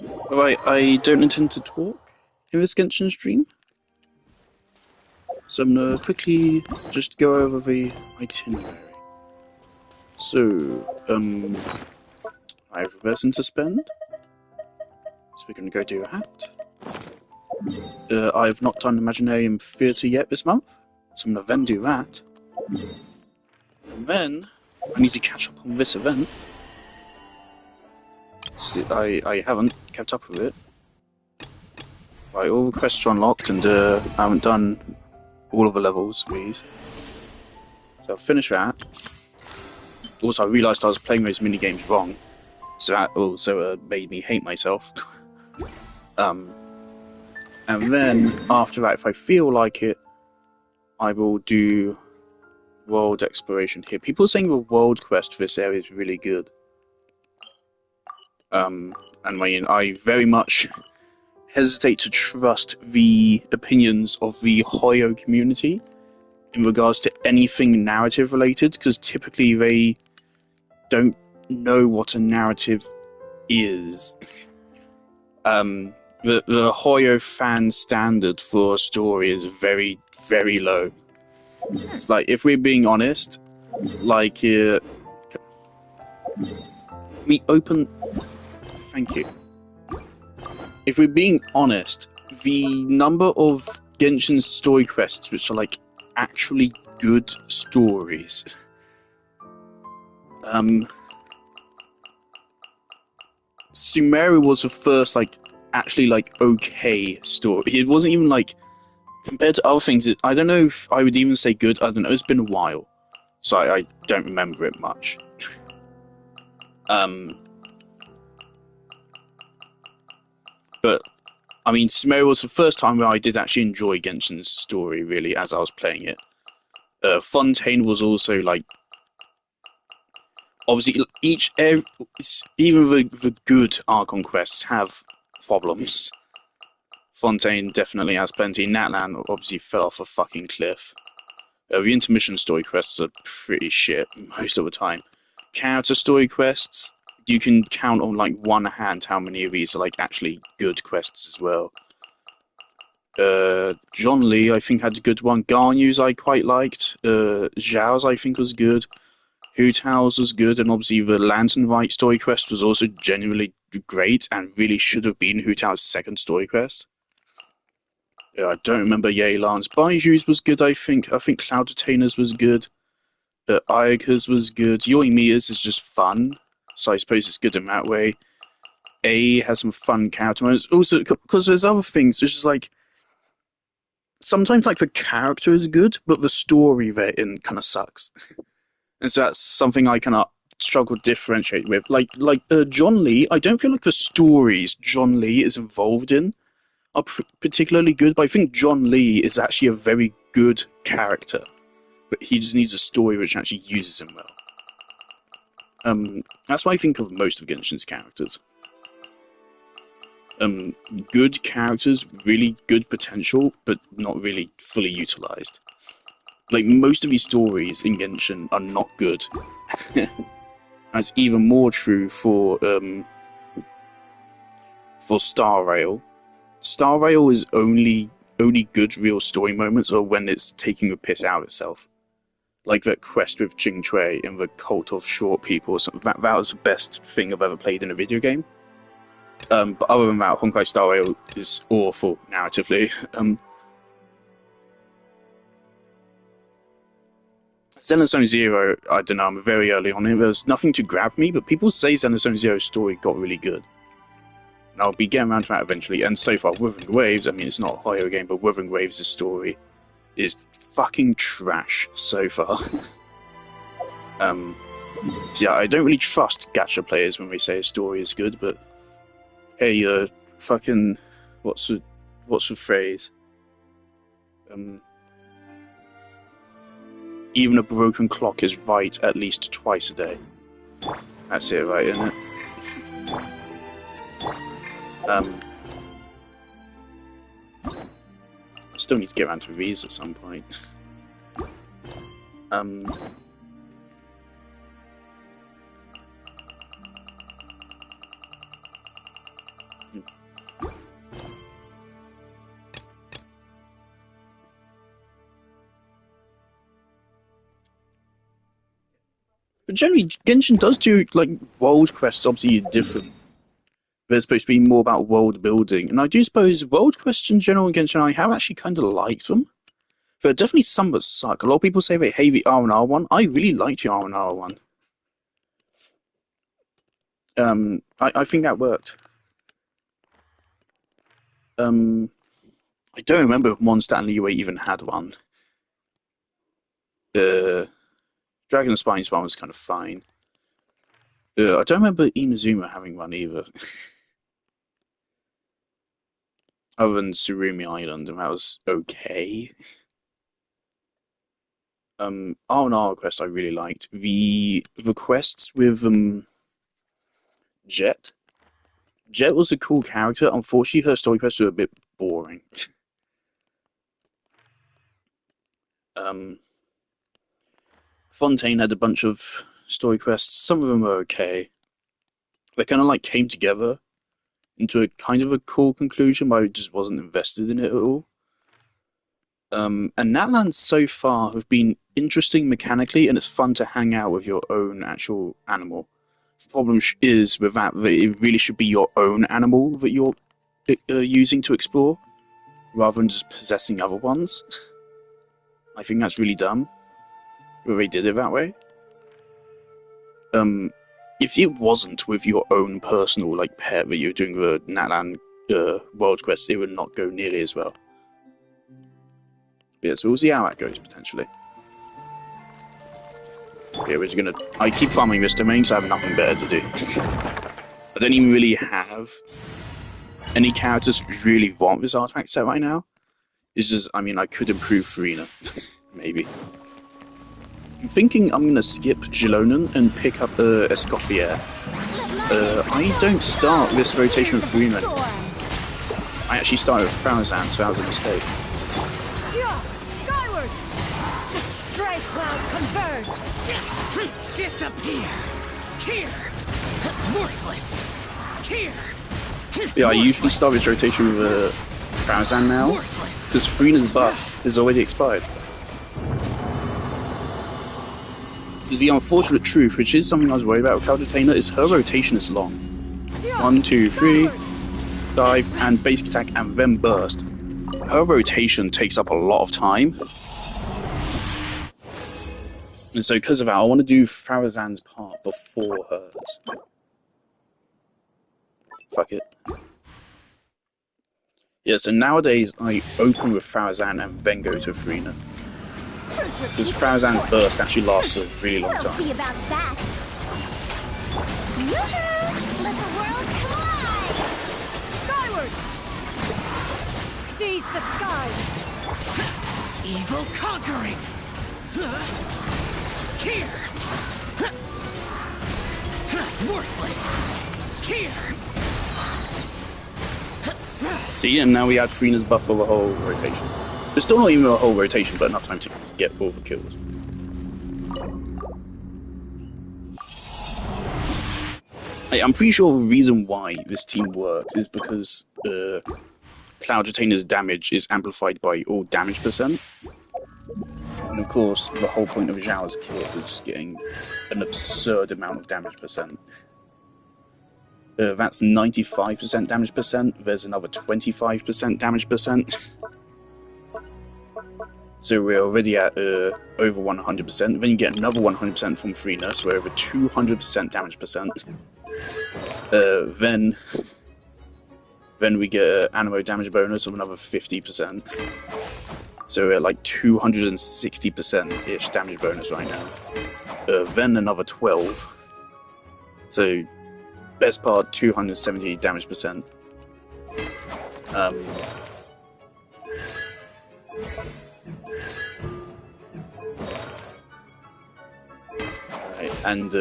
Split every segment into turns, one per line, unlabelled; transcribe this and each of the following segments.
Alright, I don't intend to talk in this Genshin stream, so I'm gonna quickly just go over the itinerary. So, I have resin to spend, so we're gonna go do that. I've not done Imaginarium Theatre yet this month, so I'm gonna then do that. And then, I need to catch up on this event. So I haven't kept up with it. Right, all the quests are unlocked, and I haven't done all of the levels of these. So I'll finish that. Also, I realised I was playing those mini games wrong, so that also made me hate myself. And then after that, if I feel like it, I will do world exploration here. People are saying the world quest for this area is really good. And I very much hesitate to trust the opinions of the Hoyo community in regards to anything narrative related, because typically they don't know what a narrative is. The Hoyo fan standard for a story is very, very low. It's like, if we're being honest, like, we open. Thank you. If we're being honest, the number of Genshin story quests which are like actually good stories, Sumeru was the first actually okay story. It wasn't even compared to other things. I don't know if I would even say good. I don't know. It's been a while, so I don't remember it much. But I mean, Sumeru was the first time where I did actually enjoy Genshin's story really as I was playing it. Fontaine was also obviously even the good Archon quests have problems. Fontaine definitely has plenty. Natlan obviously fell off a fucking cliff. The intermission story quests are pretty shit most of the time. Character story quests, you can count on one hand how many of these are actually good quests as well. John Lee, I think, had a good one. Garnew's I quite liked. Zhao's I think was good. Hu Tao's was good, and obviously the Lantern Rite story quest was also genuinely great and really should have been Hu Tao's second story quest. I don't remember Yelan's. Baiju's was good, I think. I think Cloud Detainers was good. Ayaka's was good. Yoimiya's is just fun, so I suppose it's good in that way. A has some fun character moments. Also, because there's other things, which is sometimes the character is good, but the story they're in kind of sucks. And so that's something I kind of struggle to differentiate with. John Lee, I don't feel like the stories John Lee is involved in are particularly good, but I think John Lee is actually a very good character. But he just needs a story which actually uses him well. That's what I think of most of Genshin's characters. Good characters, really good potential, but not really fully utilized. Most of these stories in Genshin are not good. That's even more true for Star Rail. Star Rail is only good real story moments are when it's taking a piss out of itself. Like that quest with Jing Chui in the Cult of Short People or something. That was the best thing I've ever played in a video game. But other than that, Honkai Star Rail is awful narratively. Xenostone Zero, I don't know, I'm very early on it. There's nothing to grab me, but people say Xenostone Zero's story got really good. And I'll be getting around to that eventually. And so far, Wuthering Waves, I mean, it's not a Hoyo game, but Wuthering Waves' story is fucking trash so far. So yeah, I don't really trust gacha players when they say a story is good, but hey, fucking, what's the phrase? Even a broken clock is right at least twice a day. That's it, right, isn't it? I still need to get around to these at some point. But generally, Genshin does do, like, world quests obviously different. They're supposed to be more about world building. And I do suppose world quests in general in Genshin, I have actually kind of liked them. There are definitely some that suck. A lot of people say they hate the R&R one. I really liked the R&R one. I think that worked. I don't remember if Mondstadt and Liyue even had one. Dragon Spine Spawn was kind of fine. I don't remember Inazuma having one either. Other than Surumi Island, and that was okay. R&R quest I really liked. The quests with Jet. Jet was a cool character. Unfortunately, her story quests were a bit boring. Fontaine had a bunch of story quests. Some of them were okay. They kind of like came together into a kind of a cool conclusion, but I just wasn't invested in it at all. And Natlands so far have been interesting mechanically, and it's fun to hang out with your own actual animal. The problem is with that it really should be your own animal that you're using to explore, rather than just possessing other ones. I think that's really dumb that they did it that way. If it wasn't with your own personal like pet that you're doing the Natlan world quest, it would not go nearly as well. Yeah, so we'll see how that goes potentially. Yeah, we're just gonna. I keep farming this domain, so I have nothing better to do. I don't even really have any characters who really want this artifact set right now. It's just, I mean, I could improve Farina, maybe. I'm thinking I'm gonna skip Gilonen and pick up Escoffier. I don't start this rotation with Farina anymore. I actually started with Farazan, so that was a mistake.
Skyward! Strike cloud converge! Disappear! Here! Worthless! Here!
Yeah, I usually start this rotation with Farazan now, because Farina's buff is already expired. The unfortunate truth, which is something I was worried about with Cloud Retainer, is her rotation is long. 1, 2, 3, dive, and basic attack, and then burst. Her rotation takes up a lot of time. And so because of that, I want to do Farazan's part before hers. Fuck it. Yeah, so nowadays I open with Farazan and then go to Farina. Because Farazan's burst actually lasts a really long time.
See about that. Let the world collide! Skyward! Seize the skies! Evil conquering! Here! Worthless! Here!
See, and now we add Farina's buff for the whole rotation. There's still not even a whole rotation, but enough time to get all the kills. I'm pretty sure the reason why this team works is because Cloud Retainer's damage is amplified by all damage percent. And of course, the whole point of Zhao's kill is just getting an absurd amount of damage percent. That's 95% damage percent, there's another 25% damage percent. So we're already at over 100%. Then you get another 100% from Farina, so we're over 200% damage percent. Then we get an Animo damage bonus of another 50%. So we're at like 260%-ish damage bonus right now. Then another 12. So best part, 270 damage percent. And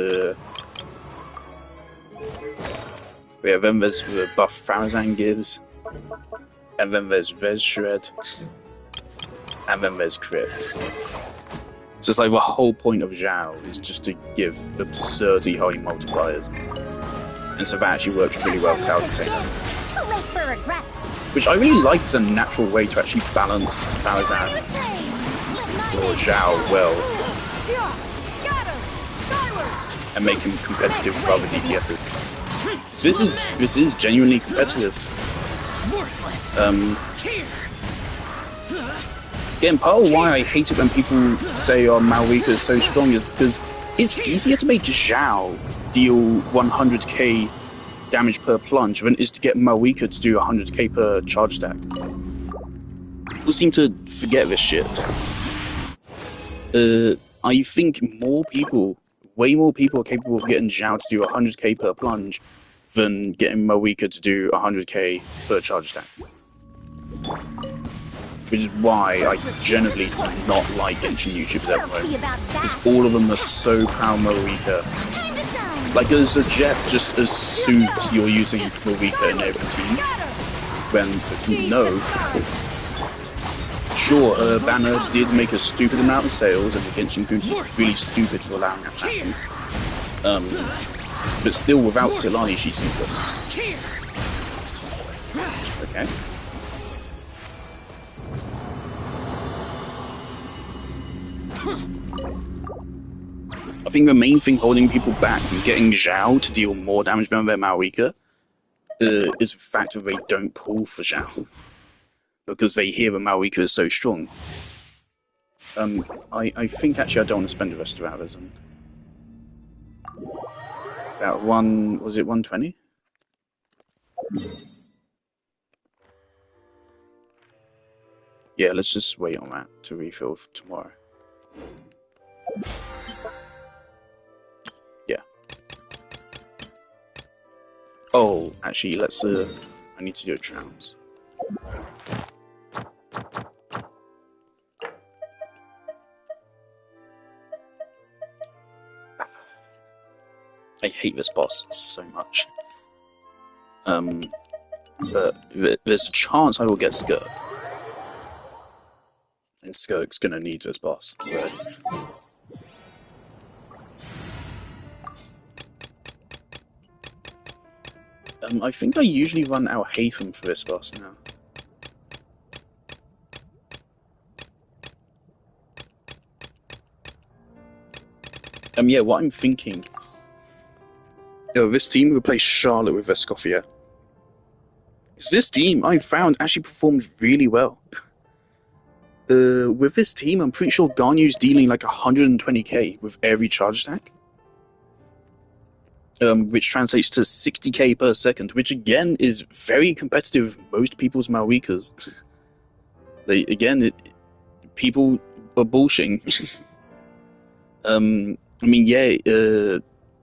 yeah, then there's the buff Farazan gives, and then there's Res Shred, and then there's Crit. So it's like the whole point of Zhao is just to give absurdly high multipliers. And so that actually works really well with Cloud Retainer. Which I really like as a natural way to actually balance Farazan or Zhao well. and make him competitive with other DPSs. This is genuinely competitive. Again, part of why I hate it when people say, "Oh, Malrika is so strong," is because it's easier to make Zhao deal 100k damage per plunge than it is to get Malrika to do 100k per charge stack. People seem to forget this shit. I think way more people are capable of getting Zhao to do 100k per plunge than getting Malrika to do 100k per charge stack. Which is why I generally do not like Genshin YouTubers at the moment. Because all of them are so proud Malrika. Like, as a Jeff, just assume you're using Malrika in every team. When, no. Sure, Banner did make a stupid amount of sales, and the Genshin community is really stupid for allowing that to happen. But still, without Silani, she's useless. Okay. I think the main thing holding people back from getting Zhao to deal more damage than their Malrika is the fact that they don't pull for Zhao. Because they hear the Malrika is so strong. I think actually I don't want to spend the rest of hours on about was it 120? Yeah, let's just wait on that to refill for tomorrow. Yeah. Oh, actually, let's I need to do a trans. I hate this boss so much. But there's a chance I will get Skirk. And Skirk's gonna need this boss, so... I think I usually run Al Haytham for this boss now. Yeah, what I'm thinking... this team replaced Charlotte with Escoffier. So this team, I found, actually performed really well. With this team, I'm pretty sure Ganyu's dealing like 120k with every charge stack. Which translates to 60k per second, which again is very competitive with most people's Malrikas. People are bullshitting. I mean, yeah,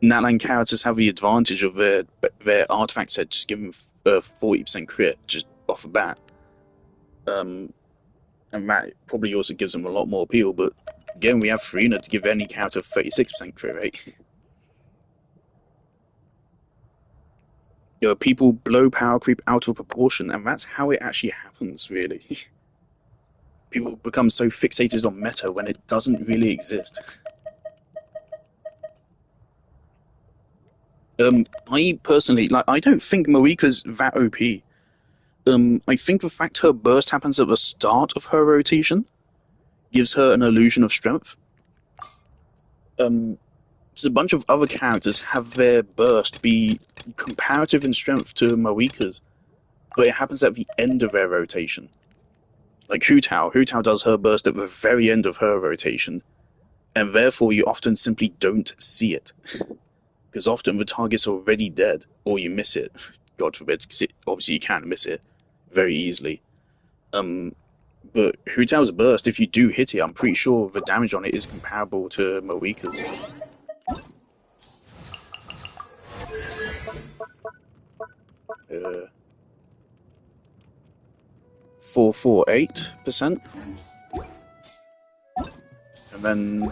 Natlan characters have the advantage of their artifact set just giving 40% crit just off the bat. And that probably also gives them a lot more appeal, but again, we have Farina to give any character 36% crit rate. People blow power creep out of proportion, and that's how it actually happens, really. People become so fixated on meta when it doesn't really exist. I personally, I don't think Marika's that OP. I think the fact her burst happens at the start of her rotation gives her an illusion of strength. So a bunch of other characters have their burst be comparative in strength to Marika's, but it happens at the end of their rotation. Like Hu Tao does her burst at the very end of her rotation, and therefore you often simply don't see it. Because often the target's already dead, or you miss it. God forbid, obviously you can miss it very easily. But Hu Tao's burst, if you do hit it, I'm pretty sure the damage on it is comparable to Marika's. 448%. And then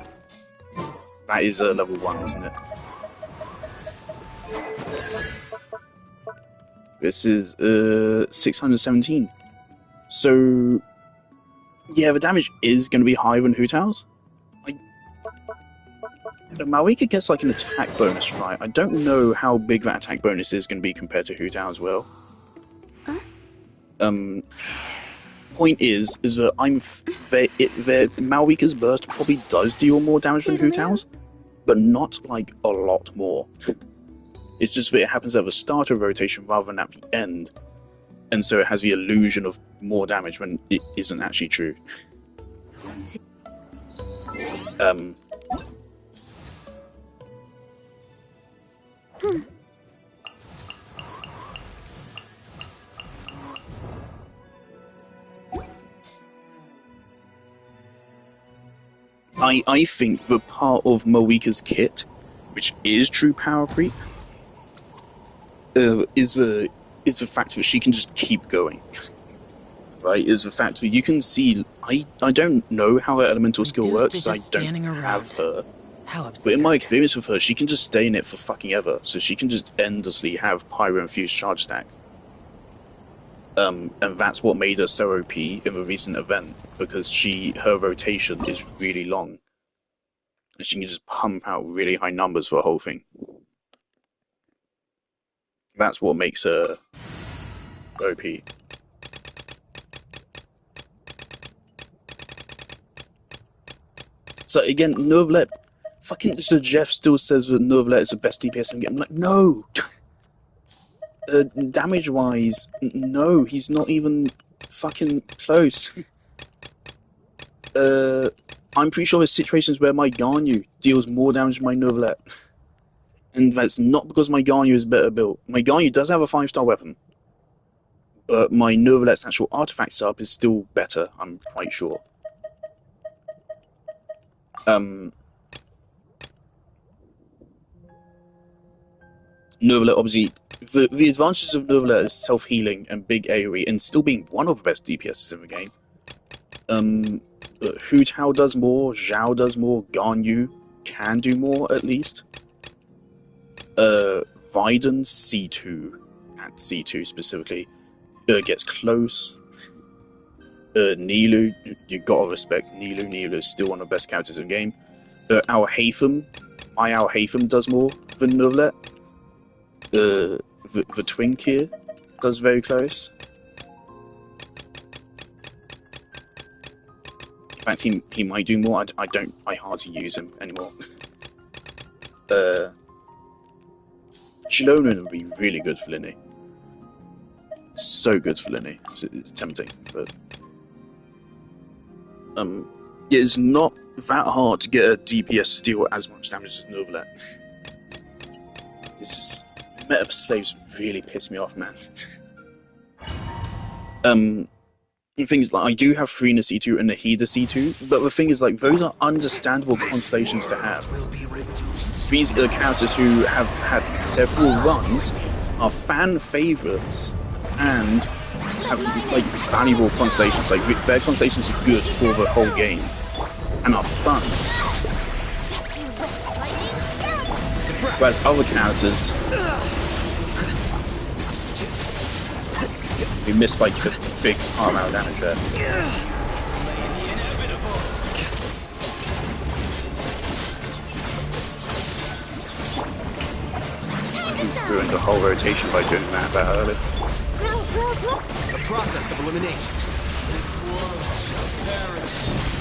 that is level 1, isn't it? This is 617. So yeah, the damage is going to be higher than Hu Tao's. Malrika gets like an attack bonus, right? I don't know how big that attack bonus is going to be compared to Hu Tao as well. Point is that Malrika's burst probably does deal more damage than Hu Tao's, but not like a lot more. It's just that it happens at the start of rotation rather than at the end, and so it has the illusion of more damage when it isn't actually true. I think the part of Moika's kit, which is true power creep, is the fact that she can just keep going. Right, is the fact that you can see. I don't know how her elemental skill works. I don't have her. But in my experience with her, she can just stay in it for fucking ever. So she can just endlessly have pyro-infused charge stacks. And that's what made her so OP in the recent event, because her rotation is really long. And she can just pump out really high numbers for the whole thing. That's what makes her OP. So again, Neuvillette, fucking Sir Jeff still says that Neuvillette is the best DPS in the game. I'm like, no! Damage-wise, no, he's not even fucking close. I'm pretty sure there's situations where my Ganyu deals more damage than my Neuvillette. And that's not because my Ganyu is better built. My Ganyu does have a 5-star weapon, but my Neuvillette's actual artifact setup is still better, I'm quite sure. Neuvillette, obviously, the advantages of Neuvillette is self-healing and big AoE, and still being one of the best DPSs in the game. Hu Tao does more, Zhao does more, Ganyu can do more, at least. Raiden C2, at C2 specifically, gets close. Nilou, you gotta respect Nilou. Nilou is still one of the best characters in the game. Al-Haytham, my Al-Haytham does more than Neuvillette. The Twink here does very close. In fact, he might do more. I hardly use him anymore. Shilonen would be really good for Linny. So good for Linny. It's tempting, but it's not that hard to get a DPS to deal as much damage as Neuvillette. It's just meta slaves really piss me off, man. Things like I do have Frina C2 and Nahida C2, but the thing is, like, those are understandable constellations to have. These are characters who have had several runs, are fan favorites, and have like valuable constellations. Like their constellations are good for the whole game and are fun. Whereas other characters, we missed like a big amount of damage there. Ruined the whole rotation by doing that early.
The process of elimination. This world shall perish,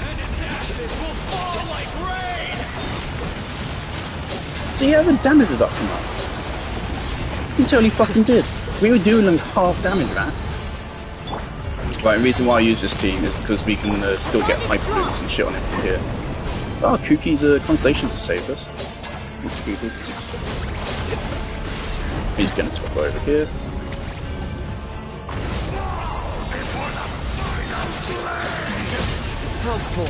and its ashes will fall like rain.
So he had the damage reduction up. He totally fucking did. We were doing like half damage that. Right, the reason why I use this team is because we can still get hyper boots and shit on it from here. Oh, Kuki's constellation to save us. It's Kuki. He's gonna top over here.
How bold.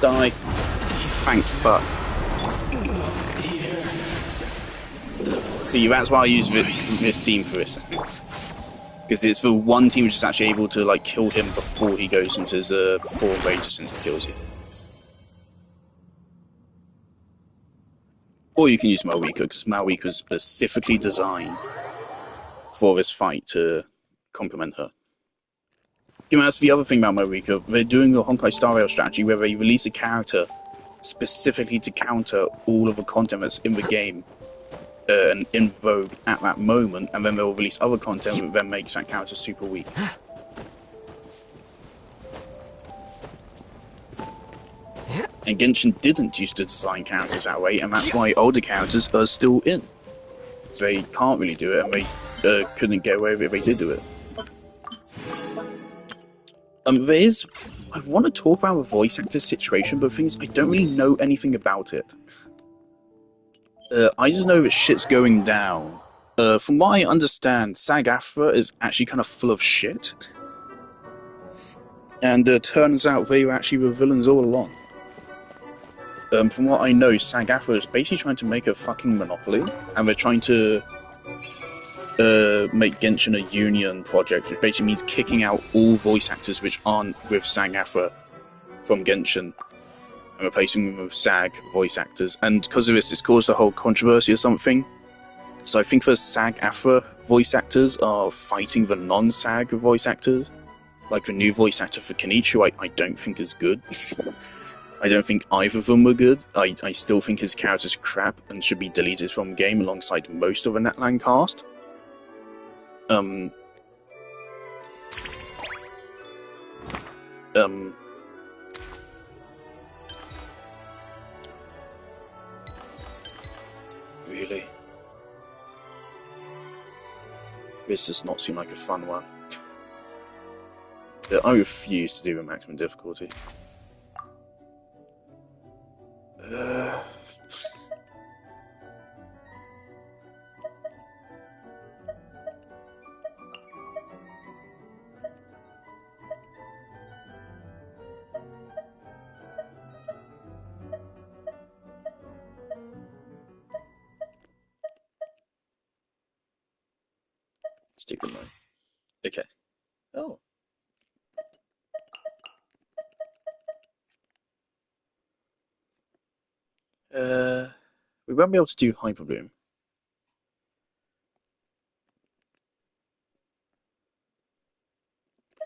Die. Thank fuck. See, that's why I use this team for this. Because it's the one team which is actually able to like kill him before he goes into his full rage since he kills you. Or you can use Malwika, because Malwika was specifically designed for this fight to complement her. You know, that's the other thing about Malwika. They're doing a Honkai Star Rail strategy where they release a character specifically to counter all of the content that's in the game and in vogue at that moment, and then they'll release other content that then makes that character super weak. And Genshin didn't used to design characters that way, and that's why older characters are still in. They can't really do it, and they couldn't get away with it if they did do it. I want to talk about the voice actor situation, but the thing is, I don't really know anything about it. I just know that shit's going down. From what I understand, SAG-AFTRA is actually kind of full of shit. And turns out they were actually the villains all along. From what I know, SAG-AFTRA is basically trying to make a fucking monopoly, and they're trying to make Genshin a union project, which basically means kicking out all voice actors which aren't with SAG-AFTRA from Genshin, and replacing them with SAG voice actors. And because of this, it's caused a whole controversy or something. So I think the SAG-AFTRA voice actors are fighting the non-SAG voice actors. Like the new voice actor for Kenichi, I don't think is good. I don't think either of them were good. I still think his character's crap and should be deleted from the game alongside most of the Netland cast. Really? This does not seem like a fun one. I refuse to do a maximum difficulty. Stick with mine. Okay. Oh. We won't be able to do Hyper Bloom.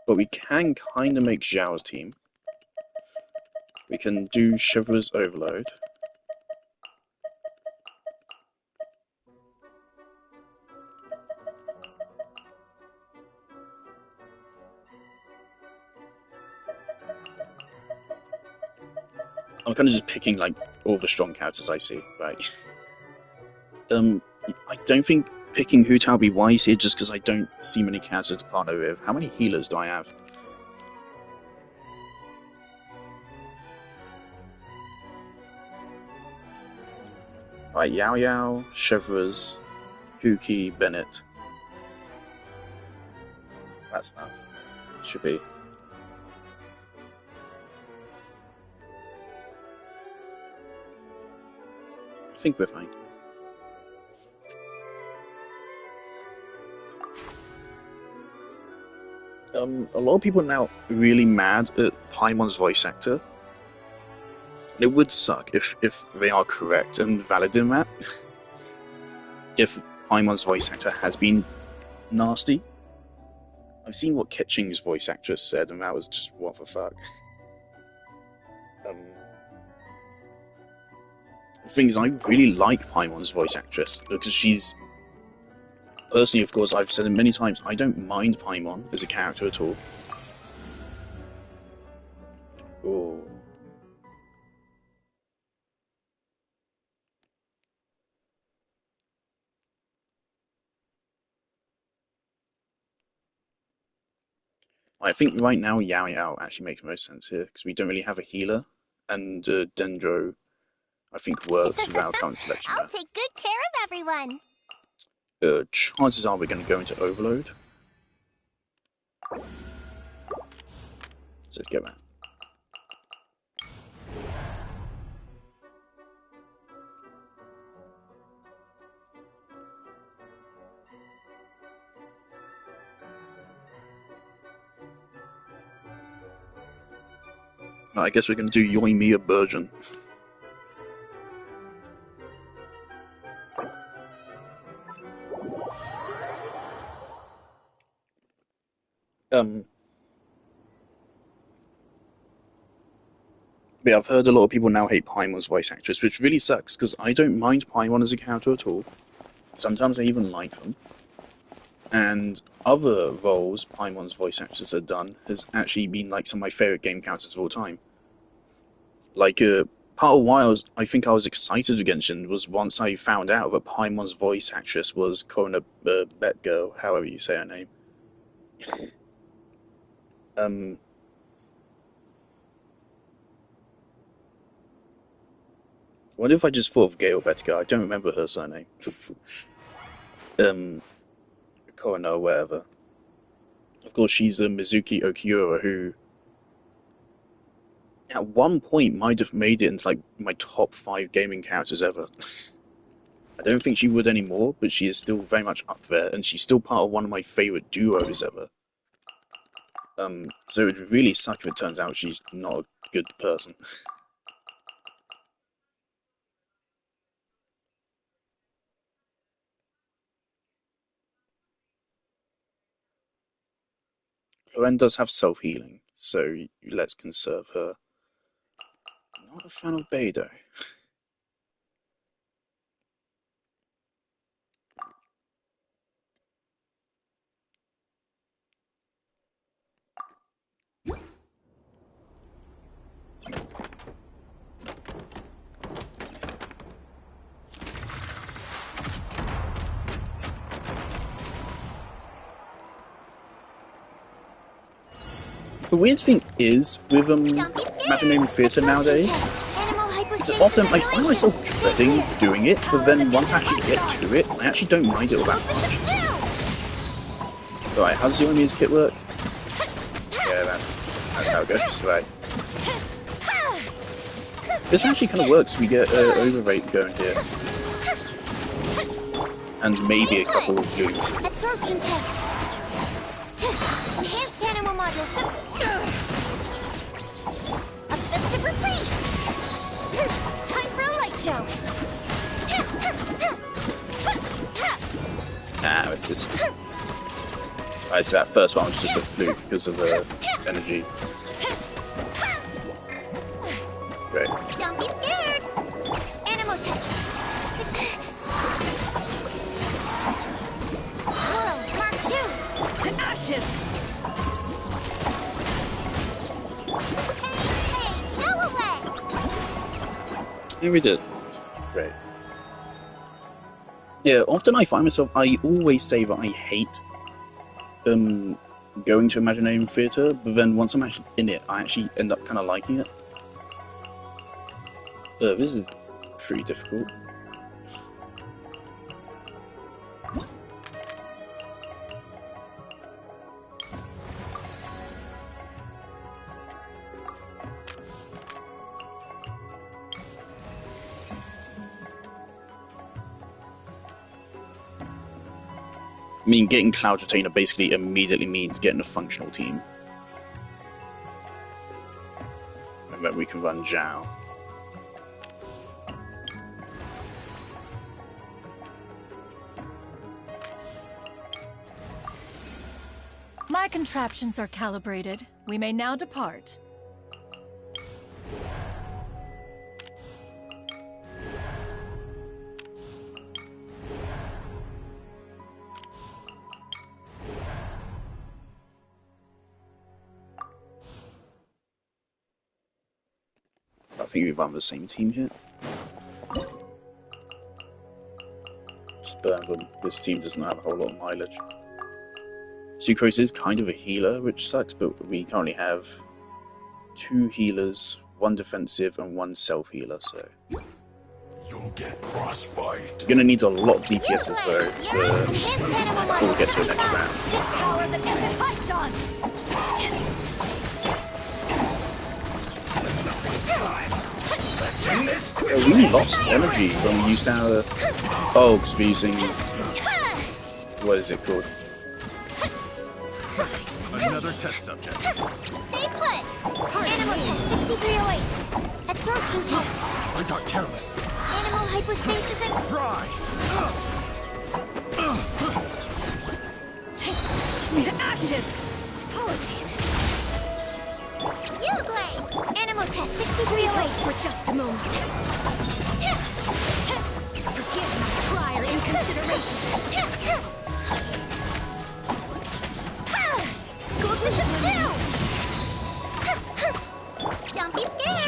But we can kind of make Zhao's team. We can do Chivalrous Overload. I'm kind of just picking like all the strong characters I see, right? I don't think picking Hu Tao will be wise here, just because I don't see many characters to partner with. How many healers do I have? Right, Yao Yao, Chevres, Huki, Bennett. That's enough. Should be. I think we're fine. A lot of people are now really mad at Paimon's voice actor. And it would suck if they are correct and valid in that. If Paimon's voice actor has been nasty. I've seen what Ketching's voice actress said, and that was just what the fuck. The thing is, I really like Paimon's voice actress because she's. Personally, of course, I've said it many times, I don't mind Paimon as a character at all. Oh. I think right now Yao Yao actually makes most sense here, because we don't really have a healer, and Dendro, I think, works with our current selection.
I'll take good care of everyone.
Chances are we're going to go into Overload. So let's go back. I guess we're going to do Yoimiya Burgeon. Yeah, I've heard a lot of people now hate Paimon's voice actress, which really sucks, because I don't mind Paimon as a character at all. Sometimes I even like them. And other roles Paimon's voice actors have done has actually been like some of my favorite game characters of all time. Like, part of why I think I was excited against Genshin was once I found out that Paimon's voice actress was Korona Betgirl, however you say her name. What if I just thought of Gale Betgirl? I don't remember her surname. Korona or whatever. Of course, she's a Mizuki Okiura who at one point might have made it into like my top 5 gaming characters ever. I don't think she would anymore, but she is still very much up there, and she's still part of one of my favorite duos ever. So it would really suck if it turns out she's not a good person. Loren does have self-healing, so let's conserve her. Not a fan of Beidou. The weird thing is, with Imaginary Theatre nowadays, is that often I find myself dreading doing it, but then once I actually get to it, I actually don't mind it all that much. Right, how does your music kit work? Yeah, that's how it goes, right. This actually kind of works, we get overrate going here. And maybe a couple of blooms.
Absorption test. Enhanced animal module. A festive reprise. Time for a light show.
Ah, it's just... Right, so that first one was just a fluke because of the energy. Great.
Don't be scared. Animal test. Whoa, Mark 2.
To ashes!
Hey, go away.
Yeah, we did. Great. Yeah, often I find myself, I always say that I hate going to Imaginary Theatre, but then once I'm actually in it, I actually end up kind of liking it. This is pretty difficult. I mean, getting Cloud Retainer basically immediately means getting a functional team. And then we can run Zhao.
My contraptions are calibrated. We may now depart.
I think we run the same team here. Just burn them. This team doesn't have a whole lot of mileage. Sucrose is kind of a healer, which sucks, but we currently have 2 healers, 1 defensive, and 1 self-healer, so...
You'll get frostbite.
We're gonna need a lot of DPSs though, before we get to the next round.
Power that can be punched on!
We lost energy when we used our... Oh, because we're using... What is it called?
Another test subject.
Stay put. Animal test 6308. Absorption test.
I got careless.
Animal hypostasis and...
Fry!
To ashes!
Apologies.
You play. Animal test 6308.
For just a moment. Forgive my prior inconsideration.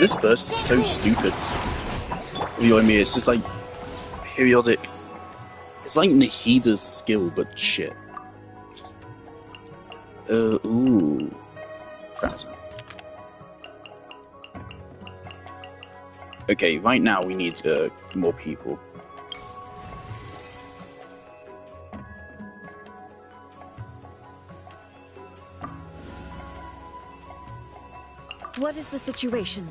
This burst is so stupid. You know what I mean? It's just like periodic. It's like Nahida's skill, but shit. Ooh. Thousand. Okay, right now we need more people.
What is the situation?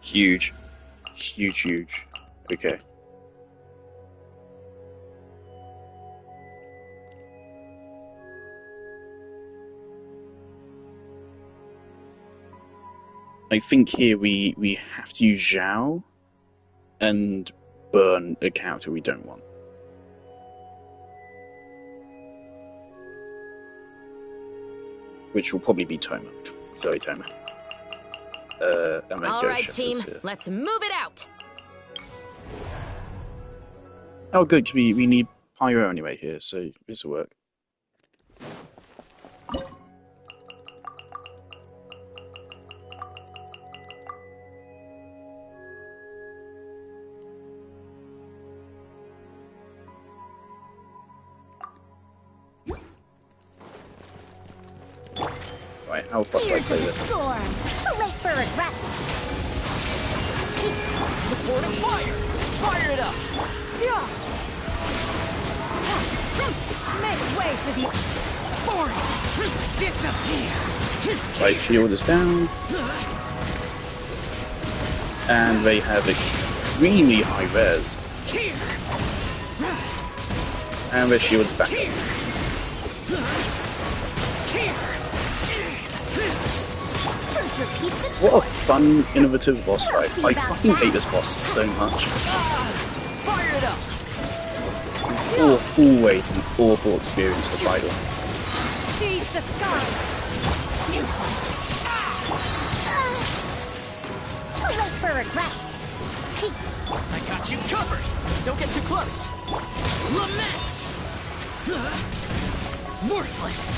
Huge. Huge. Okay. I think here we have to use Zhao and burn a character we don't want. Which will probably be Toma. Sorry, Toma.
All right, team, let's move it out.
Oh, good. 'Cause we need Pyro anyway here, so this will work. Right, how far do I play this?
Storm! Too late for regret!
Supporting fire! Fire it up!
Make way for the forest. Disappear.
Right, shield is down. And they have extremely high res. And their shield is back up. What a fun, innovative boss fight. I fucking hate this boss so much.
Fire it up!
It's always an awful experience to fight him.
Seize the skies.
Too late for regret!
I got you covered! Don't get too close! Lament! Worthless!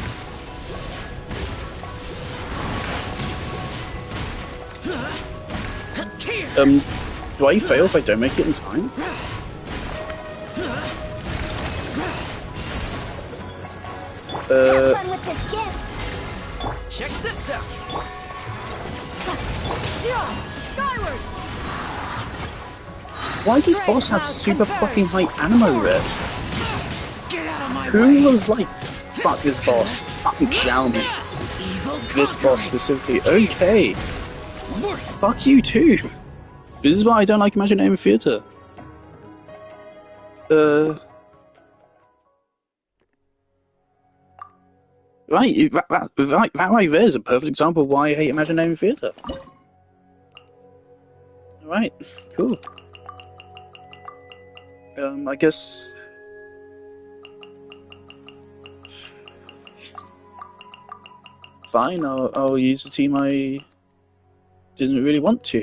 Do I fail if I don't make it in time?
Have fun with this gift!
Check this out!
Skyward.
Why does boss have super fucking high ammo res?
Get out of my way!
Who was like, fuck this boss, fucking Xiao me. This boss specifically. Okay. Fuck you too. This is why I don't like Imaginary Theatre. Right, that right there is a perfect example of why I hate Imaginary Theatre. Alright, cool. I guess... Fine, I'll use the team I didn't really want to.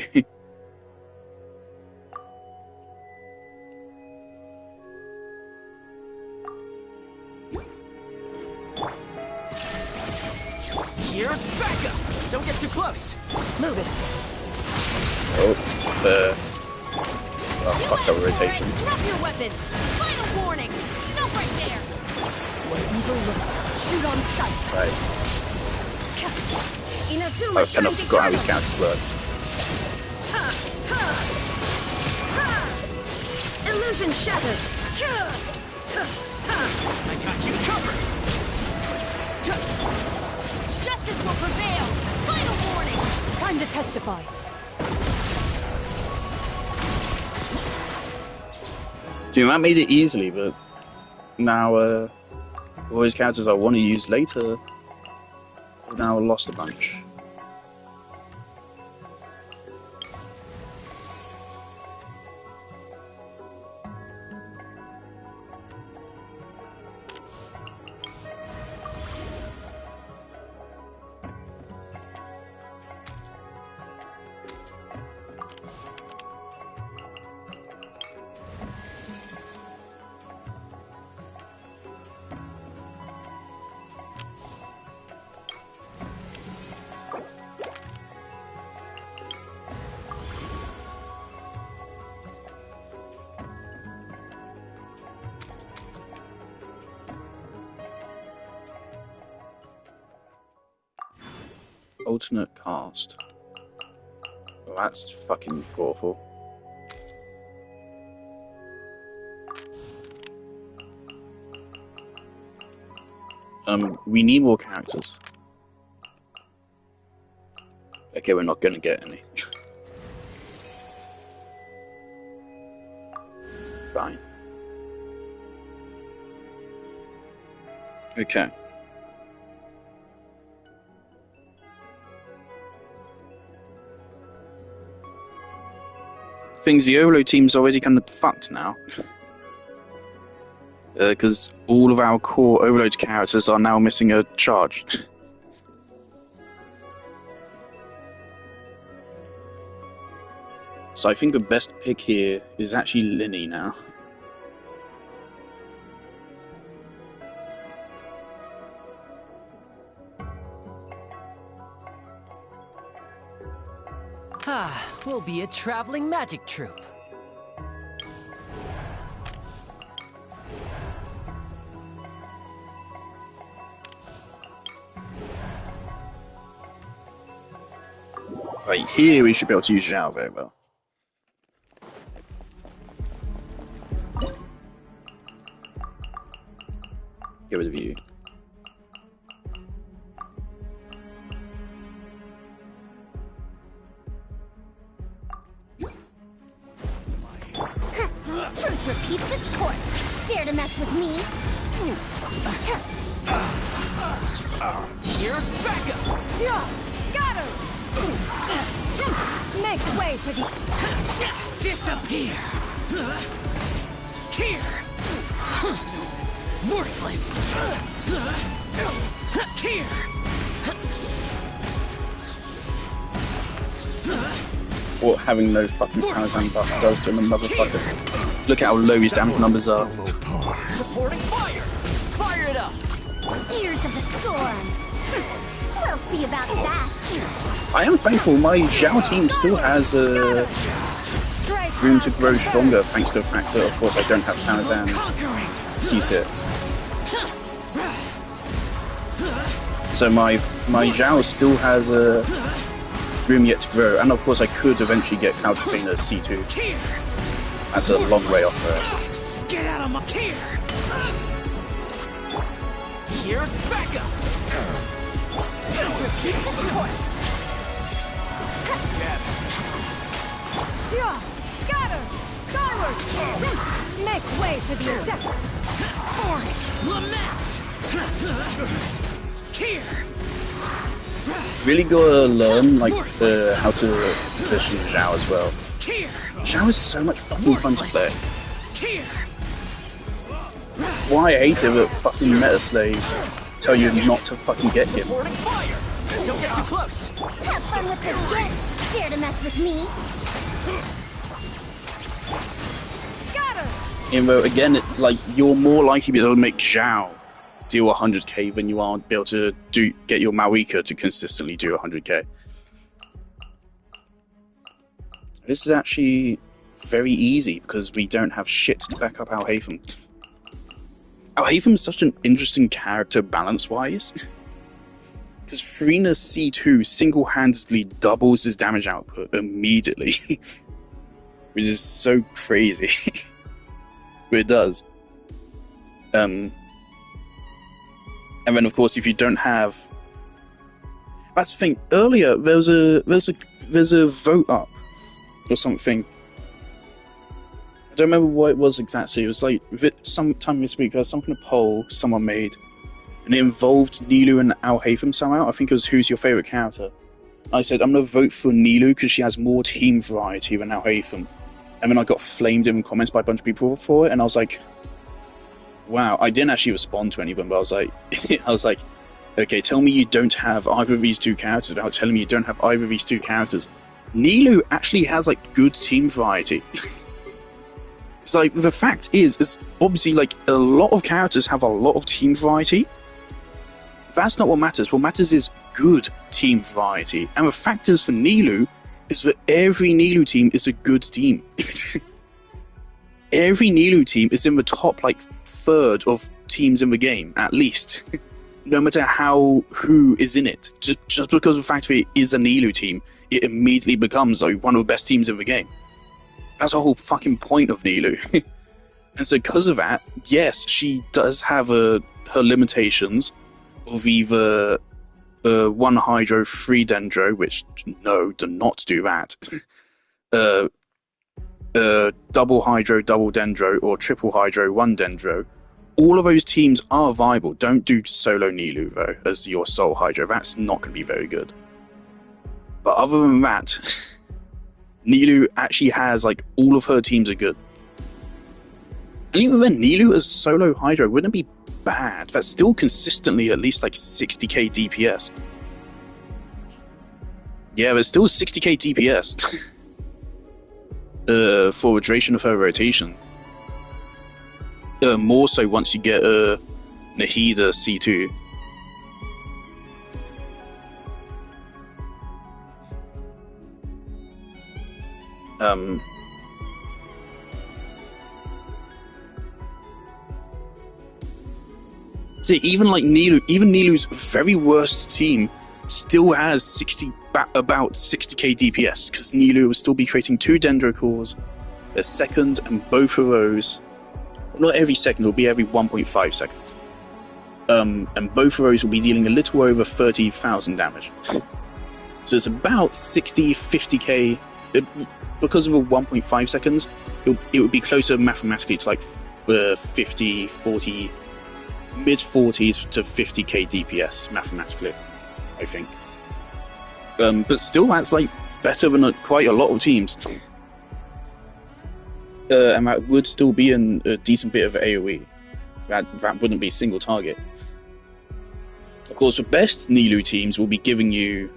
Here's backup! Don't get too close!
Move it.
Oh, fuck that rotation.
Drop your weapons. Final warning. Stop right there. Where evil lurks, shoot on sight.
Right.
Inazuma
I kind of forgot how his counters work.
Illusion shattered.
I got you covered!
Justice will prevail. Final warning. Time to testify.
Dude, that made it easily, but now all those characters I want to use later have now lost a bunch. alternate cast. Well, that's fucking awful. We need more characters. Okay, we're not gonna get any. Fine. Okay. Things the Overload team's already kind of fucked now. Because all of our core Overload characters are now missing a charge. So I think the best pick here is actually Linny now.
We'll be a traveling magic troupe.
Right here we should be able to use Zhao very well. Get rid of you.
Truth repeats its course. Dare to mess with me?
Here's Becca!
Got her! Make way for the...
Disappear! Here! Worthless! Here!
What having no fucking Tarzan buff does to the motherfucker. Look at how low his damage numbers are.
Supporting fire! Fire it up!
Ears of the storm. We'll see about that.
I am thankful my Zhao team still has room to grow stronger thanks to the fact that, of course, I don't have Tarzan C6. So my Zhao still has room yet to grow, and of course I could eventually get Cloud Trainer C2. That's a long way off there.
Get out of my here! Here's Becca!
Repeats its course.
Got her! Skyward! Make way for the adept!
Lament! Here!
Really gotta learn like how to position Zhao as well. Zhao is so much fucking fun to play. That's why I hate it that fucking meta slaves tell you not to fucking get him.
Fire! Don't get too close!
Have fun with this gift. Dare to mess with me?
Got her!
You know, again, like you're more likely to be able to make Zhao deal 100k than you are be able to get your Mawika to consistently do 100k. This is actually very easy because we don't have shit to back up Al-Haytham. Al-Haytham's such an interesting character balance-wise. Because Farina C2 single-handedly doubles his damage output immediately. Which is so crazy. But it does. And then, of course, if you don't have... That's the thing. Earlier, there's a vote up or something. I don't remember what it was exactly. It was like sometime this week there was some kind of poll someone made, and it involved Nilou and Al-Haytham somehow. I think it was who's your favorite character. I said I'm gonna vote for Nilou because she has more team variety than Al-Haytham, and then I got flamed in comments by a bunch of people for it, and I was like, wow. I didn't actually respond to any of them, but I was like, okay, tell me you don't have either of these two characters without telling me you don't have either of these two characters. Nilou actually has like good team variety. It's like the fact is obviously like a lot of characters have a lot of team variety. That's not what matters. What matters is good team variety. And the fact is for Nilou is that every Nilou team is a good team. Every Nilou team is in the top like third of teams in the game, at least. no matter who is in it, just because of the fact that it is a Nilou team, it immediately becomes like one of the best teams in the game. That's the whole fucking point of Nilou. And so because of that, yes, she does have her limitations of either 1 Hydro, 3 Dendro, which, no, do not do that. Double Hydro, double Dendro, or triple Hydro, 1 Dendro. All of those teams are viable. Don't do solo Nilou, though, as your sole Hydro. That's not going to be very good. But other than that, Nilou actually has, like, all of her teams are good. And even then, Nilou as solo Hydro wouldn't be bad. That's still consistently at least, like, 60k DPS. Yeah, there's still 60k DPS. For the duration of her rotation. More so once you get Nahida C2. See, even like Nilou's very worst team still has about 60k DPS, because Nilou will still be creating 2 Dendro cores a second, and both of those, not every second, it'll be every 1.5 seconds. And both of those will be dealing a little over 30,000 damage. So it's about 50k. Because of a 1.5 seconds, it would be closer mathematically to like 50, 40, mid 40s to 50k DPS mathematically, I think. But still, that's like better than quite a lot of teams. And that would still be a decent bit of AoE. That wouldn't be single target. Of course, the best Nilou teams will be giving you,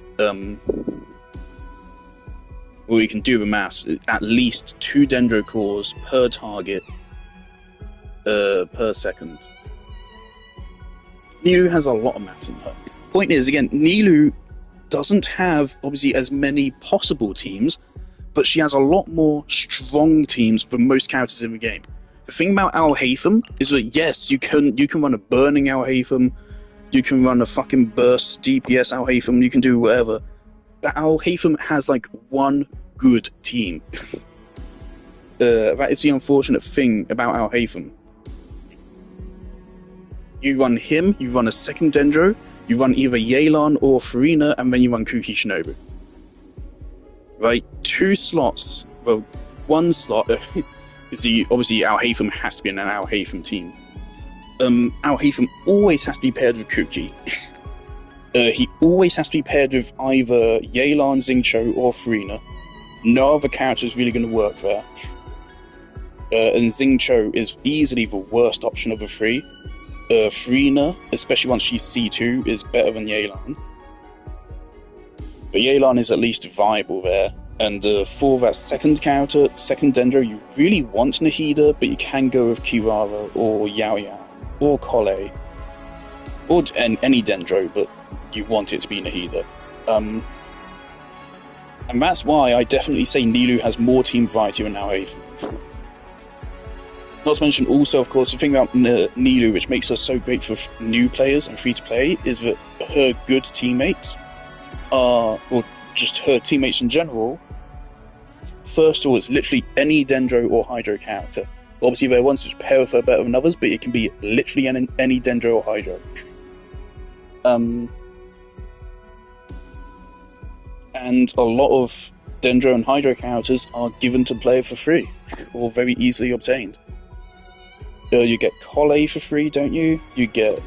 well, you can do the maths, at least 2 Dendro cores per target per second. Nilou has a lot of maths in her. Point is, again, Nilou doesn't have, obviously, as many possible teams, but she has a lot more strong teams than most characters in the game. The thing about Al-Haytham is that, yes, you can run a Burning Al-Haytham, you can run a fucking Burst DPS Al-Haytham, you can do whatever. But Al-Haytham has, like, one good team. That is the unfortunate thing about Al-Haytham. You run him, you run a second Dendro, you run either Yelan or Farina, and then you run Kuki Shinobu. Right? 2 slots, well, 1 slot, obviously Al-Haytham has to be in an Al-Haytham team. Al-Haytham always has to be paired with Kuki. He always has to be paired with either Yelan, Xingqiu, or Farina. No other character is really going to work there. And Xingqiu is easily the worst option of the 3. Farina, especially once she's C2, is better than Yelan. But Yelan is at least viable there. And for that second character, second Dendro, you really want Nahida, but you can go with Kirara or Yao Yao or Kole. Or any Dendro, but you want it to be Nahida. And that's why I definitely say Nilou has more team variety than Al-Haytham. Not to mention also, of course, the thing about Nilou, which makes her so great for new players and free-to-play, is that her good teammates are, or just her teammates in general, first of all, it's literally any Dendro or Hydro character. Obviously, there are ones which pair with her better than others, but it can be literally any Dendro or Hydro. And a lot of Dendro and Hydro characters are given to play for free, or very easily obtained. You get Kole for free, don't you? You get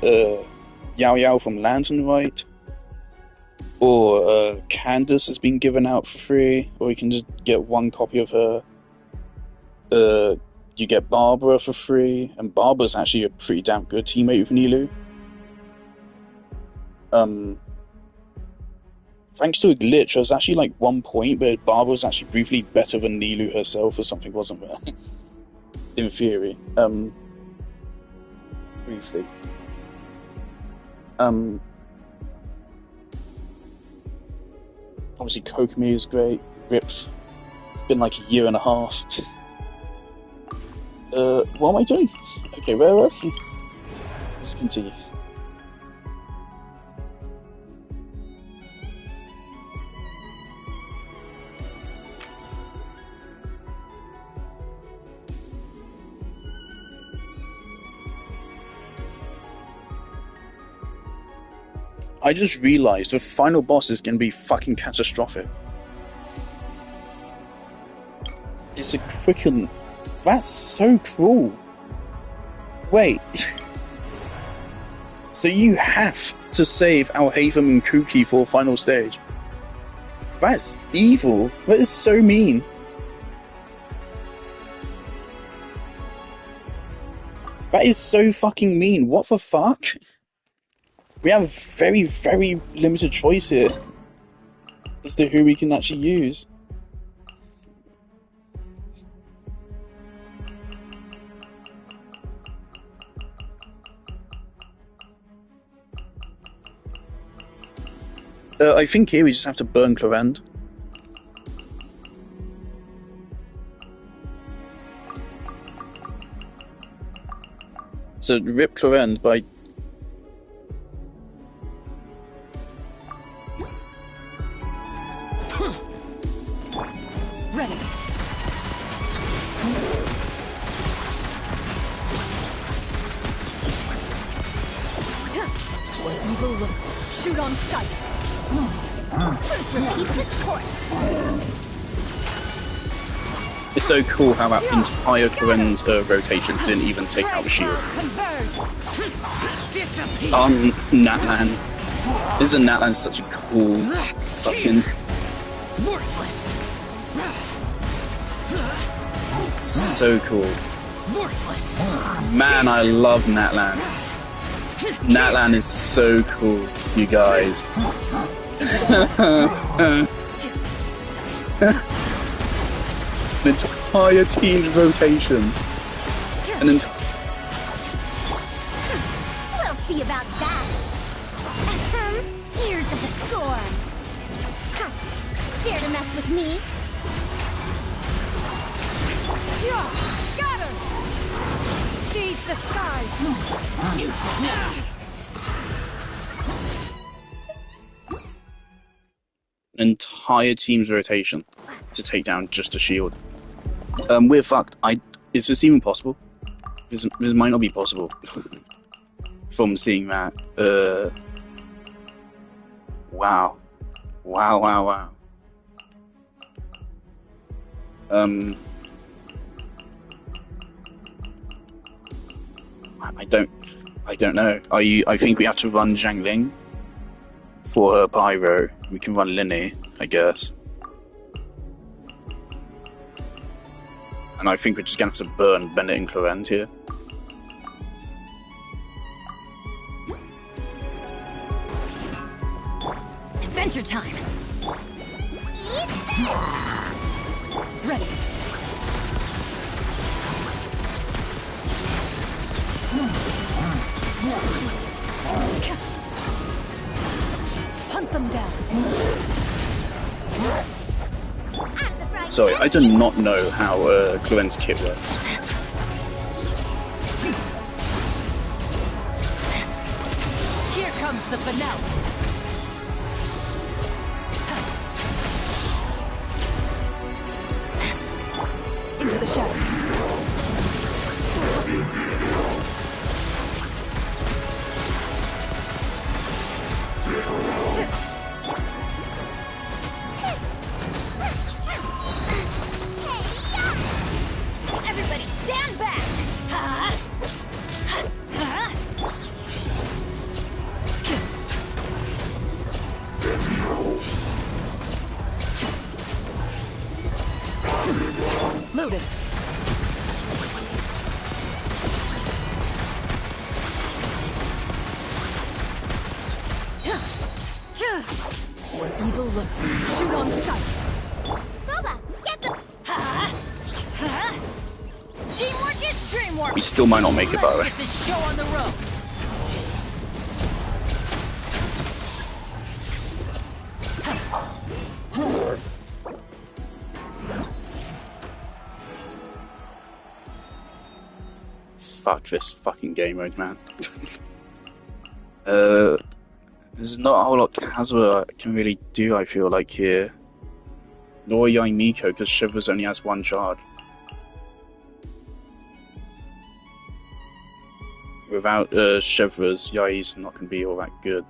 Yao Yao from Lantern Rite, or Candace has been given out for free, or you can just get 1 copy of her. You get Barbara for free, and Barbara's actually a pretty damn good teammate with Nilou. Thanks to a glitch, there was actually like 1 point where Barbara was actually briefly better than Nilou herself, or something, wasn't there? In theory. Briefly. Obviously Kokomi is great. Rips. It's been like a year and a half. What am I doing? Okay, where are we? Let's continue. I just realized the final boss is going to be fucking catastrophic. It's a quicken. That's so cruel. Wait. So you have to save Alhaitham and Kuki for a final stage? That's evil. That is so mean. That is so fucking mean. What the fuck? We have very, very limited choice here as to who we can actually use. I think here we just have to burn Clorend. So rip Clorend by...
Ready. Where evil lurks, shoot on sight.
Truth repeats its course.
It's so cool how that entire Clorend rotation didn't even take out the shield. Natlan. Isn't Natlan such a cool fucking...
Worthless.
So cool.
Worthless.
Man, I love Natlan. Natlan is so cool, you guys. An entire team's rotation.
We'll see about that. Ears of the storm. Dare to mess with me?
Scatter. Seize the skies.
An entire team's rotation to take down just a shield. We're fucked. Is this even possible? This might not be possible. From seeing that. Wow. Wow. I don't know. I think we have to run Zhangling for her pyro. We can run Linny, I guess. And I think we're just gonna have to burn Bennett and Clorend here.
Adventure time. Ready. Hunt them down.
Sorry, I do not know how Clorend's kit works.
Here comes the finale. Into the shadows. Shift.
Everybody stand back!
Loaded. Where evil lurks, shoot on sight.
Boba, get the...
Teamwork is dreamwork.
We still might not make it, by the way.
Let's get this show on the road.
Fuck this fucking game mode, man. There's not a whole lot Kazuha can really do, I feel like, here. Nor Yai Miko, because Shivers only has one charge. Without Shivers, Yai's not going to be all that good.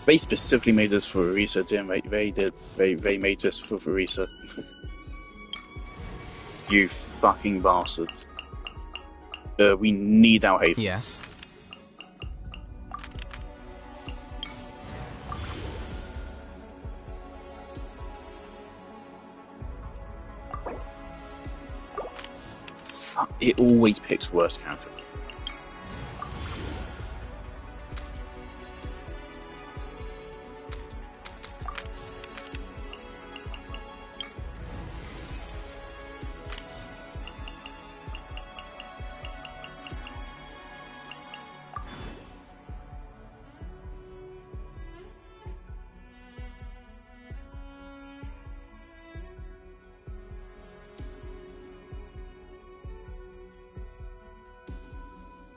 They specifically made this for Orisa, didn't they? They did. They made this for Orisa. You fucking bastards. We need our Haven.
Yes.
It always picks worst character.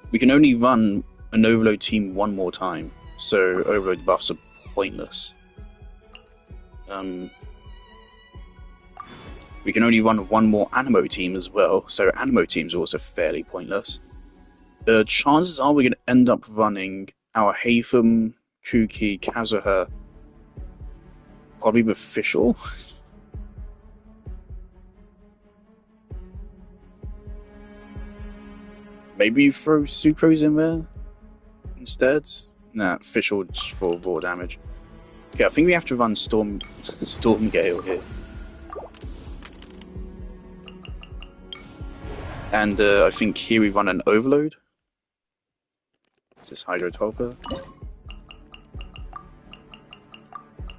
We can only run an Overload team one more time, so Overload buffs are pointless. We can only run one more Animo team as well, so Animo teams are also fairly pointless. Chances are we're going to end up running our Hatham, Kuki, Kazuha, probably with Fischl. Maybe you throw Sucrose in there instead? Nah, Fischl just for raw damage. Okay, I think we have to run Stormgale here. And I think here we run an Overload. Is this Hydro Tulpa?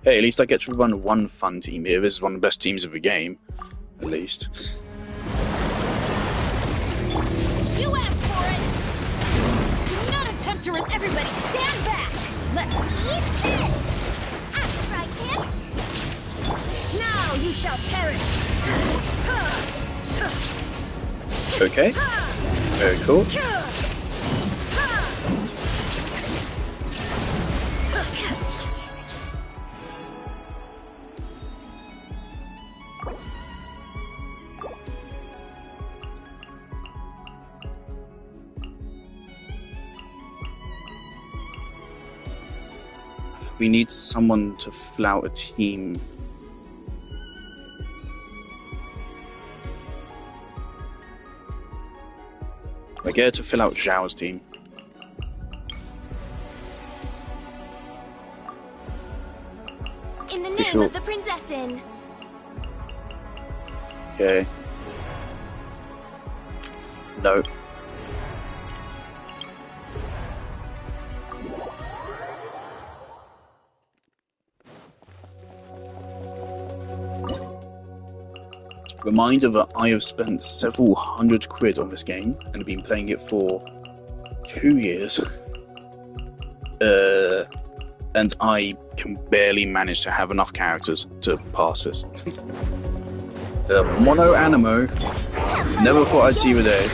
Hey, at least I get to run one fun team here. This is one of the best teams of the game, at least.
You asked for it! Do not attempt to run everybody! Stand back! Let me
Eat this! Axe right, kid! Now you shall perish!
Okay. Very cool. We need someone to flout a team. I get her to fill out Zhao's team.
In the name
Fischl.
of the Prinzessin!
Okay. No. Reminder that I have spent several £100 on this game and have been playing it for 2 years. And I can barely manage to have enough characters to pass this. Mono Animo. Never thought I'd see you a day.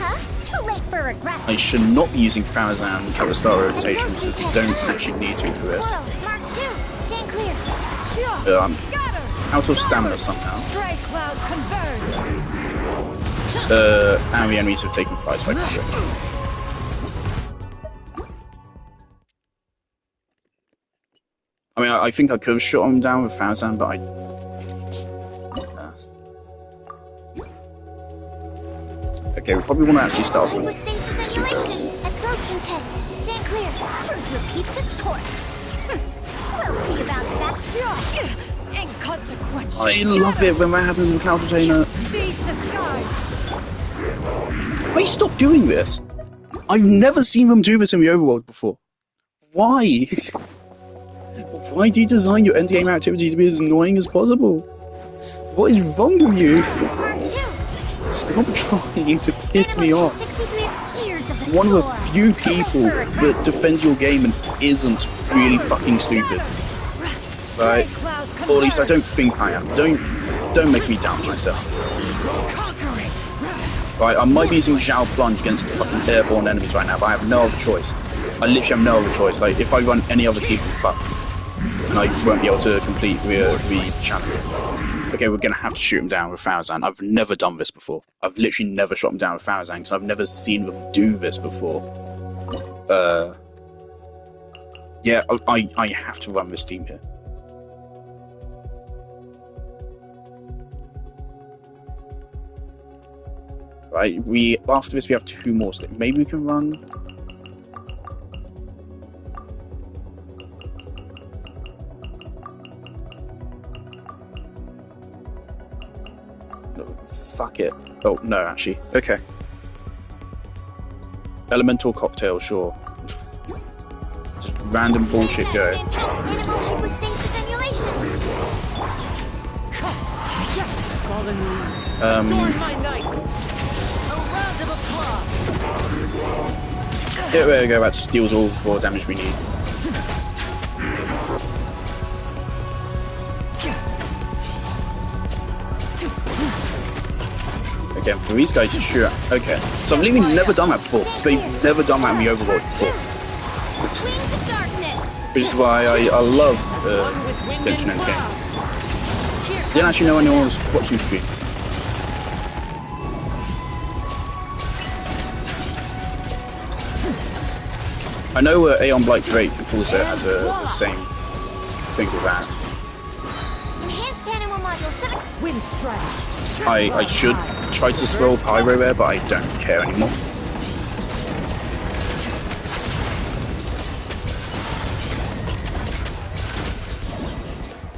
Too late for regret.
I should not be using Farazan at the start of rotation because you don't actually need to for this.
Mark 2, stand clear.
I'm out of stamina somehow.
Stray cloud converge.
And the enemies have taken flight, so I can't do it. I mean, I think I could have shot him down with Farazan, but I... Okay, we probably want to actually start off with
Simulation. Absorption test. Stand clear. Truth repeats its course. We'll see about that.
Inconsequential.
I love it when that happens in Cloud Retainer.
Seize the skies.
Wait, stop doing this! I've never seen them do this in the overworld before. Why? Why do you design your endgame activity to be as annoying as possible? What is wrong with you? Stop trying to piss me off. One of the few people that defends your game and isn't really fucking stupid. Right? Or at least I don't think I am. Don't make me doubt myself. Right, I might be using Zhao Plunge against fucking airborne enemies right now, but I have no other choice. I literally have no other choice. Like, if I run any other team, I'm fucked. And I won't be able to complete the challenge. Okay, we're gonna have to shoot him down with Farazan. I've never done this before. I've literally never shot him down with Farazan because I've never seen them do this before. Yeah, I have to run this team here. Right, after this we have 2 more sticks. Maybe we can run. No, fuck it. Oh no, actually, okay. Elemental cocktail, sure. Just random bullshit go.
Animal hypostasis emulation.
Fallen leaves.
Um,
Adorn my night. A round of applause.
There we go, that steals all the raw damage we need. Again, for these guys to shoot. Okay, so I've really never done that before. So they've never done that in the Overworld before.
Wings of darkness.
Which is why I love Genshin Endgame. Didn't actually know anyone was watching the stream. I know Aeon Blight Drake also has the same thing with that.
Enhanced animal module 7.
Wind strike.
I should try to swirl Pyro there, but I don't care anymore.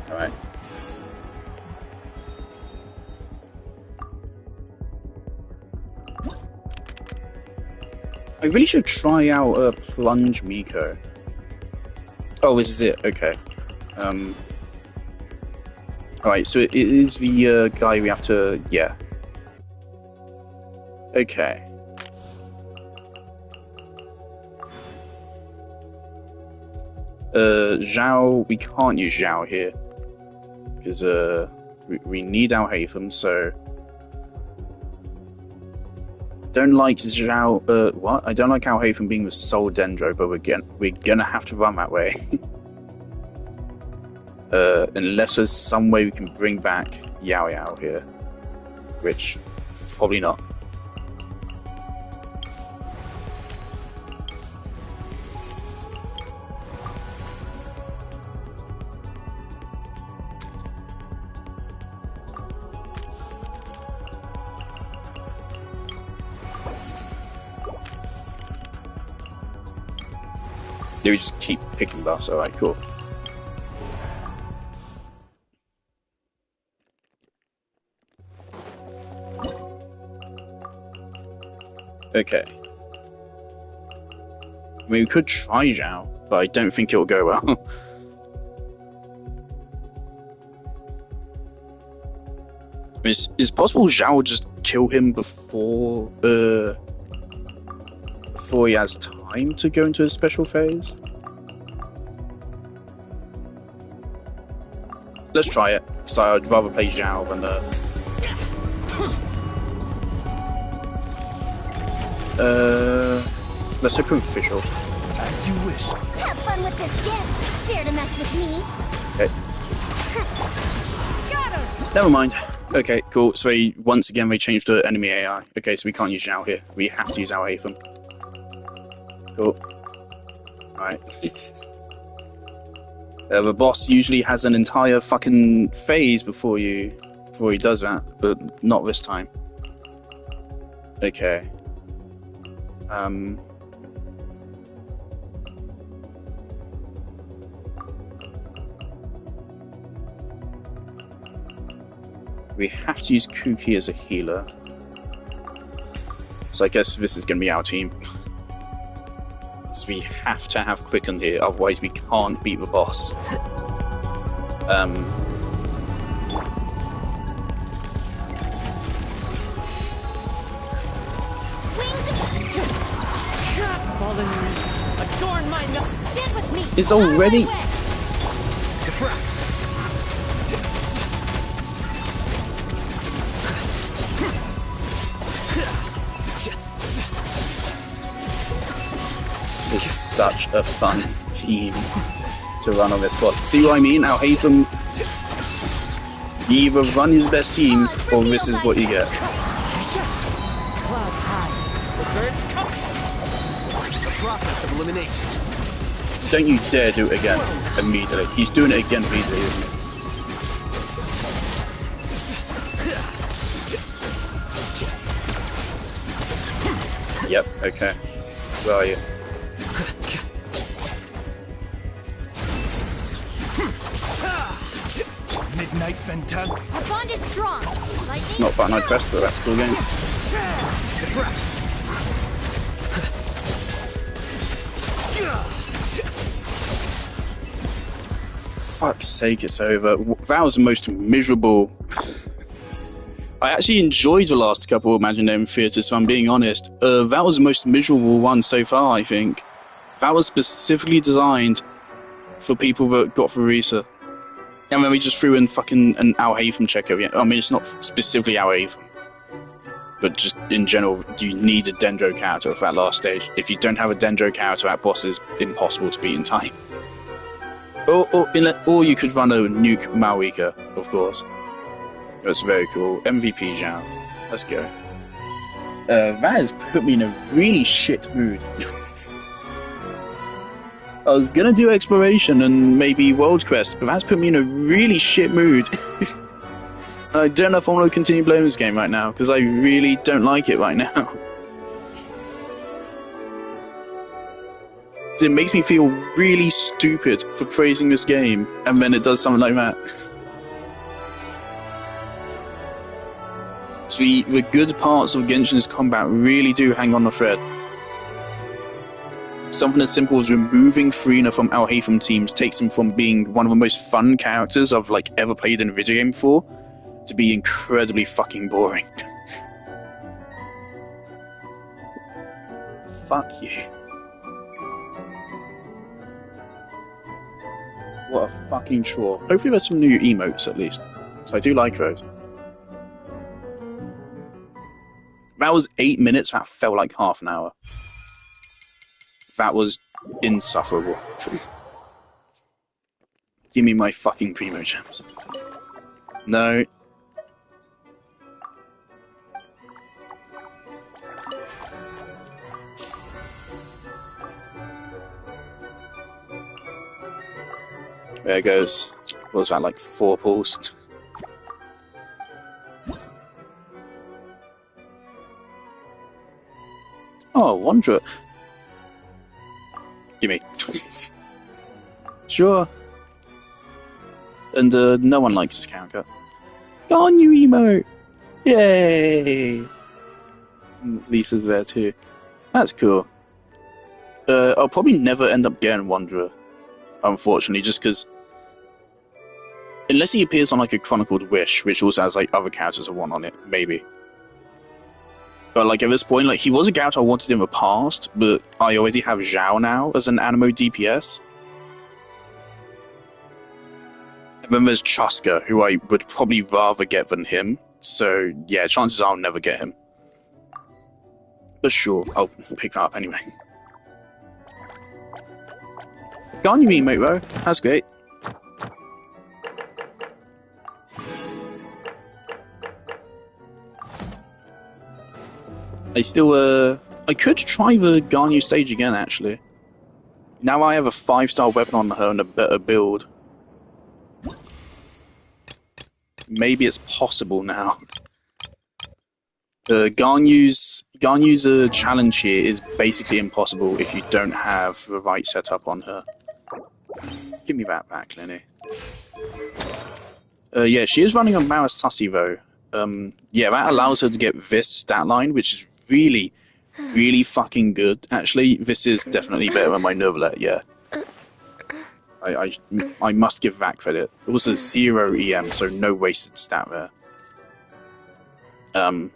Alright. I really should try out a Plunge Miko. Oh, this is it. Okay. Alright, so it is the guy we have to... Yeah. Okay. Zhao... We can't use Zhao here. Because we need our Hatham, so... Don't like Zhao... what? I don't like our Hatham being the sole Dendro, but we're gonna have to run that way. Unless there's some way we can bring back Yao Yao here. Which, probably not. Yeah, we just keep picking buffs, alright, cool. Okay. I mean, we could try Zhao, but I don't think it'll go well. Is possible Zhao will just kill him before he has time to go into a special phase? Let's try it. So I'd rather play Zhao than let's hope I'm official.
As you wish.
Have fun with this gift. Dare to mess with me.
Okay.
Got him.
Never mind. Okay, cool. So once again they changed the enemy AI. Okay, so we can't use Zhao here. We have to use our Hatham. Cool. Alright. The boss usually has an entire fucking phase before he does that, but not this time. Okay. We have to use Kuki as a healer. So I guess this is going to be our team. So we have to have Quicken here, otherwise we can't beat the boss.
Fallen leaves. Adorn my night.
Stand with me.
It's already... This is such a fun team to run on this boss. See what I mean? Our Hatham, you either run his best team, or this is what you get.
Clouds high.
The birds come. The process of elimination.
Don't you dare do it again immediately. He's doing it again immediately, isn't he? Yep, okay. Where are you?
Midnight Fantastic.
Our bond is strong.
It's not button I pressed, but that's a cool game.
Deflect.
Fuck's sake, it's over. That was the most miserable. I actually enjoyed the last couple of Imaginary Theatres, if I'm being honest. That was the most miserable one so far, I think. That was specifically designed for people that got Farisa. And then we just threw in fucking an Al Haytham check over here. I mean, it's not specifically Al Haytham, but just in general, you need a Dendro character for that last stage. If you don't have a Dendro character, that boss is impossible to beat in time. Or you could run a nuke Malika, of course. That's very cool. MVP Zhao. Let's go. That has put me in a really shit mood. I was gonna do exploration and maybe world quest, but that's put me in a really shit mood. I don't know if I want to continue playing this game right now, because I really don't like it right now. It makes me feel really stupid for praising this game, and then it does something like that. So the good parts of Genshin's combat really do hang on the thread. Something as simple as removing Frina from Al Haytham teams takes him from being one of the most fun characters I've ever played in a video game before to be incredibly fucking boring. Fuck you. What a fucking chore. Hopefully there's some new emotes at least. So I do like those. That was 8 minutes, that felt like half an hour. That was insufferable. Give me my fucking Primo Gems. No. There goes. What was that, like 4 pulls? Oh, Wanderer. Gimme. Sure. And no one likes this character. Go on, you emote! Yay! And Lisa's there too. That's cool. I'll probably never end up getting Wanderer, unfortunately, just because unless he appears on like a Chronicled Wish, which also has like other characters I want on it, maybe. But like at this point, like he was a character I wanted in the past, but I already have Zhao now as an Animo DPS. And then there's Chuska, who I would probably rather get than him. So yeah, chances are I'll never get him. But sure, I'll pick that up anyway. Go on, you emote, bro. That's great. I could try the Ganyu stage again, actually. Now I have a 5-star weapon on her and a better build. Maybe it's possible now. Ganyu's challenge here is basically impossible if you don't have the right setup on her. Give me that back, Lenny. Yeah, she is running on Marasasi though. Yeah, that allows her to get this stat line, which is really, really fucking good. Actually, this is definitely better than my Novelet, yeah. I must give that credit. It was a 0 EM, so no wasted stat there. I mean,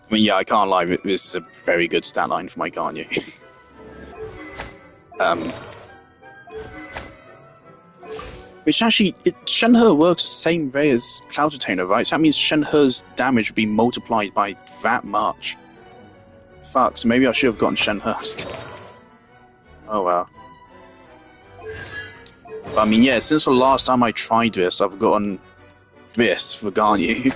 yeah, I can't lie, this is a very good stat line for my Ganyu. Which actually, Shenhe works the same way as Cloud Retainer, right? So that means Shenhe's damage would be multiplied by that much. Fuck, so maybe I should have gotten Shenhe. Oh well. But, I mean, yeah, since the last time I tried this, I've gotten this for Ganyu.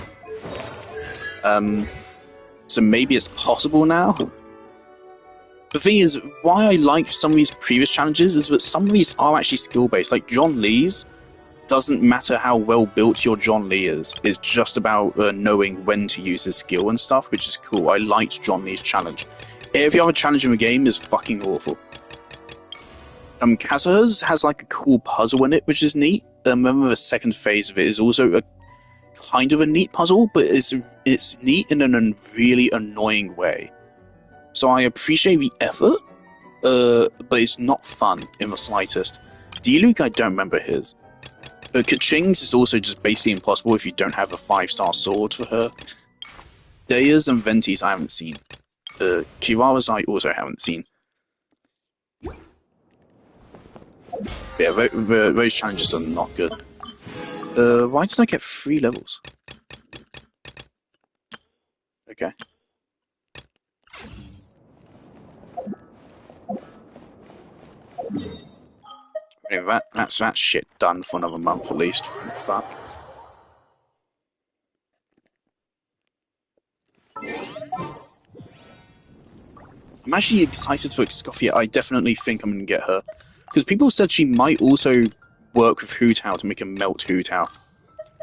So maybe it's possible now? The thing is, why I like some of these previous challenges is that some of these are actually skill-based. Like John Lee's, doesn't matter how well built your John Lee is. It's just about knowing when to use his skill and stuff, which is cool. I liked John Lee's challenge. Every other challenge in the game is fucking awful. Kazuha's has like a cool puzzle in it, which is neat. Remember the second phase of it is also a kind of a neat puzzle, but it's neat in a really annoying way. So I appreciate the effort, but it's not fun in the slightest. Diluc, I don't remember his. Kaching's is also just basically impossible if you don't have a 5-star sword for her. Deya's and Venti's I haven't seen. Kirara's I also haven't seen. Yeah, those challenges are not good. Why did I get 3 levels? Okay. Anyway, that's that shit done for another month at least. Fuck. I'm actually excited for Escoffier. I definitely think I'm gonna get her. Because people said she might also work with Hu Tao to make a melt Hu Tao.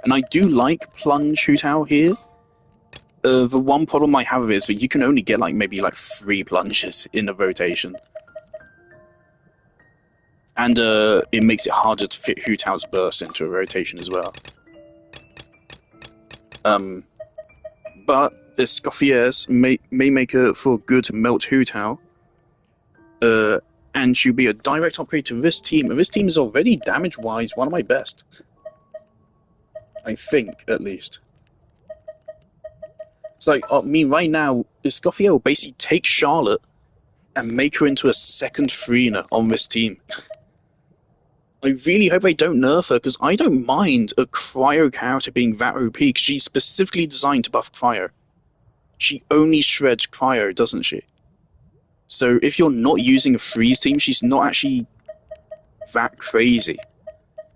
And I do like plunge Hu Tao here. The one problem I have with it is that you can only get maybe 3 plunges in a rotation. And it makes it harder to fit Hu Tao's burst into a rotation as well. But Escoffier's may make her for a good melt Hu Tao. And she'll be a direct upgrade to this team. And this team is already damage-wise one of my best. I think, at least. It's like, right now, Escoffier will basically take Charlotte and make her into a second Freena on this team. I really hope they don't nerf her, because I don't mind a Cryo character being that OP, because she's specifically designed to buff Cryo. She only shreds Cryo, doesn't she? So if you're not using a freeze team, she's not actually that crazy.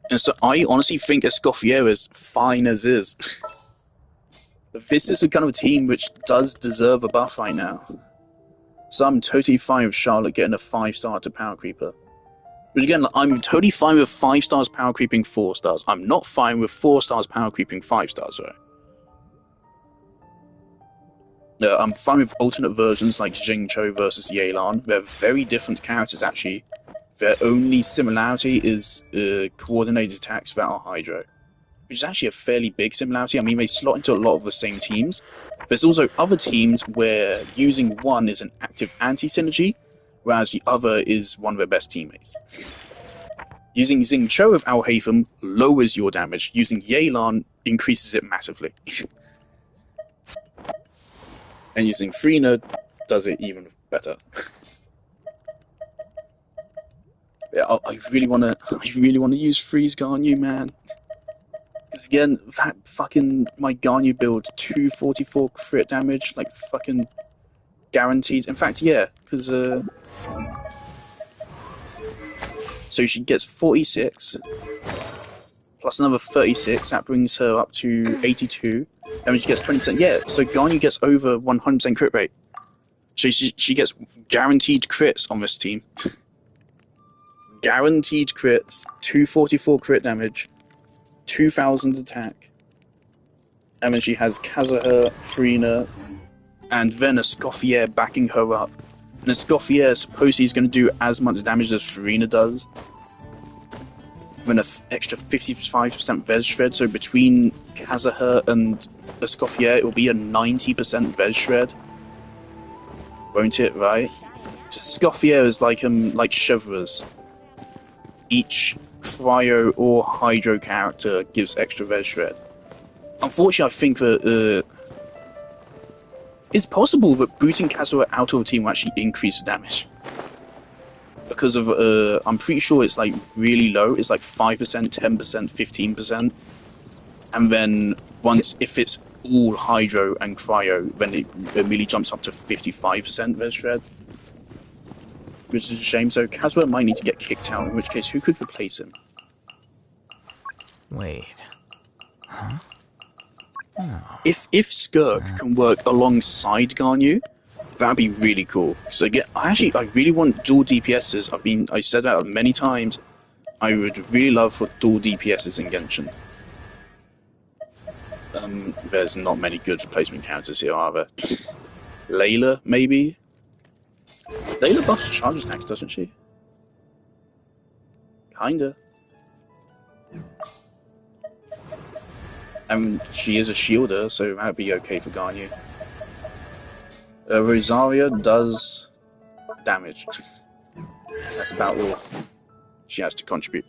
And so I honestly think Escoffier is fine as is. But this is the kind of team which does deserve a buff right now. So I'm totally fine with Charlotte getting a 5-star to Power Creeper. Which again, I'm totally fine with 5 stars power creeping 4 stars. I'm not fine with 4 stars power creeping 5 stars, though. I'm fine with alternate versions like Jingcho versus Yelan. They're very different characters, actually. Their only similarity is coordinated attacks that are Hydro. Which is actually a fairly big similarity. I mean, they slot into a lot of the same teams. There's also other teams where using one is an active anti-synergy, whereas the other is one of their best teammates. Using Xingqiu with Alhaitham lowers your damage. Using Yelan increases it massively. And using Freena does it even better. Yeah, I really wanna use Freeze Garnu, man. Because again, that fucking my Garnu build 244 crit damage, fucking guaranteed. In fact, yeah, because so she gets 46 plus another 36. That brings her up to 82. And when she gets 20%, yeah. So Garnu gets over 100% crit rate. So she gets guaranteed crits on this team. Guaranteed crits, 244 crit damage, 2000 attack. And then she has Kazuha, Freena, and then Escoffier backing her up. And Escoffier supposedly is going to do as much damage as Freena does. Then an extra 55% Vez Shred, so between Kazuha and Escoffier, it will be a 90% Vez Shred. Won't it, right? Escoffier is like Chevreuse. Each Cryo or Hydro character gives extra Vez Shred. Unfortunately, I think that it's possible that booting Kazuha out of a team will actually increase the damage. Because of, I'm pretty sure it's really low. It's 5%, 10%, 15%. And then if it's all Hydro and Cryo, then it immediately jumps up to 55% Vez Shred. Which is a shame, so Kazuha might need to get kicked out, in which case, who could replace him?
Wait. Huh? No.
If Skirk can work alongside Garnu, That'd be really cool. So again, I really want dual DPSs. I said that many times. I would really love for dual DPSs in Genshin. There's not many good replacement characters here, are there? Layla, maybe? Layla buffs charge attacks, doesn't she? Kinda. And she is a shielder, so that'd be okay for Garnier. Rosaria does damage. That's about all she has to contribute.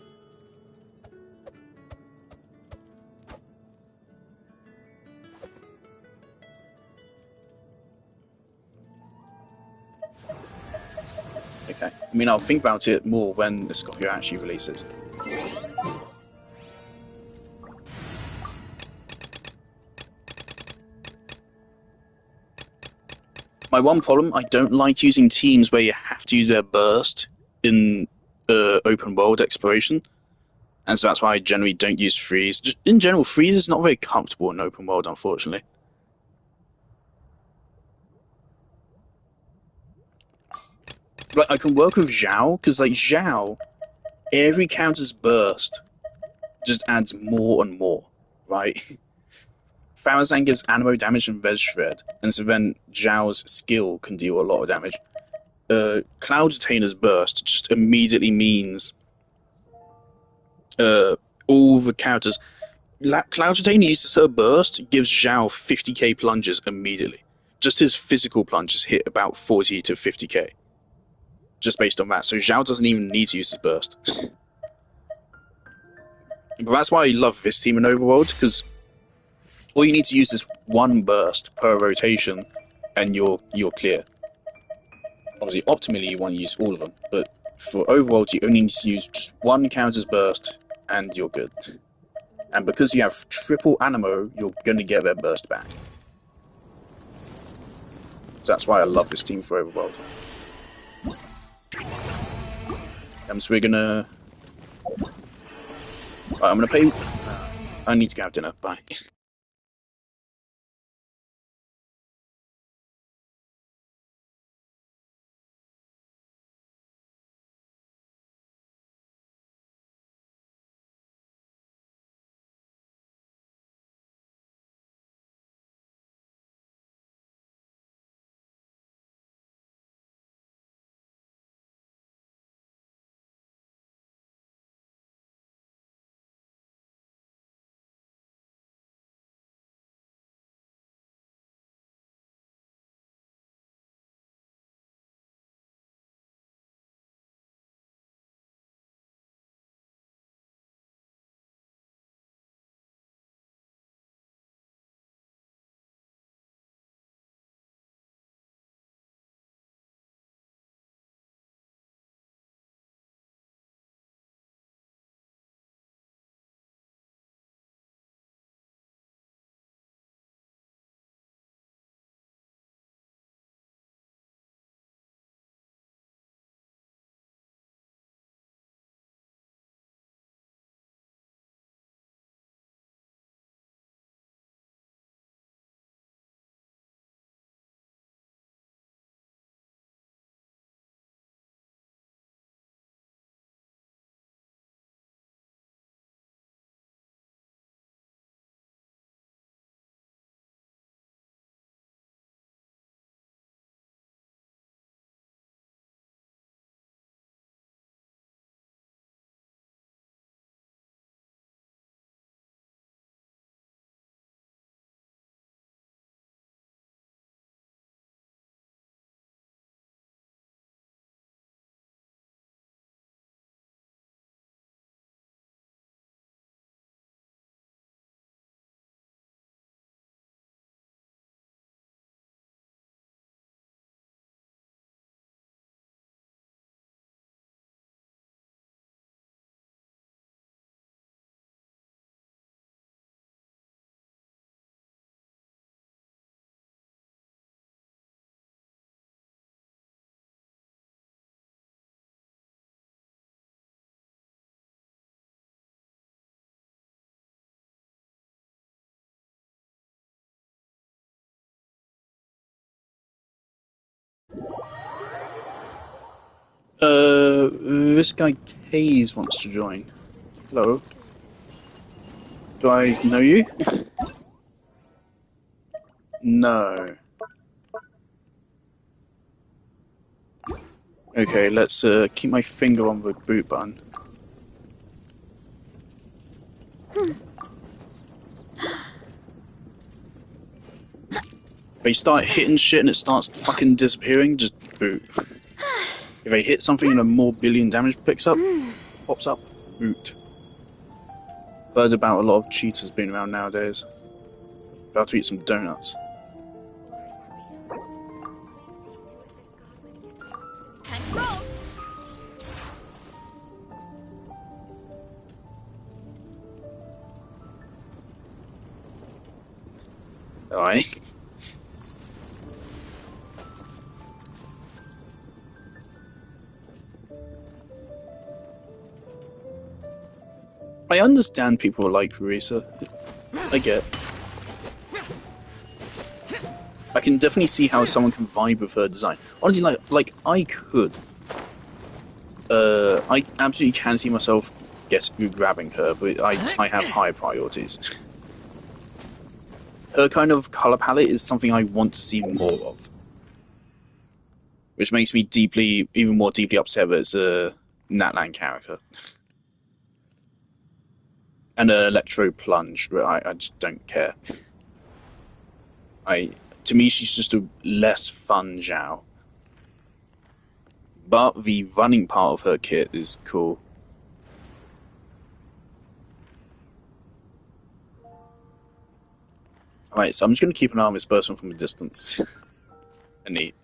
Okay. I mean, I'll think about it more when the Scorpio actually releases. My one problem, I don't like using teams where you have to use their burst in open world exploration. And so that's why I generally don't use freeze. Just in general, freeze is not very comfortable in open world, unfortunately. Like, I can work with Zhao, because like Zhao, every counter's burst just adds more and more, right? Farazan gives Animo damage and Res Shred, and so then Zhao's skill can deal a lot of damage. Cloud Detainer's burst just immediately means all the counters. Cloud Retainer uses her burst, gives Zhao 50k plunges immediately. Just his physical plunges hit about 40 to 50k. Just based on that. So Zhao doesn't even need to use his burst. But that's why I love this team in Overworld, because all you need to use is one burst per rotation, and you're clear. Obviously, optimally you want to use all of them, but for Overworld you only need to use just one counter's burst, and you're good. And because you have triple Animo, you're going to get their burst back. So that's why I love this team for Overworld. So we're gonna... I'm gonna pay... I need to go have dinner. Bye. This guy Hayes wants to join. Hello. Do I know you? No. Okay, let's keep my finger on the boot button. If they start hitting shit and it starts fucking disappearing, just boot. If they hit something and a more billion damage pops up, boot. Heard about a lot of cheaters being around nowadays. About to eat some donuts.
Time to roll.
Alright. I understand people like Risa. I get. I can definitely see how someone can vibe with her design. Honestly, like I could. I absolutely can see myself grabbing her, but I have higher priorities. Her kind of color palette is something I want to see more of, which makes me even more deeply upset that it's a Natlan character. And an Electro Plunge, but I just don't care. To me, she's just a less fun Zhao. But the running part of her kit is cool. Alright, so I'm just going to keep an eye on this person from a distance. And eat.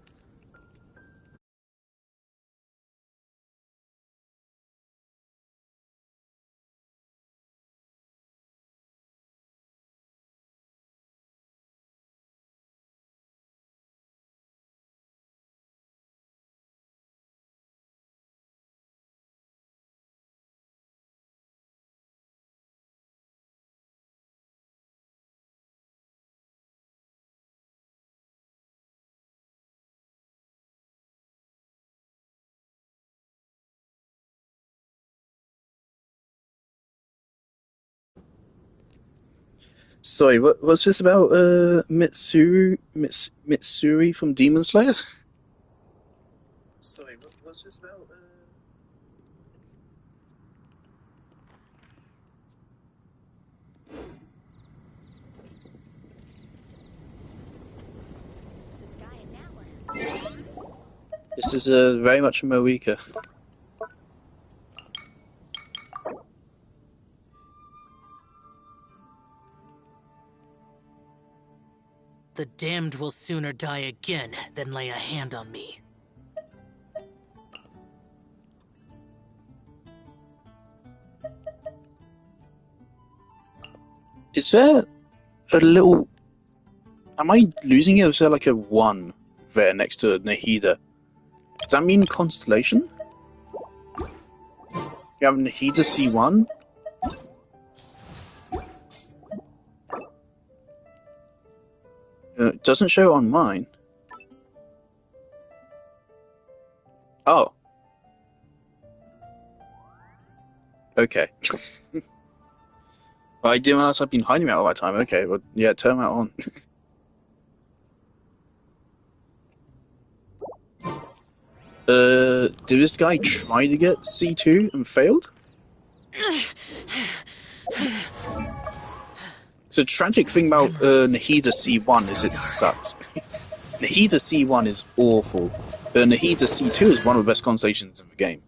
Sorry, what's this about Mitsuri from Demon Slayer? Sorry, what's this about
This guy in Natlan.
This is very much a Moeka.
The damned will sooner die again than lay a hand on me.
Is there a little... Am I losing it, or is there like a 1 there next to Nahida? Does that mean Constellation? You have Nahida C1? It doesn't show on mine. Oh. Okay. I didn't realize I've been hiding it all that time. Okay, well, yeah, turn that on. Did this guy try to get C2 and failed? So the tragic thing about Nahida C1 is it sucks. Nahida C1 is awful, but Nahida C2 is one of the best constellations in the game.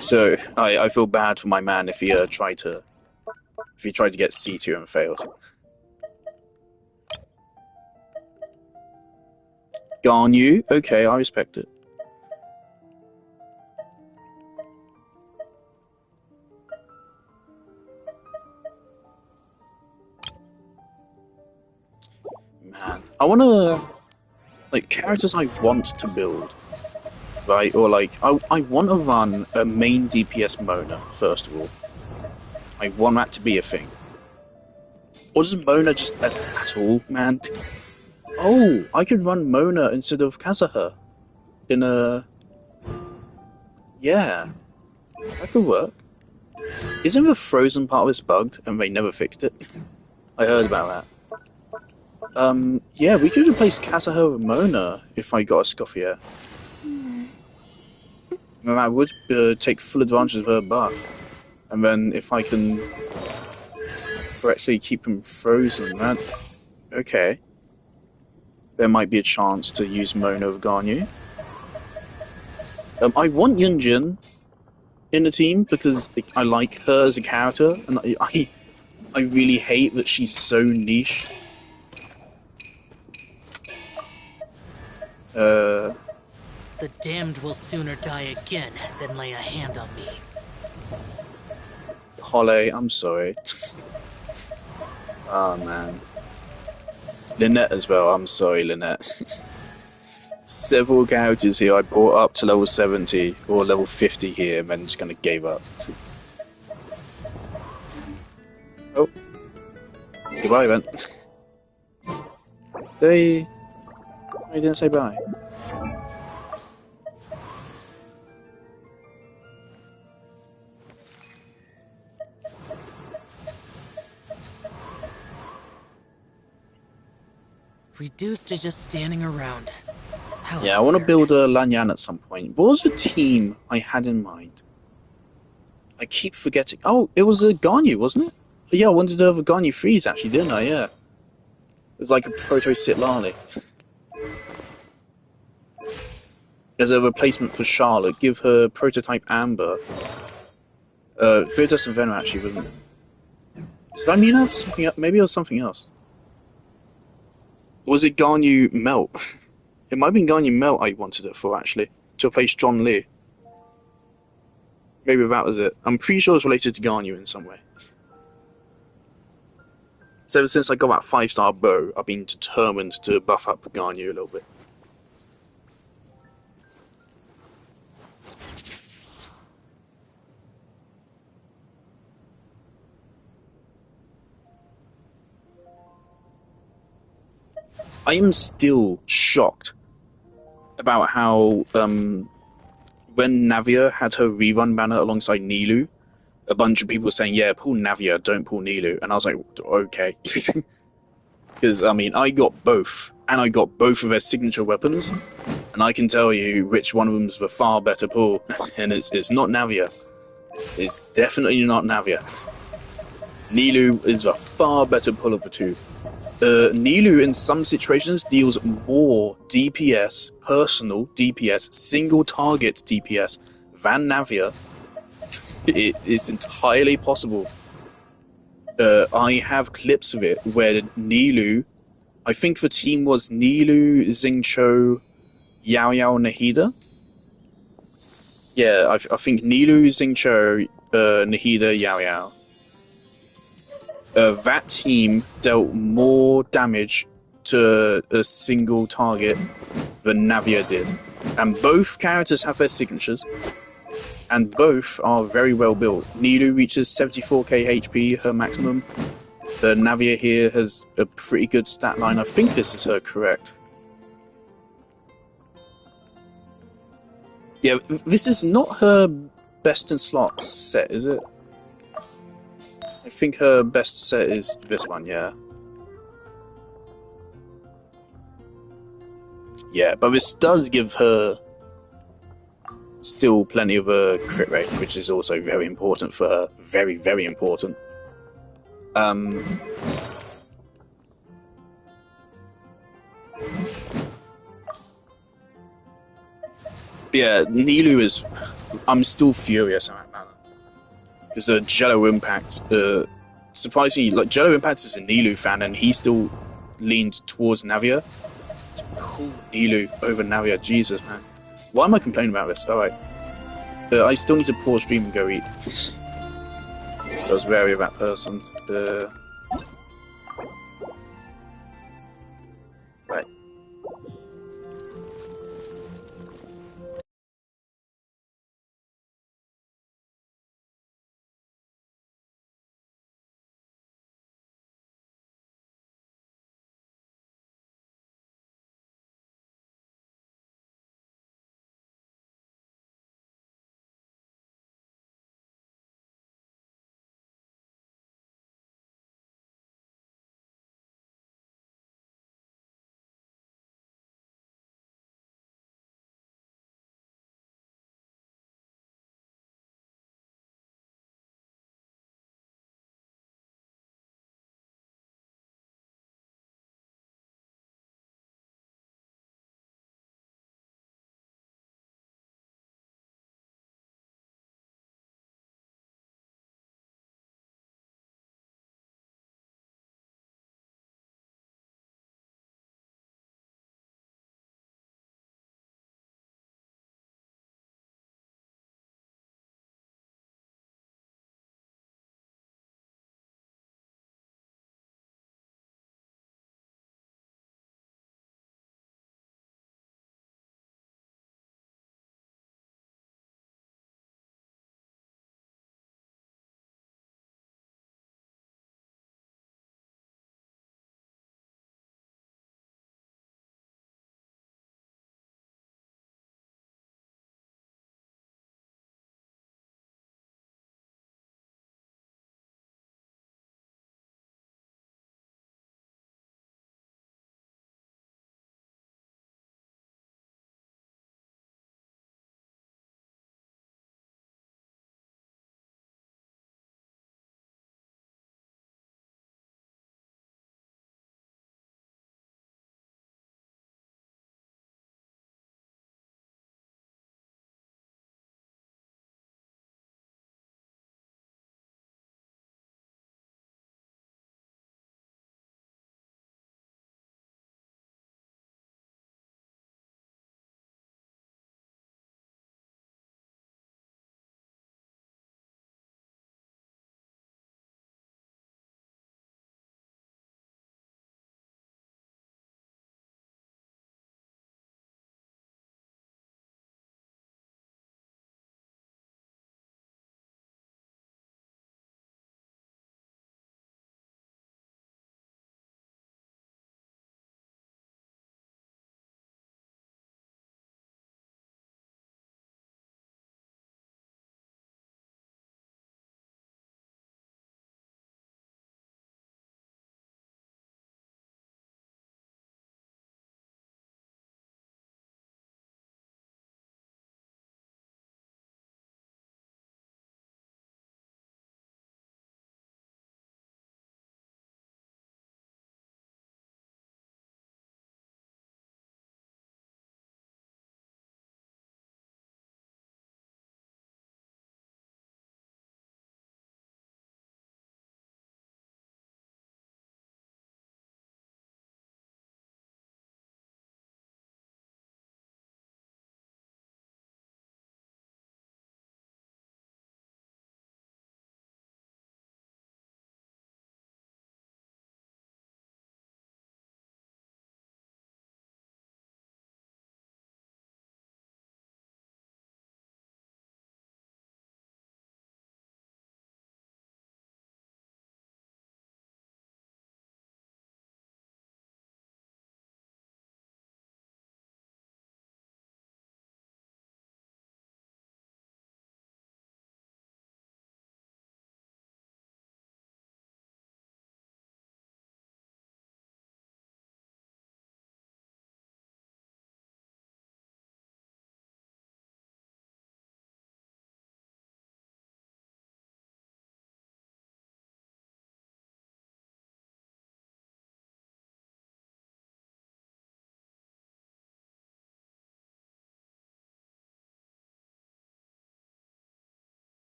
So I feel bad for my man if he tried to get C2 and failed. Garnu, okay, I respect it. Man, I wanna like characters I want to build. Right, or like I want to run a main DPS Mona first of all. I want that to be a thing. Or does Mona just at all, man? Oh, I could run Mona instead of Kazuha in a. Yeah, that could work. Isn't the frozen part of this bugged and they never fixed it? I heard about that. Yeah, we could replace Kazuha with Mona if I got a Scoffia. And I would take full advantage of her buff. And then if I can actually keep him frozen, that. Okay. There might be a chance to use Mona over Ganyu. I want Yunjin in the team because I like her as a character, and I really hate that she's so niche.
The damned will sooner die again than lay a hand on me.
Holly, I'm sorry. Oh man. Lynette as well, I'm sorry, Lynette. Several characters here I brought up to level 70 or level 50 here and then just kind of gave up. Oh. Goodbye then. I didn't say bye.
Reduced to just standing around. How
Yeah, I want to
absurd.
build a Lanyan at some point. What was the team I had in mind? I keep forgetting. Oh, it was a Ganyu, wasn't it? Yeah, I wanted to have a Ganyu freeze actually, didn't I? Yeah. It was like a proto-Sitlali. As a replacement for Charlotte, give her prototype Amber. Virtus and Venom actually wasn't it? Did I mean that for something else? Maybe it was something else. Was it Ganyu Melt? It might have been Ganyu Melt I wanted it for actually. To replace John Lee. Maybe that was it. I'm pretty sure it's related to Ganyu in some way. So ever since I got that 5-star bow, I've been determined to buff up Ganyu a little bit. I am still shocked about how when Navia had her rerun banner alongside Nilu, a bunch of people were saying, yeah, pull Navia, don't pull Nilu. And I was like, okay. Because, I mean, I got both. And I got both of their signature weapons. And I can tell you which one of them is the far better pull. And it's not Navia. It's definitely not Navia. Nilu is the far better pull of the two. Nilu in some situations deals more DPS, personal DPS, single target DPS than Navia. It is entirely possible. I have clips of it where Nilu, I think the team was Nilu, Xingqiu, Yao Yao, Nahida. Yeah, I think Nilu, Xingqiu, Nahida, Yao Yao. That team dealt more damage to a single target than Navia did. And both characters have their signatures. And both are very well built. Nilu reaches 74k HP, her maximum. The Navia here has a pretty good stat line. I think this is her correct. Yeah, this is not her best in slot set, is it? I think her best set is this one, yeah. Yeah, but this does give her still plenty of a crit rate, which is also very important for her. Very, very important. Yeah, Nilu is... I'm still furious about that. Because Jello Impact... surprisingly, like, Jello Impact is a Nilu fan, and he still leaned towards Navia. Cool Nilu over Navia, Jesus, man. Why am I complaining about this? Alright. I still need to pause stream and go eat. I was wary of that person. Right.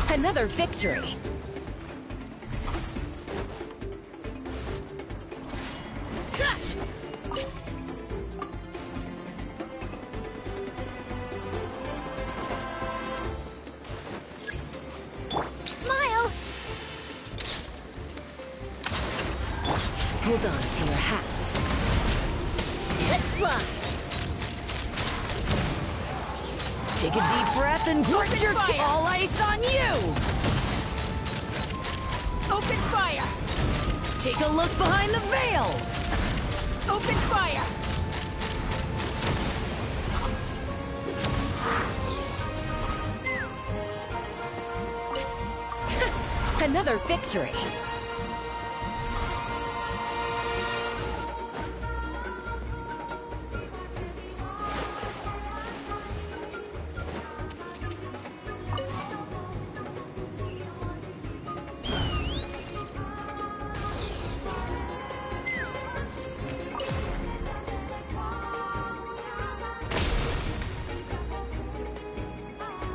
Another victory!
Smile!
Hold on to your hats.
Let's fly!
Take a deep breath and grit your
fire.
all ice on you!
Open fire!
Take a look behind the veil!
Open fire!
Another victory!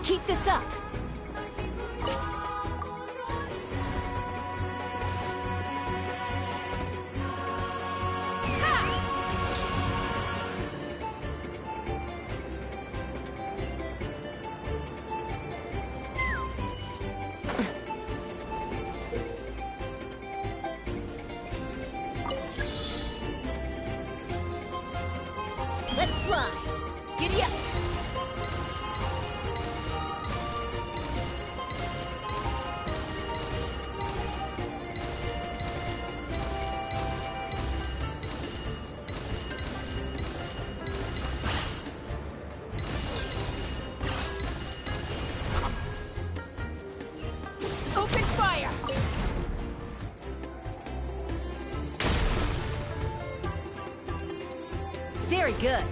Keep this up!
Let's fly! Giddy up! Open fire!
Very good.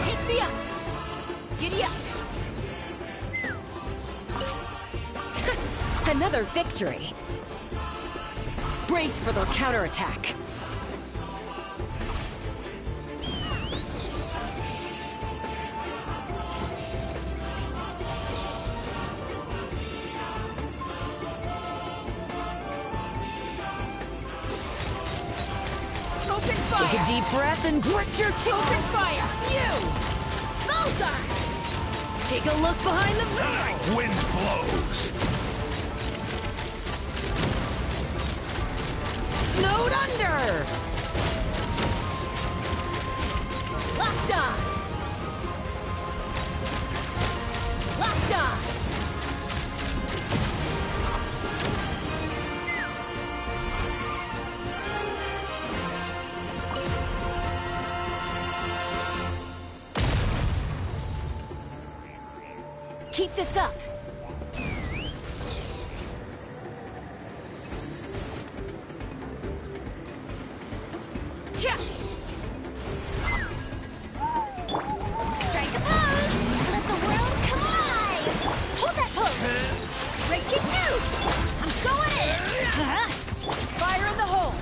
Take me up! Giddy up!
Another victory! Brace for their counterattack!
Open fire!
Take a deep breath and grit your teeth!
Open fire!
You!
Bullseye!
Take a look behind the veil!
Wind blows.
Snowed under!
Locked on! Locked on!
Keep this up!
Yeah. Strike a pose! Let the world come alive! Hold that pose! Breaking news! I'm going in!
Fire in the hole!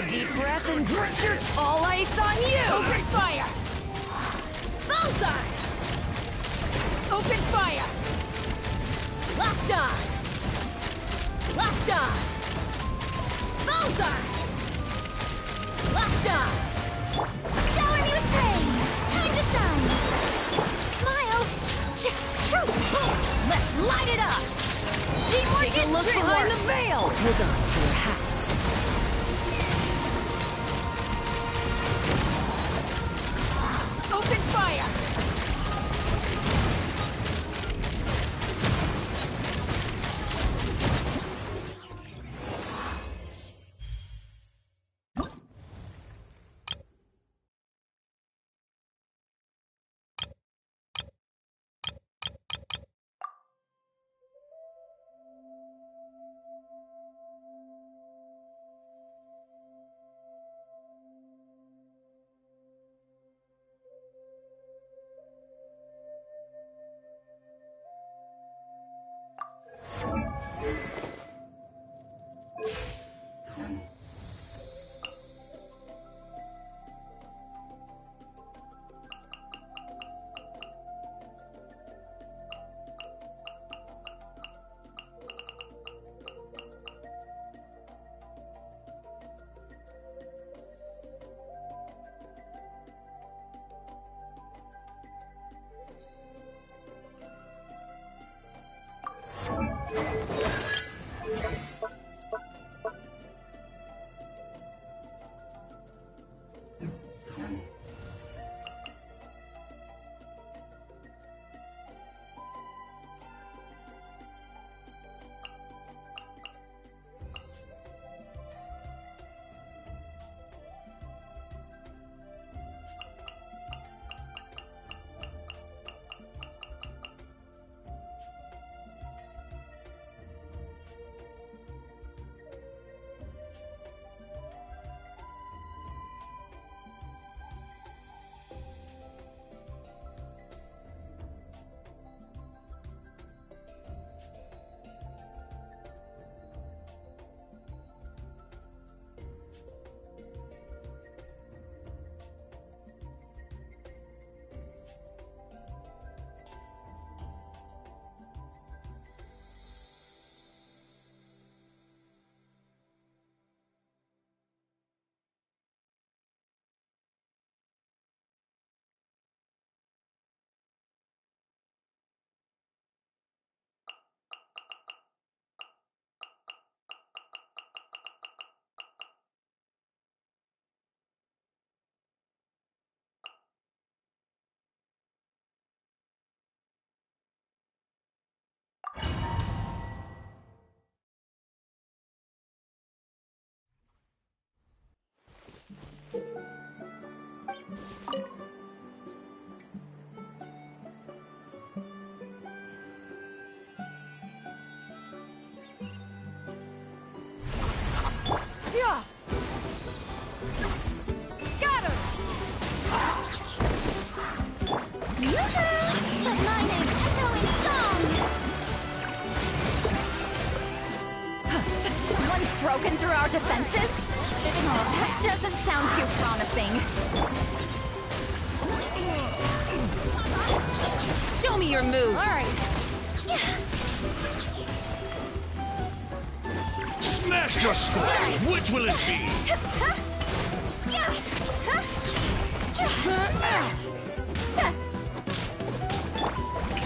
deep breath and grip your all ice on you! Open fire! Bullseye! Open fire! Locked on! Locked on! Bullseye! Locked on!
Shower me with praise! Time to shine! Smile!
Let's light it up! Take a look behind the veil! Hold on to your hats. Open fire! Yeah! Got him!
Yoo-hoo! But mine is echoing song!
Someone's broken through our defenses? Oh, that doesn't sound too promising. Show me your move. All right.
Smash your skull! Which will it be?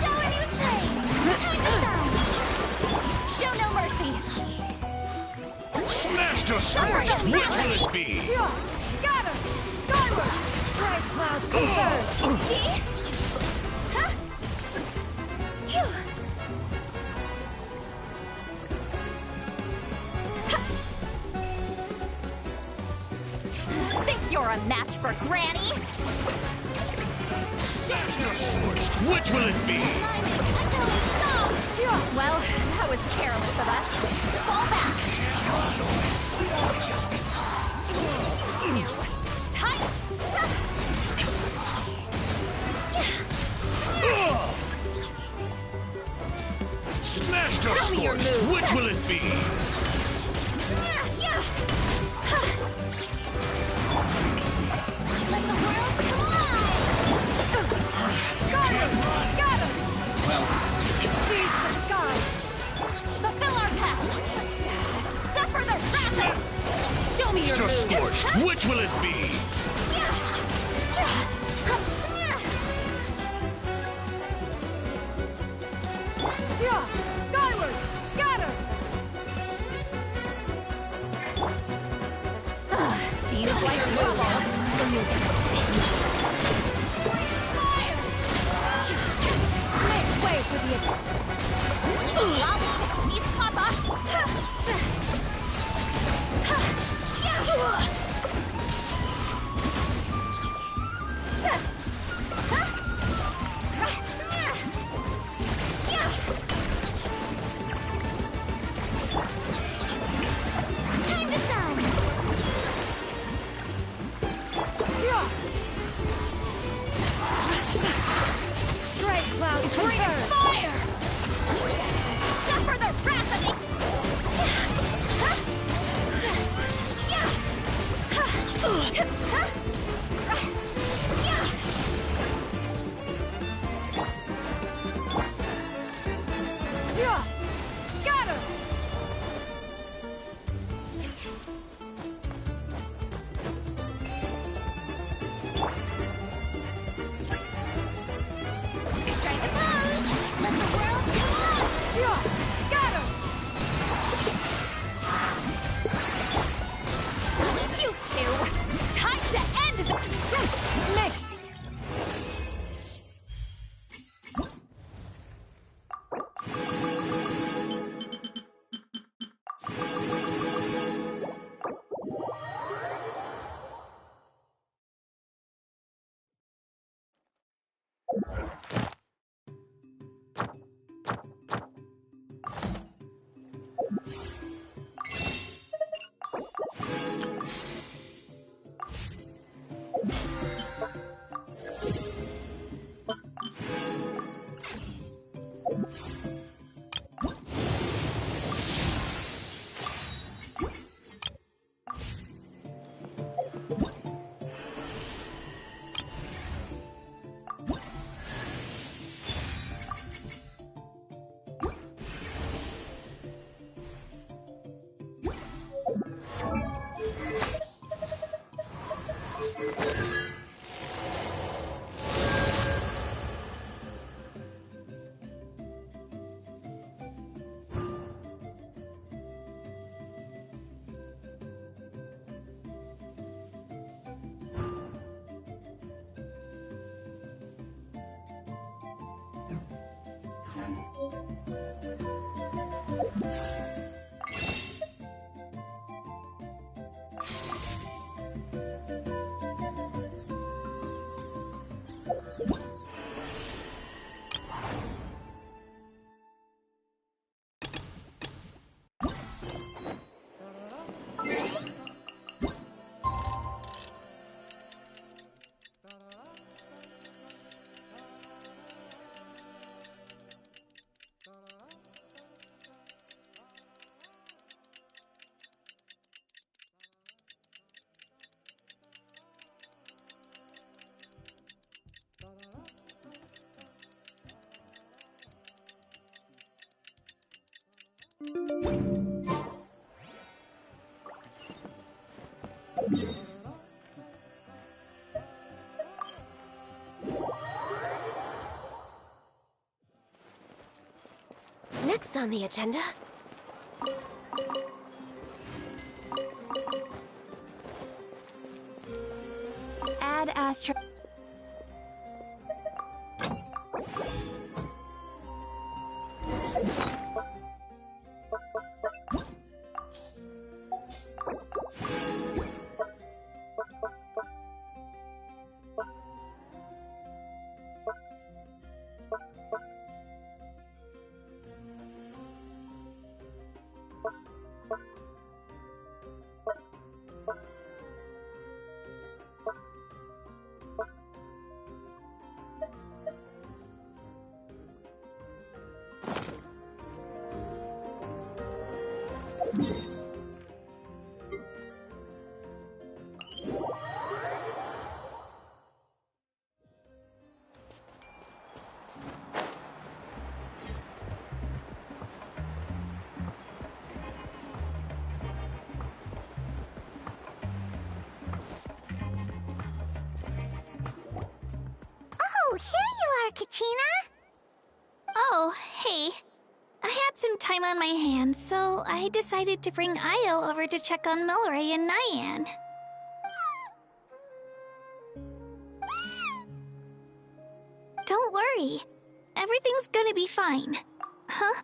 Shower me with praise! Time to shine!
Show no mercy.
Smash your sword!
Alright.
Which will it be?
Yeah! Got him! Skyward! Bright clouds converge!
See? Huh? Phew!
Think you're a match for Granny?
Smash your sword! Which will it be?
Mine is echoing song!
Well, that was careless of us. Fall back! Tight!
Smash your
Show me your
sword!
move.
Which will it be? Which will it be?
Yeah! Skyward! Scatter!
See the light switch out, or you'll get singed.
Fire! Make way for the attack!
Lolly, meet Papa.
Time to shine! Yeah! Strike cloud confirmed!
Fire! Suffer the wrath of the...
Yeah! Scatter!
Strike a pose! Let the world come alive!
Yeah! Scatter!
You two! Time to end the...
Mix!
Next on the agenda... Add Astro... Kachina? Oh, hey. I had some time on my hands, so I decided to bring Io over to check on Milray and Nyan. Don't worry. Everything's gonna be fine. Huh?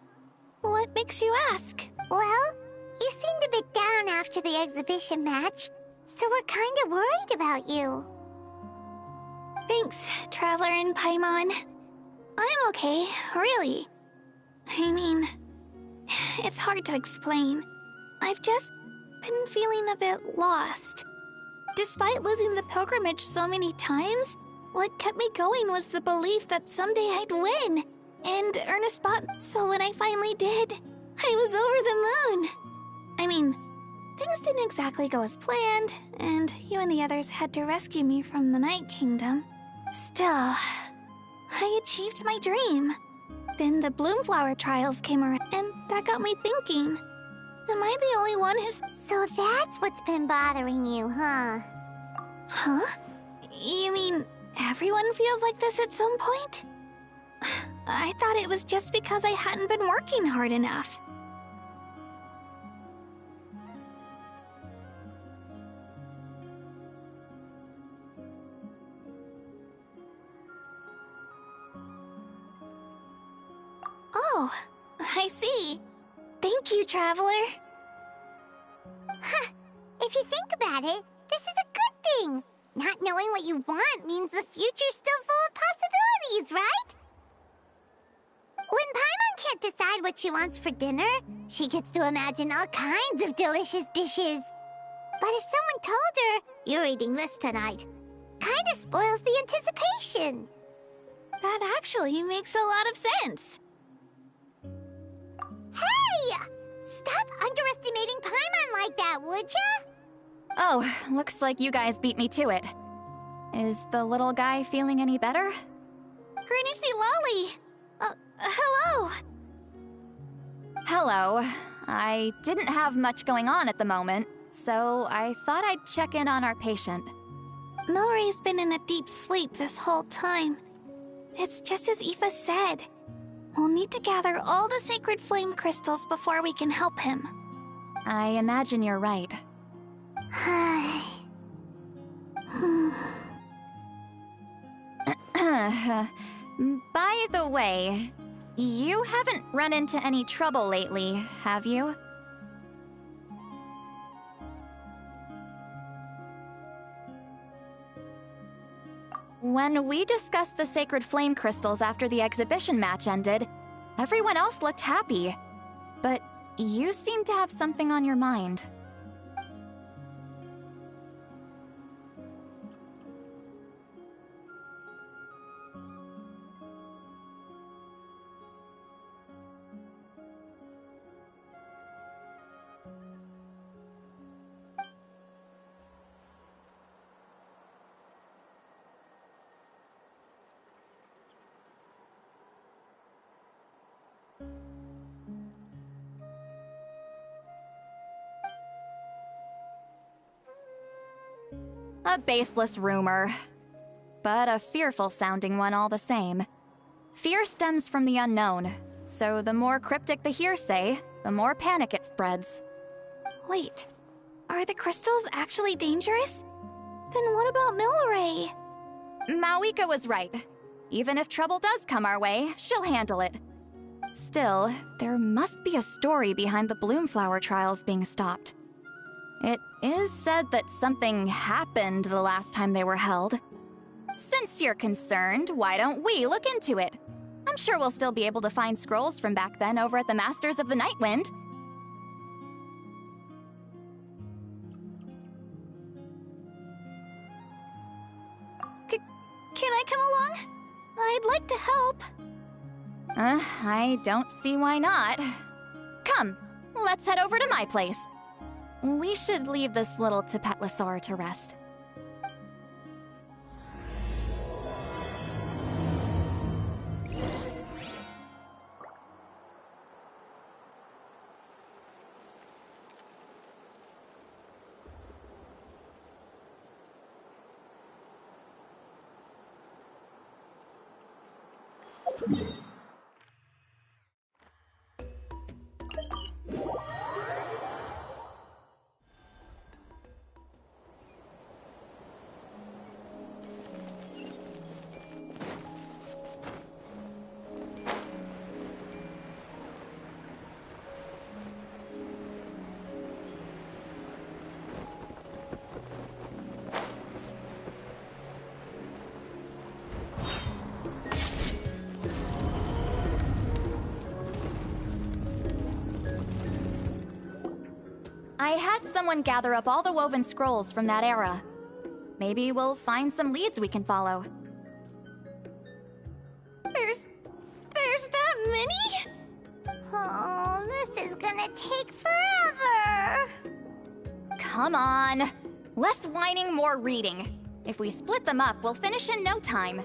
What makes you ask? Well, you seemed a bit down after the exhibition match, so we're kinda worried about you. Thanks, Traveler and Paimon. I'm okay, really. I mean, it's hard to explain. I've just been feeling a bit lost. Despite losing the pilgrimage so many times, what kept me going was the belief that someday I'd win and earn a spot. So when I finally did, I was over the moon. I mean, things didn't exactly go as planned, and you and the others had to rescue me from the Night Kingdom. Still, I achieved my dream. Then the Bloomflower trials came around, and that got me thinking. Am I the only one who's... So that's what's been bothering you, huh? Huh? You mean everyone feels like this at some point? I thought it was just because I hadn't been working hard enough. Oh, I see. Thank you, Traveler. Huh. If you think about it, this is a good thing. Not knowing what you want means the future's still full of possibilities, right? When Paimon can't decide what she wants for dinner, she gets to imagine all kinds of delicious dishes. But if someone told her, "You're eating this tonight," kinda spoils the anticipation. That actually makes a lot of sense. Hey! Stop underestimating Paimon like that, would ya?
Oh, looks like you guys beat me to it. Is the little guy feeling any better?
Granny Lolly! Hello!
Hello. I didn't have much going on at the moment, so I thought I'd check in on our patient.
Milray's been in a deep sleep this whole time. It's just as Aoife said. We'll need to gather all the sacred flame crystals before we can help him.
I imagine you're right. By the way, you haven't run into any trouble lately, have you? When we discussed the sacred flame crystals after the exhibition match ended, everyone else looked happy. But you seem to have something on your mind. A baseless rumor, but a fearful-sounding one all the same. Fear stems from the unknown, so the more cryptic the hearsay, the more panic it spreads.
Wait, are the crystals actually dangerous? Then what about Milray?
Mawika was right. Even if trouble does come our way, she'll handle it. Still, there must be a story behind the Bloomflower trials being stopped. It is said that something happened the last time they were held. Since you're concerned, why don't we look into it? I'm sure we'll still be able to find scrolls from back then over at the Masters of the Nightwind.
Can I come along? I'd like to help.
I don't see why not. Come, let's head over to my place. We should leave this little Tepetlosaur to rest. I had someone gather up all the woven scrolls from that era. Maybe we'll find some leads we can follow.
There's that many? Oh, this is gonna take forever.
Come on. Less whining, more reading. If we split them up, we'll finish in no time.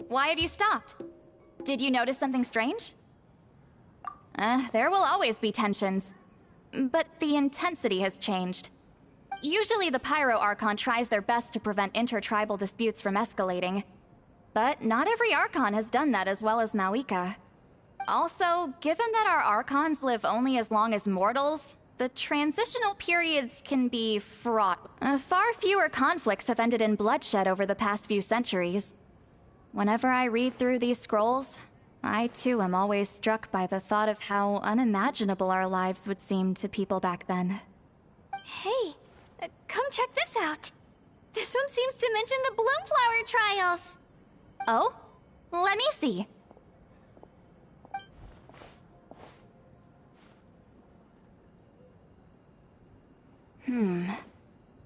Why have you stopped? Did you notice something strange? There will always be tensions. But the intensity has changed. Usually the Pyro Archon tries their best to prevent intertribal disputes from escalating. But not every Archon has done that as well as Mawika. Also, given that our Archons live only as long as mortals, the transitional periods can be fraught. Far fewer conflicts have ended in bloodshed over the past few centuries. Whenever I read through these scrolls, I too am always struck by the thought of how unimaginable our lives would seem to people back then.
Hey, come check this out. This one seems to mention the Bloomflower trials.
Oh? Let me see.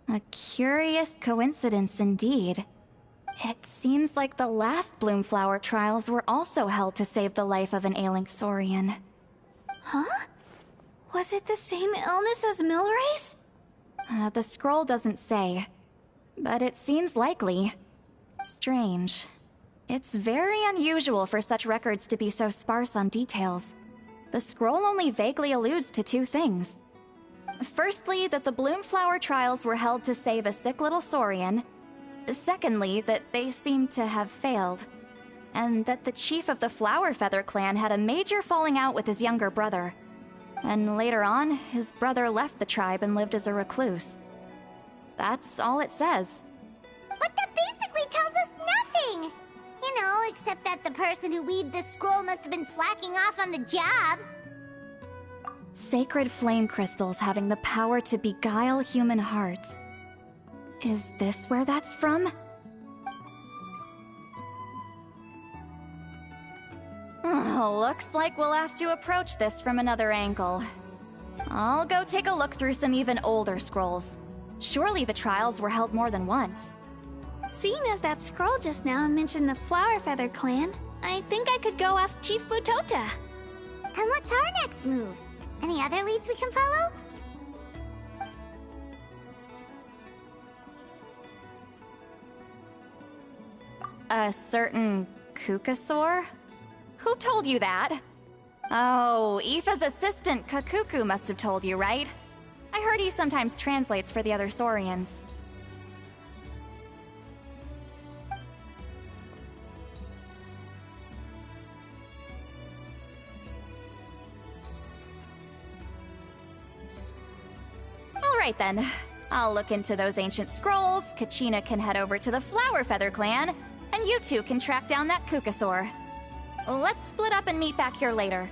A curious coincidence indeed. It seems like the last Bloomflower trials were also held to save the life of an ailing Saurian.
Huh? Was it the same illness as Milrace?
The scroll doesn't say, but it seems likely. Strange. It's very unusual for such records to be so sparse on details. The scroll only vaguely alludes to two things. Firstly, that the Bloomflower trials were held to save a sick little Saurian. Secondly, that they seem to have failed. And that the chief of the Flower Feather clan had a major falling out with his younger brother. And later on, his brother left the tribe and lived as a recluse. That's all it says.
But that basically tells us nothing! You know, except that the person who weaved this scroll must have been slacking off on the job.
Sacred flame crystals having the power to beguile human hearts. Is this where that's from? Looks like we'll have to approach this from another angle. I'll go take a look through some even older scrolls. Surely the trials were held more than once.
Seeing as that scroll just now mentioned the Flower Feather clan, I think I could go ask Chief Butota. And what's our next move? Any other leads we can follow?
A certain Kukasaur? Who told you that? Oh, Aoife's assistant Kakuku must have told you, right? I heard he sometimes translates for the other Saurians. Alright then. I'll look into those ancient scrolls, Kachina can head over to the Flower Feather clan, and you two can track down that Kukasaur. Let's split up and meet back here later.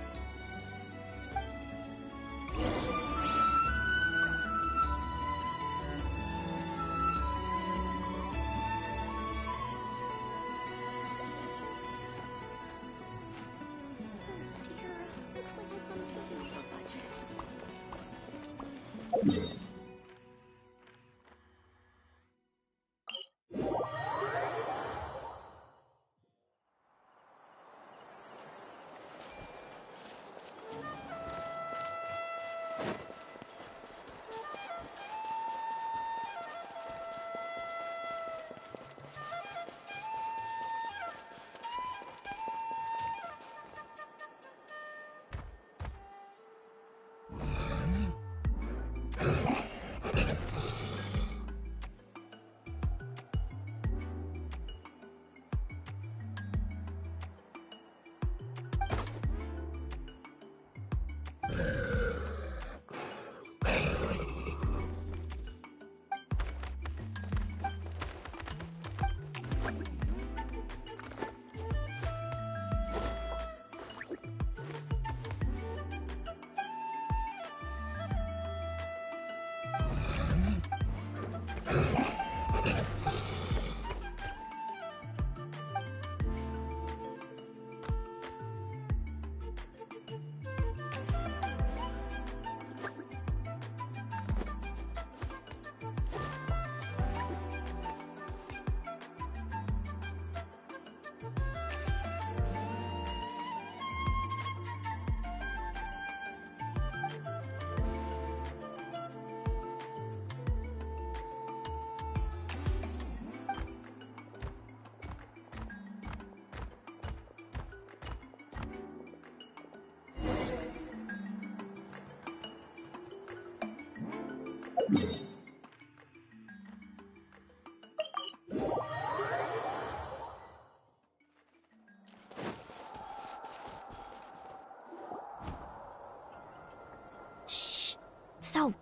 Shh. So,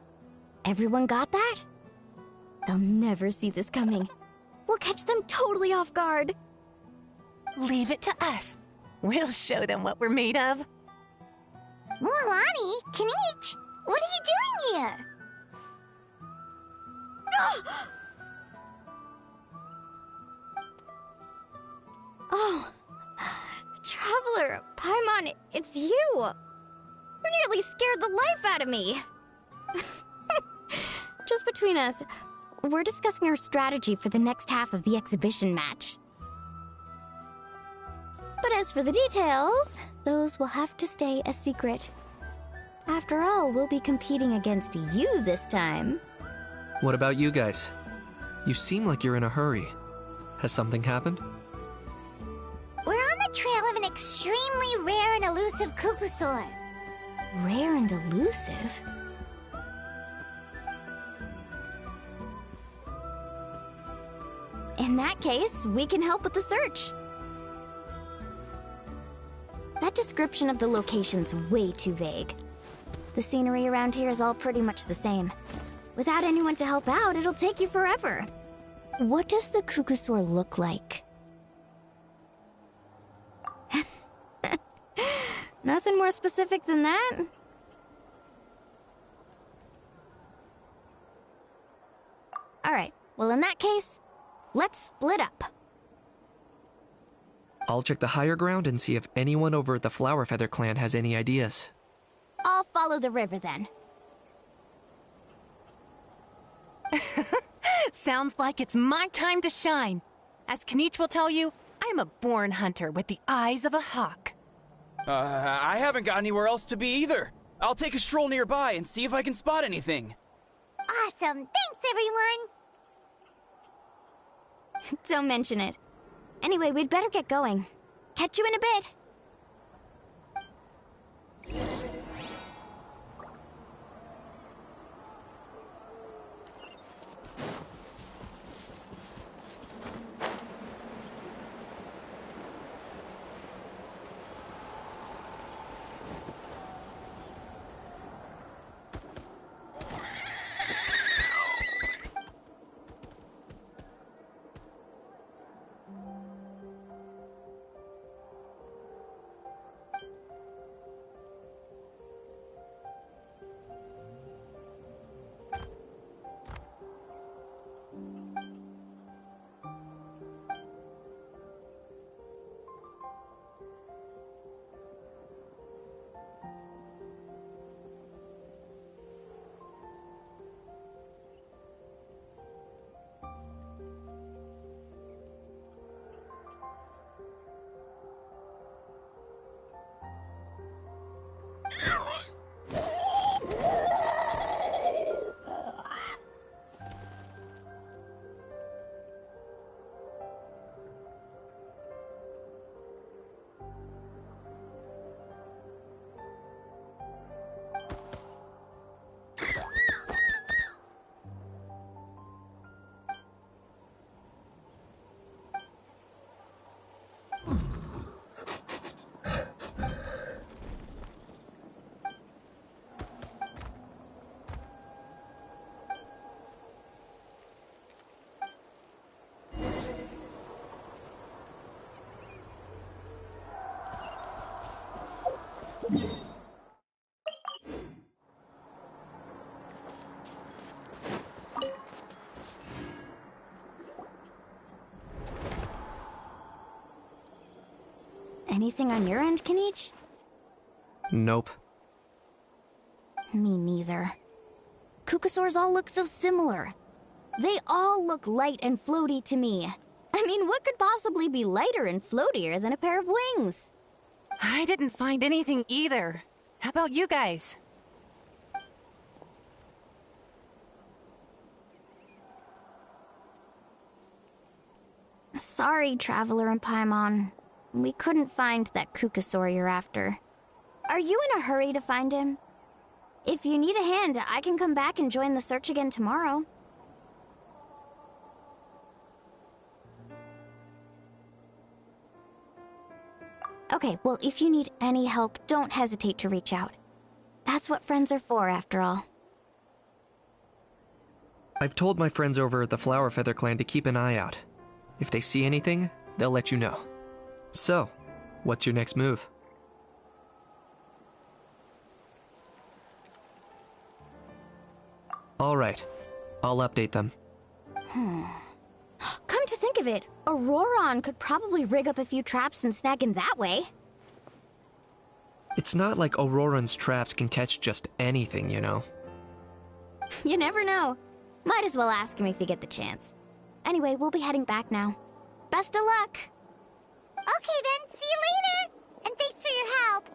everyone got that? They'll never see this coming. We'll catch them totally off guard.
Leave it to us. We'll show them what we're made of.
Mualani, Kinich, what are you doing here?
Oh, Traveler, Paimon, it's you! You nearly scared the life out of me! Just between us, we're discussing our strategy for the next half of the exhibition match. But as for the details, those will have to stay a secret. After all, we'll be competing against you this time.
What about you guys? You seem like you're in a hurry. Has something happened?
We're on the trail of an extremely rare and elusive Kukusaur.
Rare and elusive? In that case, we can help with the search. That description of the location's way too vague. The scenery around here is all pretty much the same. Without anyone to help out, it'll take you forever. What does the Kukusaur look like? Nothing more specific than that? Alright, well in that case, let's split up.
I'll check the higher ground and see if anyone over at the Flower Feather clan has any ideas.
I'll follow the river then.
Sounds like it's my time to shine. As Kinich will tell you, I'm a born hunter with the eyes of a hawk.
I haven't got anywhere else to be either. I'll take a stroll nearby and see if I can spot anything.
Awesome, thanks everyone!
Don't mention it. Anyway, we'd better get going. Catch you in a bit. Anything on your end, Kenichi?
Nope.
Me neither. Kukasaurs all look so similar. They all look light and floaty to me. I mean, what could possibly be lighter and floatier than a pair of wings?
I didn't find anything either. How about you guys?
Sorry, Traveler and Paimon. We couldn't find that Kukasaur you're after. Are you in a hurry to find him? If you need a hand, I can come back and join the search again tomorrow. Okay, well, if you need any help, don't hesitate to reach out. That's what friends are for, after all.
I've told my friends over at the Flower Feather Clan to keep an eye out. If they see anything, they'll let you know. So, what's your next move? Alright, I'll update them.
Come to think of it, Auroron could probably rig up a few traps and snag him that way.
It's not like Auroran's traps can catch just anything, you know.
You never know. Might as well ask him if you get the chance. Anyway, we'll be heading back now. Best of luck!
Okay then, see you later! And thanks for your help!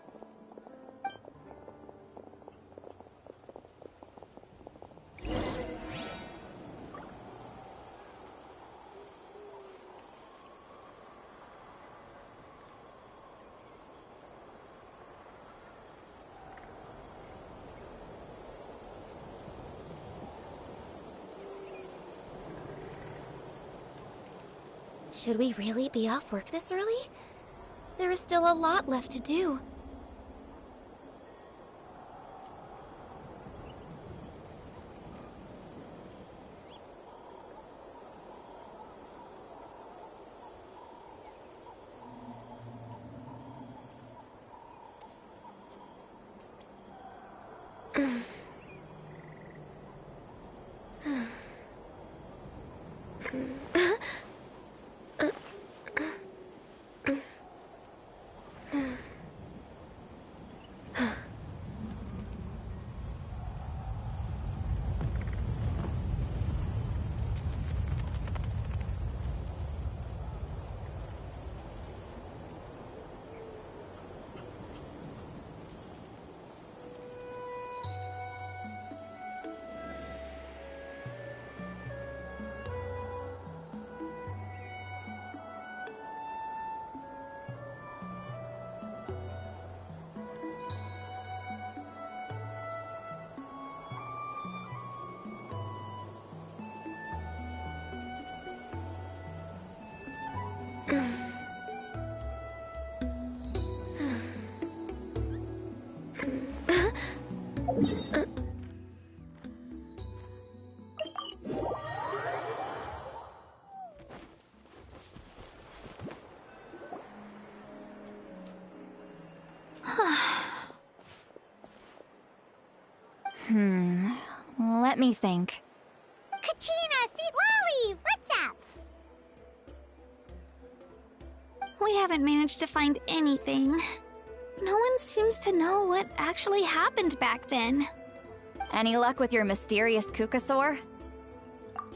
Should we really be off work this early? There is still a lot left to do.
Let me think.
Kachina, Seat Lolly, what's up?
We haven't managed to find anything. No one seems to know what actually happened back then.
Any luck with your mysterious Kukasaur?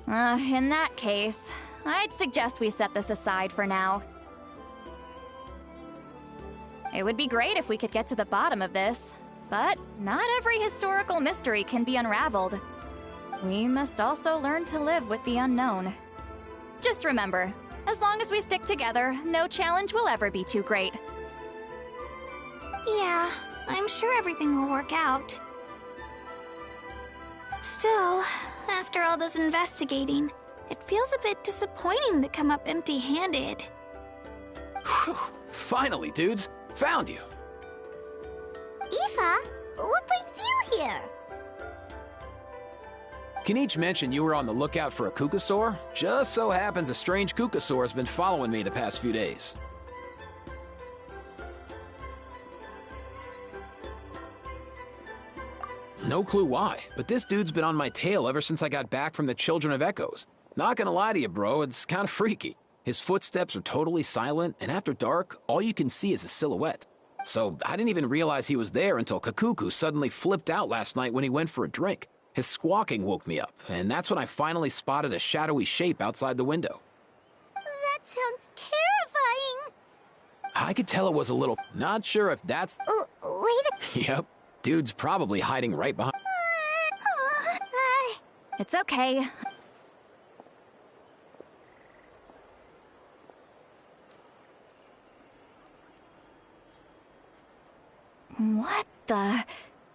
In that case, I'd suggest we set this aside for now. It would be great if we could get to the bottom of this, but not every historical mystery can be unraveled. We must also learn to live with the unknown. Just remember, as long as we stick together, no challenge will ever be too great.
Yeah, I'm sure everything will work out. Still, after all this investigating, it feels a bit disappointing to come up empty-handed.
Whew. Finally, dudes. Found you.
Aoife, what brings you here?
Kenichi mentioned you were on the lookout for a Kukasaur. Just so happens a strange Kukasaur has been following me the past few days. No clue why, but this dude's been on my tail ever since I got back from the Children of Echoes. Not gonna lie to you, bro, it's kinda freaky.
His footsteps are totally silent, and after dark, all you can see is a silhouette. So I didn't even realize he was there until Kakuku suddenly flipped out last night when he went for a drink. His squawking woke me up, and that's when I finally spotted a shadowy shape outside the window.
That sounds terrifying.
I could tell it was a little... Not sure if that's...
Wait.
Yep. Dude's probably hiding right behind...
It's okay. What the...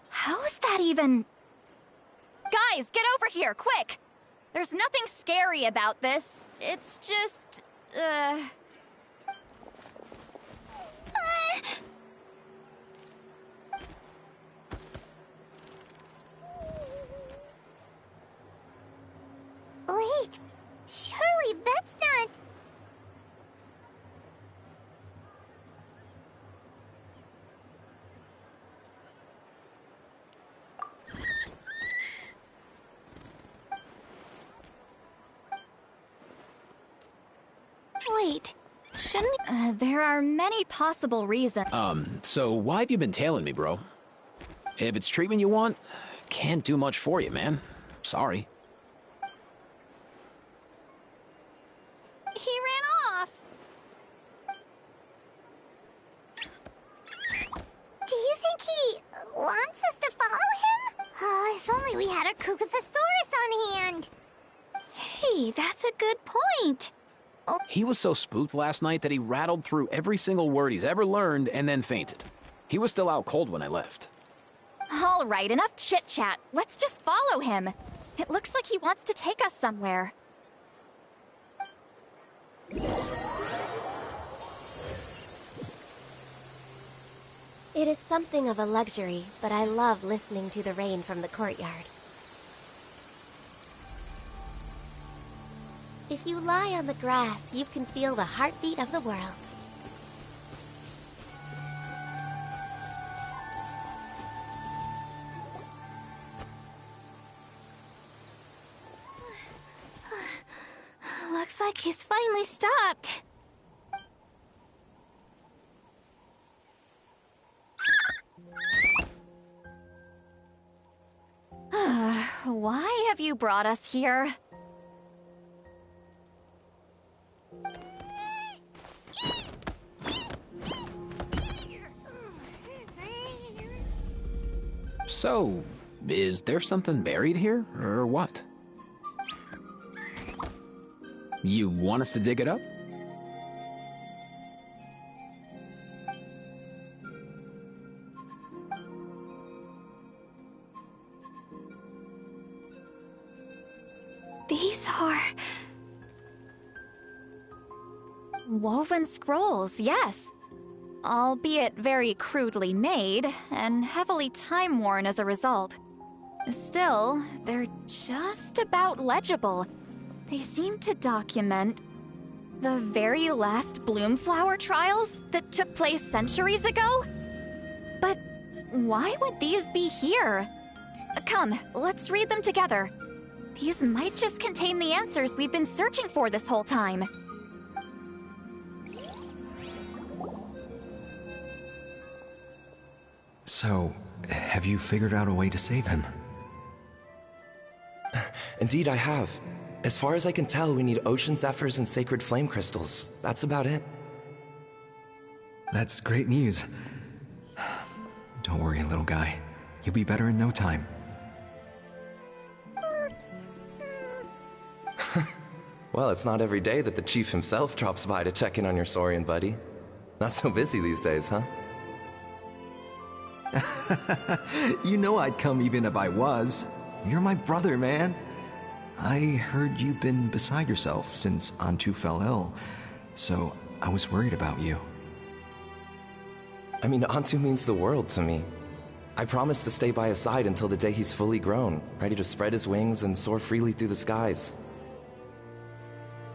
How is that even... Guys, get over here, quick! There's nothing scary about this. It's just...
Wait, surely that's not...
Wait, shouldn't...
there are many possible reasons.
So why have you been tailing me, bro? If it's treatment you want, can't do much for you, man. Sorry.
He ran off.
Do you think he wants us to follow him? Oh, if only we had a Kukathosaurus on hand.
Hey, that's a good point. Oh.
He was so spooked last night that he rattled through every single word he's ever learned and then fainted. He was still out cold when I left.
All right, enough chit-chat. Let's just follow him. It looks like he wants to take us somewhere.
It is something of a luxury, but I love listening to the rain from the courtyard. If you lie on the grass, you can feel the heartbeat of the world.
Looks like he's finally stopped.
Why have you brought us here?
So, is there something buried here, or what? You want us to dig it up?
These are... woven scrolls, yes. Albeit very crudely made, and heavily time-worn as a result. Still, they're just about legible. They seem to document the very last Bloomflower trials that took place centuries ago? But why would these be here? Come, let's read them together. These might just contain the answers we've been searching for this whole time.
So, have you figured out a way to save him?
Indeed, I have. As far as I can tell, we need ocean zephyrs and sacred flame crystals. That's about it.
That's great news. Don't worry, little guy. You'll be better in no time.
Well, it's not every day that the chief himself drops by to check in on your Saurian buddy. Not so busy these days, huh?
You know I'd come even if I was. You're my brother, man. I heard you've been beside yourself since Antu fell ill, so I was worried about you.
I mean, Antu means the world to me. I promised to stay by his side until the day he's fully grown, ready to spread his wings and soar freely through the skies.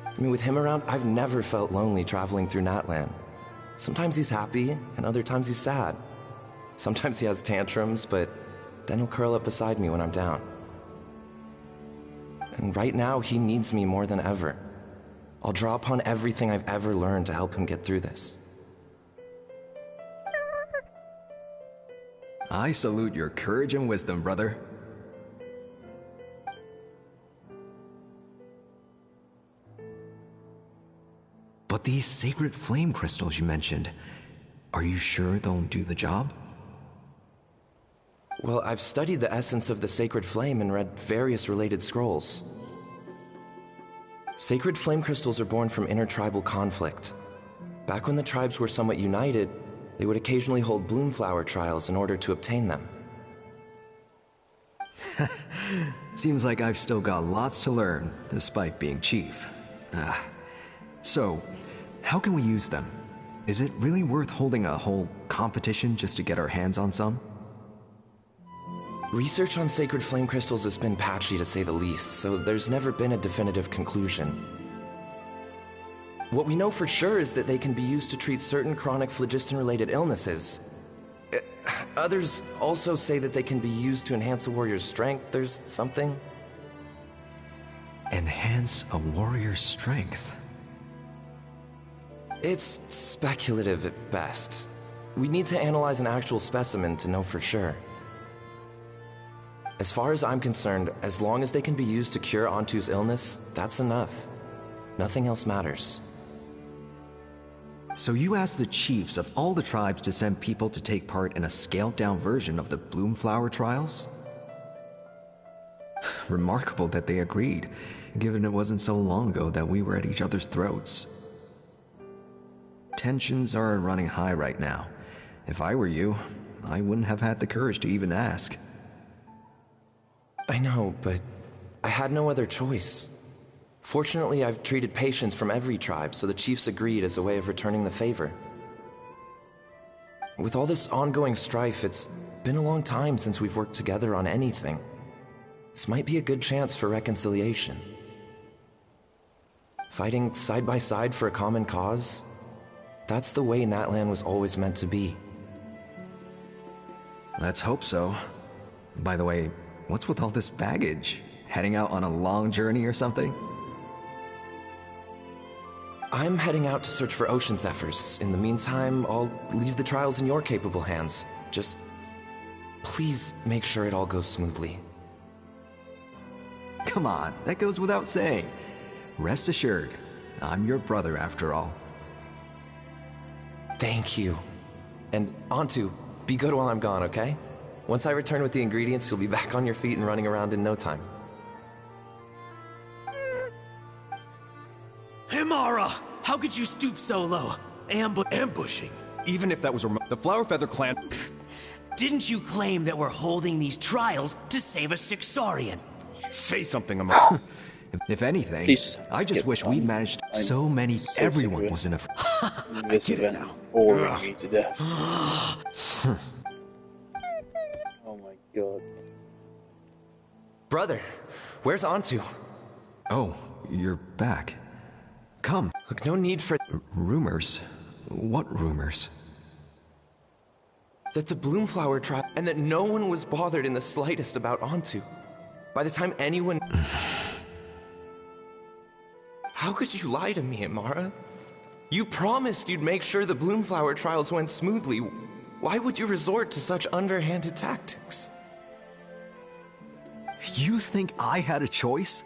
I mean, with him around, I've never felt lonely traveling through Natlan. Sometimes he's happy, and other times he's sad. Sometimes he has tantrums, but then he'll curl up beside me when I'm down. And right now, he needs me more than ever. I'll draw upon everything I've ever learned to help him get through this.
I salute your courage and wisdom, brother. But these sacred flame crystals you mentioned, are you sure they'll do the job?
Well, I've studied the essence of the sacred flame and read various related scrolls. Sacred flame crystals are born from intertribal conflict. Back when the tribes were somewhat united, they would occasionally hold bloomflower trials in order to obtain them.
Seems like I've still got lots to learn, despite being chief. So, how can we use them? Is it really worth holding a whole competition just to get our hands on some?
Research on sacred flame crystals has been patchy to say the least, so there's never been a definitive conclusion. What we know for sure is that they can be used to treat certain chronic phlogiston-related illnesses. Others also say that they can be used to enhance a warrior's strength. There's something.
Enhance a warrior's strength?
It's speculative at best. We need to analyze an actual specimen to know for sure. As far as I'm concerned, as long as they can be used to cure Antu's illness, that's enough. Nothing else matters.
So you asked the chiefs of all the tribes to send people to take part in a scaled-down version of the Bloomflower trials? Remarkable that they agreed, given it wasn't so long ago that we were at each other's throats. Tensions are running high right now. If I were you, I wouldn't have had the courage to even ask.
I know, but I had no other choice. Fortunately, I've treated patients from every tribe, so the chiefs agreed as a way of returning the favor. With all this ongoing strife, it's been a long time since we've worked together on anything. This might be a good chance for reconciliation. Fighting side by side for a common cause, that's the way Natlan was always meant to be.
Let's hope so. By the way, what's with all this baggage? Heading out on a long journey or something?
I'm heading out to search for ocean zephyrs. In the meantime, I'll leave the trials in your capable hands. Just please make sure it all goes smoothly.
Come on, that goes without saying. Rest assured, I'm your brother after all.
Thank you. And Antu, be good while I'm gone, okay? Once I return with the ingredients, you'll be back on your feet and running around in no time.
Himara! How could you stoop so low? Ambushing.
Even if that was the Flower Feather clan...
Didn't you claim that we're holding these trials to save a Sixarian?
Say something, Amara.
If anything, I just wish we'd managed so many... Everyone was in a...
I get it now. Boring me to death. Oh my god.
Brother, where's Antu?
Oh, you're back. Come.
Look, no need for...
Rumors? What rumors?
That the Bloomflower trial... And that no one was bothered in the slightest about Antu. By the time anyone... How could you lie to me, Amara? You promised you'd make sure the Bloomflower trials went smoothly. Why would you resort to such underhanded tactics?
You think I had a choice?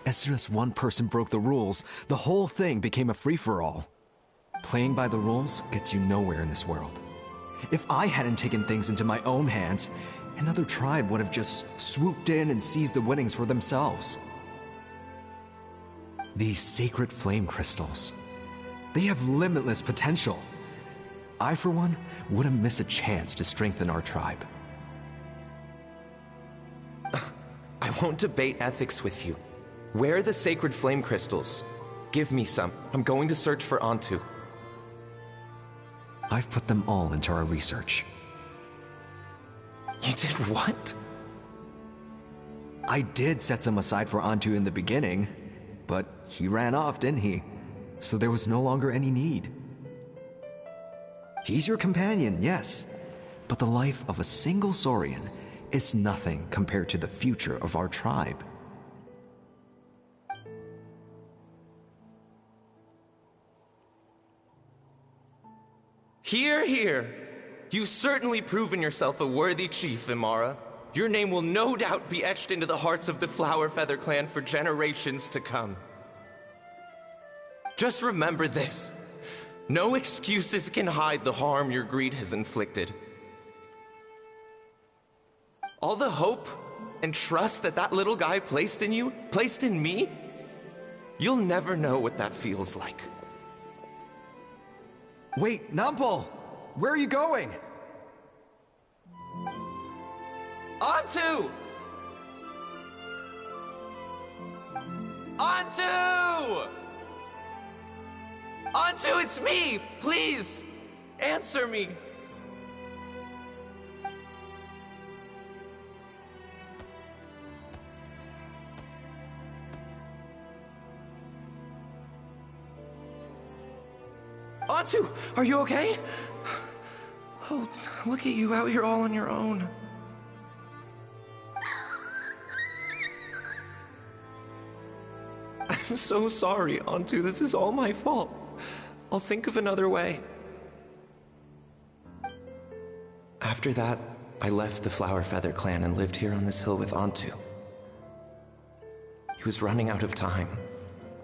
As soon as one person broke the rules, the whole thing became a free-for-all. Playing by the rules gets you nowhere in this world. If I hadn't taken things into my own hands, another tribe would have just swooped in and seized the winnings for themselves. These sacred flame crystals, they have limitless potential. I, for one, wouldn't miss a chance to strengthen our tribe.
I won't debate ethics with you. Where are the sacred flame crystals? Give me some. I'm going to search for Antu.
I've put them all into our research.
You did what?
I did set some aside for Antu in the beginning, but he ran off, didn't he? So there was no longer any need. He's your companion, yes, but the life of a single Saurian is nothing compared to the future of our tribe.
Hear, hear. You've certainly proven yourself a worthy chief, Imara. Your name will no doubt be etched into the hearts of the Flower Feather clan for generations to come. Just remember this. No excuses can hide the harm your greed has inflicted. All the hope and trust that that little guy placed in you, placed in me, you'll never know what that feels like.
Wait, Numpel! Where are you going?
Onto! Onto! Onto, it's me! Please, answer me! Onto, are you okay? Oh, look at you out here all on your own. I'm so sorry, Onto. This is all my fault. I'll think of another way. After that, I left the Flower Feather clan and lived here on this hill with Onto. He was running out of time.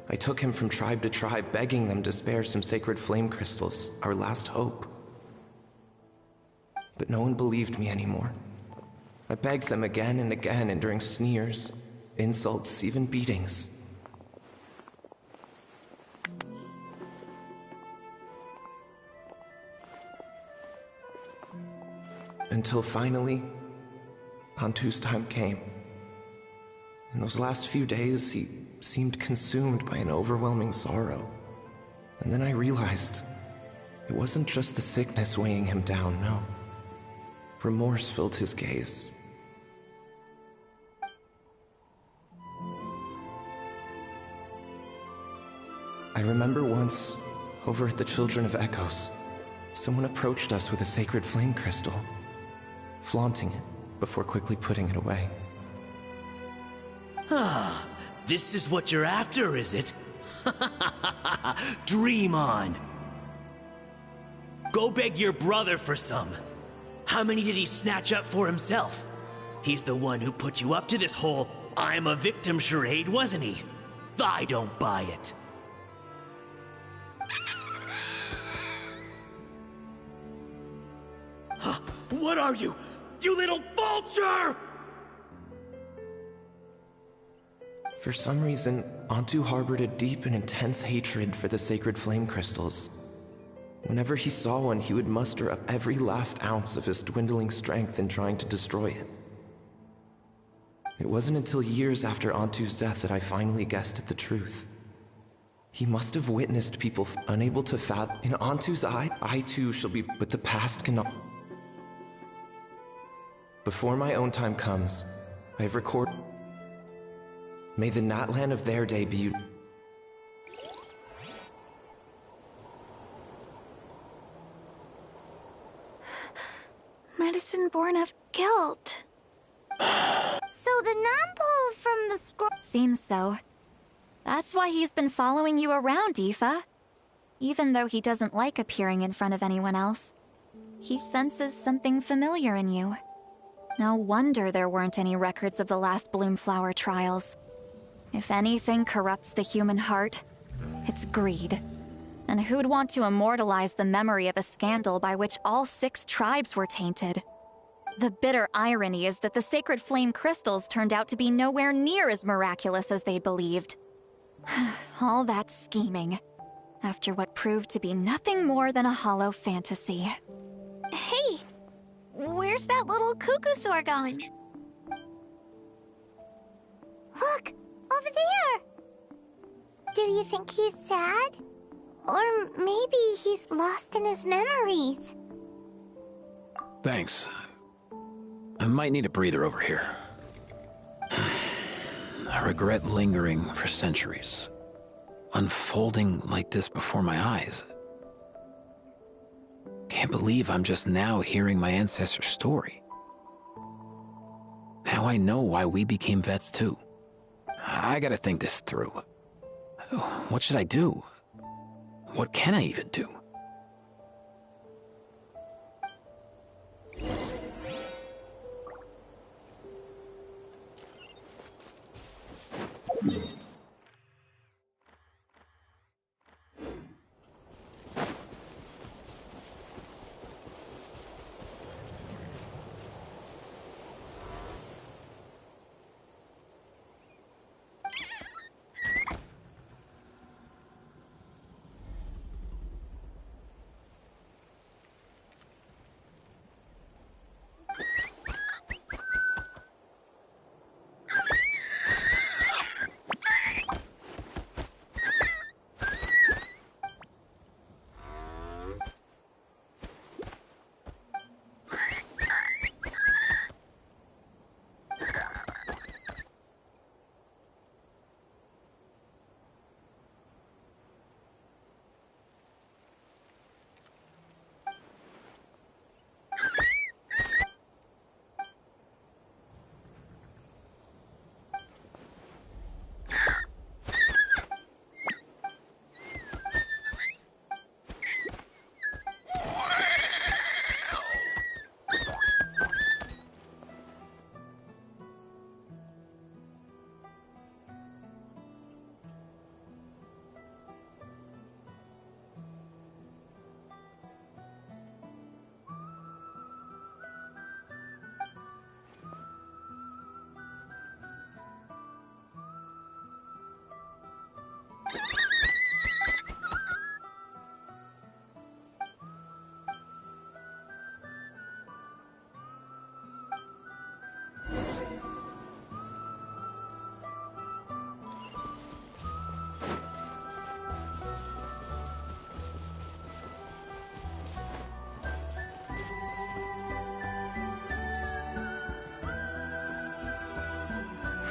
I took him from tribe to tribe, begging them to spare some sacred flame crystals, our last hope. But no one believed me anymore. I begged them again and again, enduring sneers, insults, even beatings. Until finally, Onto's time came. In those last few days, he seemed consumed by an overwhelming sorrow. And then I realized it wasn't just the sickness weighing him down, no. Remorse filled his gaze. I remember once, over at the Children of Echoes, someone approached us with a sacred flame crystal, flaunting it before quickly putting it away.
Ah, this is what you're after, is it? Dream on. Go beg your brother for some. How many did he snatch up for himself? He's the one who put you up to this whole I'm a victim charade, wasn't he? I don't buy it. Huh, what are you? You little vulture!
For some reason, Onto harbored a deep and intense hatred for the sacred flame crystals. Whenever he saw one, he would muster up every last ounce of his dwindling strength in trying to destroy it. It wasn't until years after Onto's death that I finally guessed at the truth. He must have witnessed people unable to fathom. In Onto's eye, I too shall be, but the past cannot. Before my own time comes, I have recorded. May the Natlan of their day be.
Medicine born of guilt.
So the non-pole from the scroll.
Seems so. That's why he's been following you around, Aoife. Even though he doesn't like appearing in front of anyone else, he senses something familiar in you. No wonder there weren't any records of the last Bloomflower trials. If anything corrupts the human heart, it's greed. And who'd want to immortalize the memory of a scandal by which all 6 tribes were tainted? The bitter irony is that the sacred flame crystals turned out to be nowhere near as miraculous as they believed. All that scheming, after what proved to be nothing more than a hollow fantasy.
Hey! Where's that little cuckoo gone?
Look! Over there! Do you think he's sad? Or maybe he's lost in his memories?
Thanks. I might need a breather over here. A regret lingering for centuries. Unfolding like this before my eyes. Can't believe I'm just now hearing my ancestor's story. Now I know why we became vets too. I gotta think this through. What should I do? What can I even do?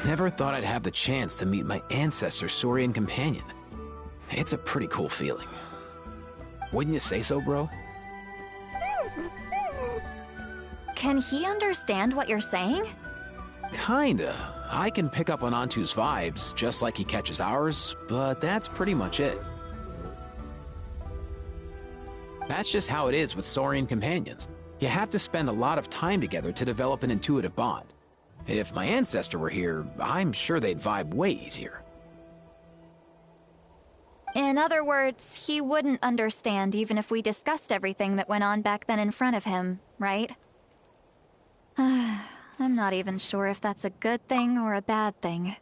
Never thought I'd have the chance to meet my ancestor Saurian companion. It's a pretty cool feeling. Wouldn't you say so, bro?
Can he understand what you're saying?
Kinda. I can pick up on Antu's vibes, just like he catches ours, but that's pretty much it. That's just how it is with Saurian companions. You have to spend a lot of time together to develop an intuitive bond. If my ancestor were here, I'm sure they'd vibe way easier.
In other words, he wouldn't understand even if we discussed everything that went on back then in front of him, right? I'm not even sure if that's a good thing or a bad thing.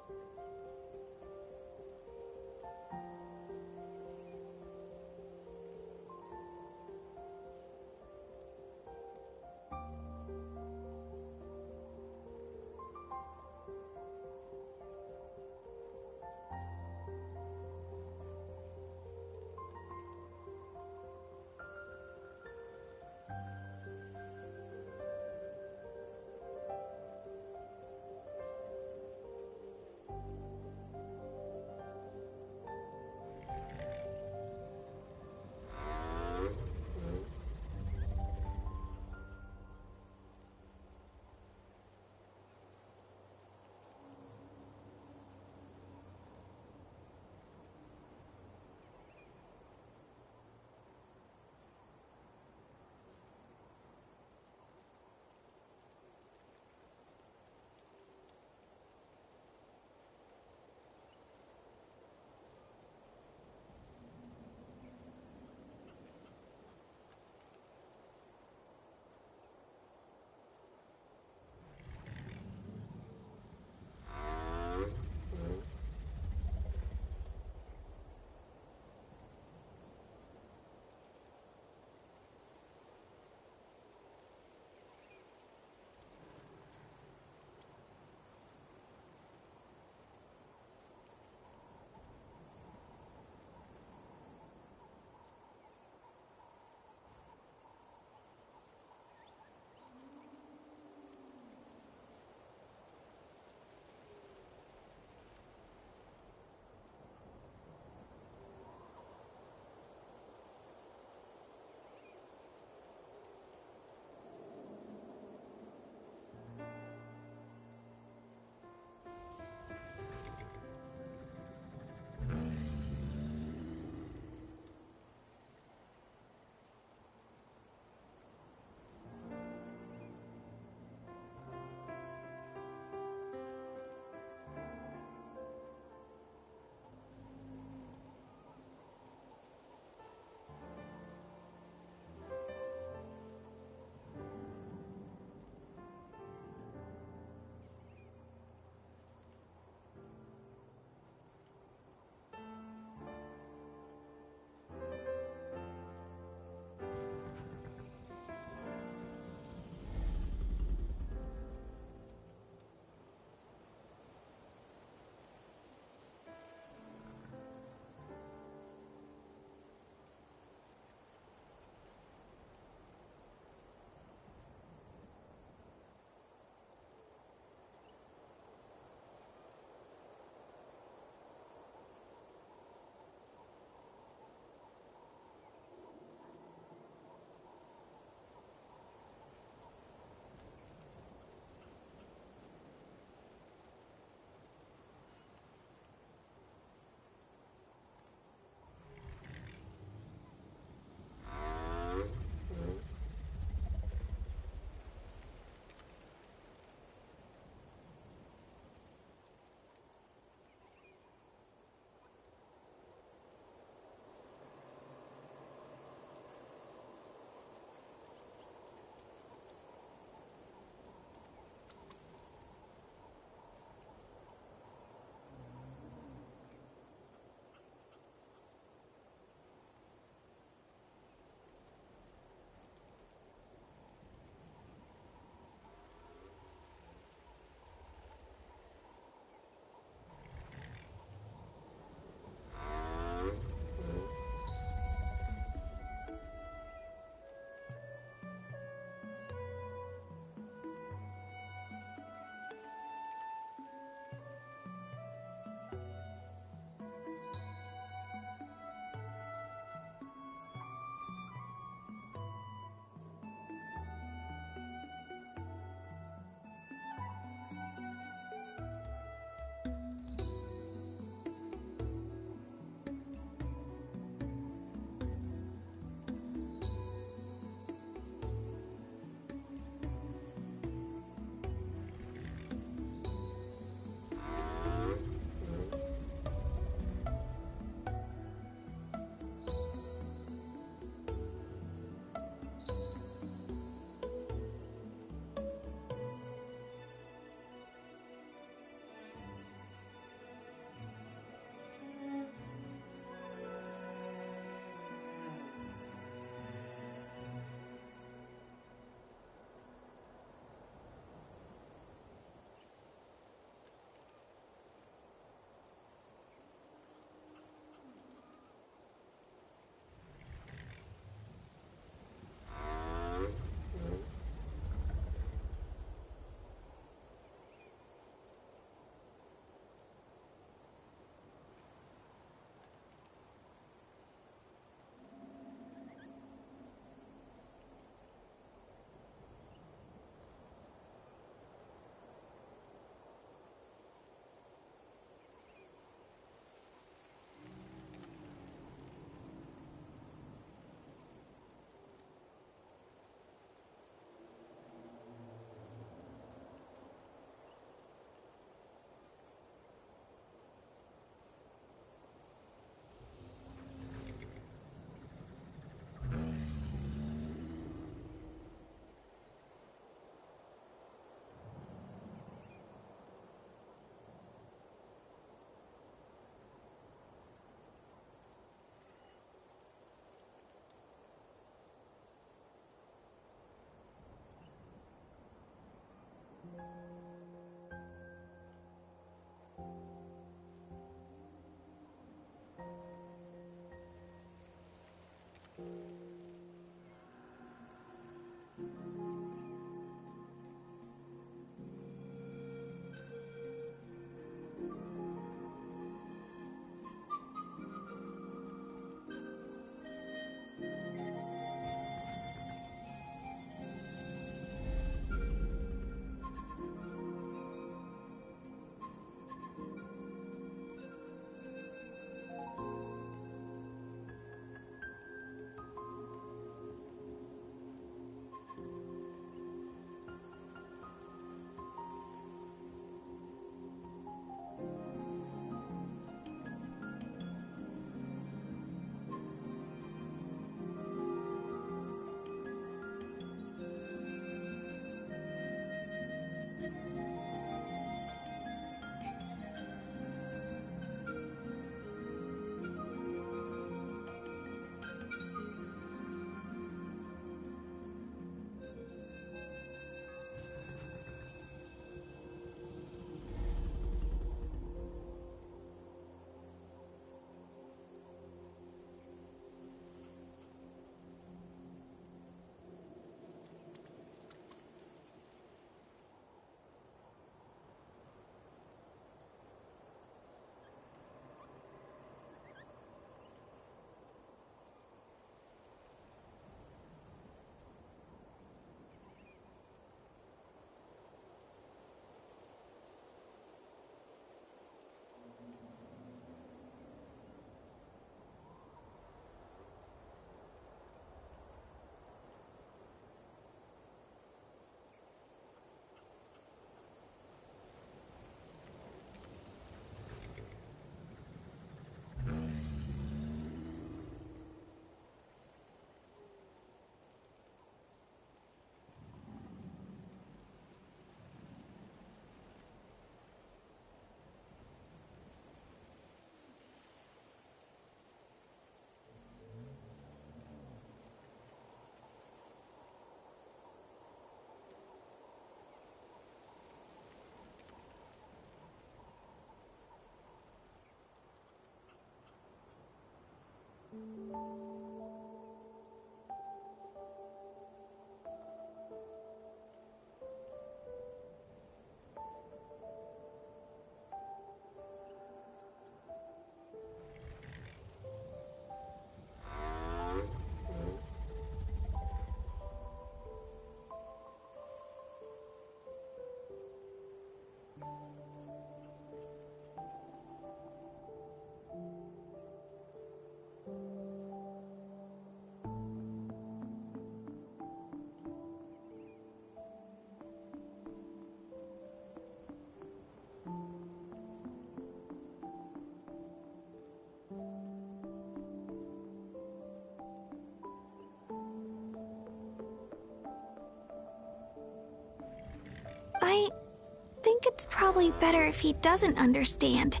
think it's probably better if he doesn't understand.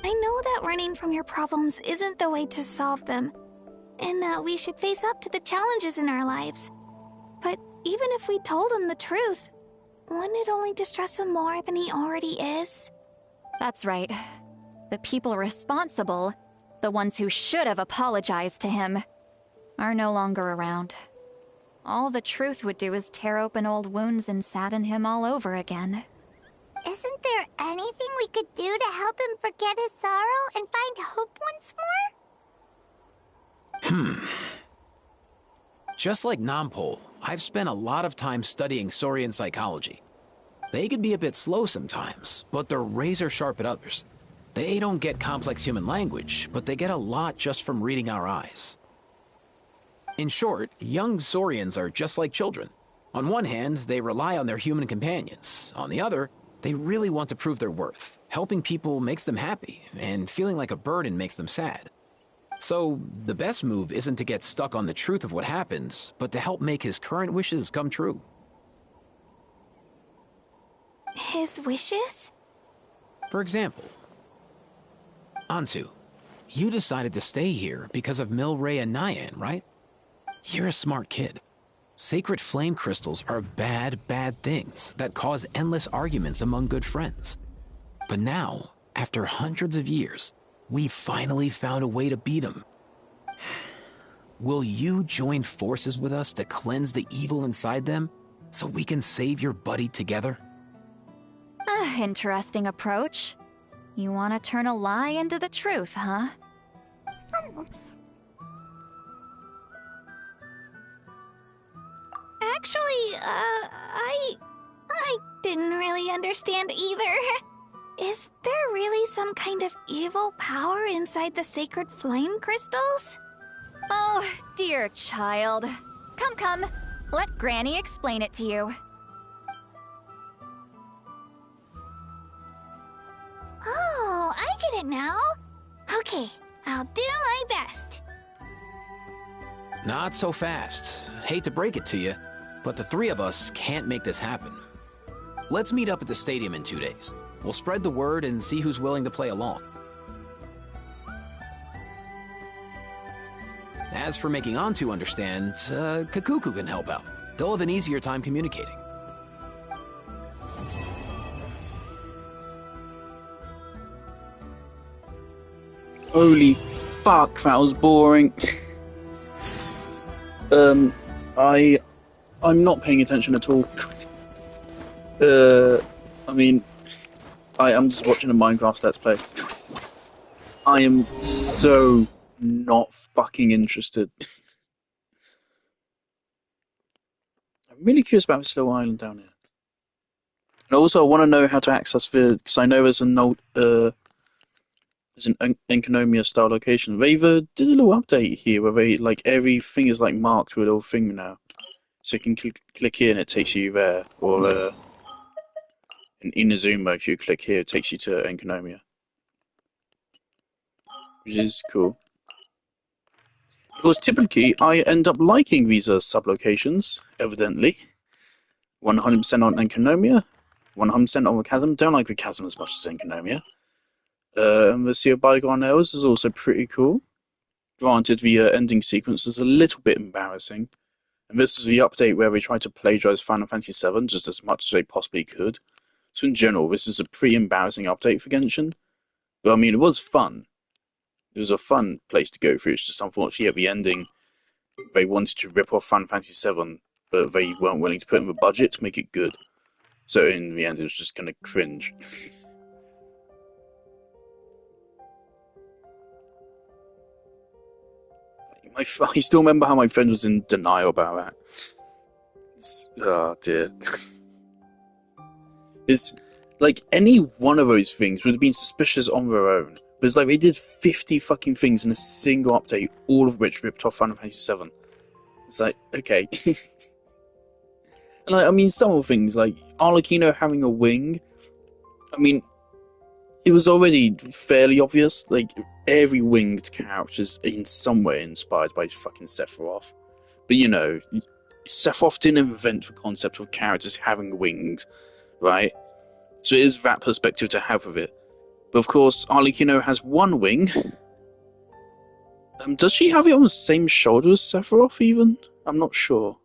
I know that running from your problems isn't the way to solve them, and that we should face up to the challenges in our lives. But even if we told him the truth, wouldn't it only distress him more than he already is?
That's right. The people responsible, the ones who should have apologized to him, are no longer around. All the truth would do is tear open old wounds and sadden him all over again.
Isn't there anything we could do to help him forget his sorrow and find hope once more?
Just like Nampol, I've spent a lot of time studying Saurian psychology. They can be a bit slow sometimes, but they're razor sharp at others. They don't get complex human language, but they get a lot just from reading our eyes. In short, young Saurians are just like children. On one hand, they rely on their human companions. On the other, they really want to prove their worth. Helping people makes them happy, and feeling like a burden makes them sad. So, the best move isn't to get stuck on the truth of what happened, but to help make his current wishes come true.
His wishes?
For example, Antu, you decided to stay here because of Milray and Nyan, right? You're a smart kid. Sacred flame crystals are bad, bad things that cause endless arguments among good friends. But now, after hundreds of years, we finally found a way to beat them. Will you join forces with us to cleanse the evil inside them so we can save your buddy together?
Interesting approach. You want to turn a lie into the truth, huh?
Actually, I didn't really understand either. Is there really some kind of evil power inside the sacred flame crystals?
Oh, dear child. Come. Let Granny explain it to you.
Oh, I get it now. Okay, I'll do my best.
Not so fast. Hate to break it to you, but the three of us can't make this happen. Let's meet up at the stadium in 2 days. We'll spread the word and see who's willing to play along. As for making Antu understand, Kakuku can help out. They'll have an easier time communicating.
Holy fuck, that was boring. I'm not paying attention at all. I'm just watching a Minecraft Let's Play. I am so not fucking interested. I'm really curious about this little island down here. And also, I want to know how to access the, because I know there's an Enconomia style location. They did a little update here where they, like, everything is like marked with a little thing now. So you can click here and it takes you there. Or in Inazuma, if you click here, it takes you to Enconomia. Which is cool. Because typically, I end up liking these sub-locations, evidently. 100% on Enconomia, 100% on the Chasm. Don't like the Chasm as much as Enconomia. And the Sea of Bygone Hours is also pretty cool. Granted, the ending sequence is a little bit embarrassing. And this is the update where they tried to plagiarize Final Fantasy VII just as much as they possibly could. So in general, this is a pretty embarrassing update for Genshin. But I mean, it was fun. It was a fun place to go through. It's just unfortunately at the ending, they wanted to rip off Final Fantasy VII, but they weren't willing to put in the budget to make it good. So in the end, it was just kind of cringe. I still remember how my friend was in denial about that. Oh dear. It's like any one of those things would have been suspicious on their own. But it's like they did 50 fucking things in a single update, all of which ripped off Final Fantasy VII. It's like, okay. And I mean, some of the things, like Arlecchino having a wing, I mean, it was already fairly obvious. Like, every winged character is in some way inspired by fucking Sephiroth. But you know, Sephiroth didn't invent the concept of characters having wings, right? So it is that perspective to have with it. But of course, Arlecchino has one wing. Does she have it on the same shoulder as Sephiroth, even? I'm not sure.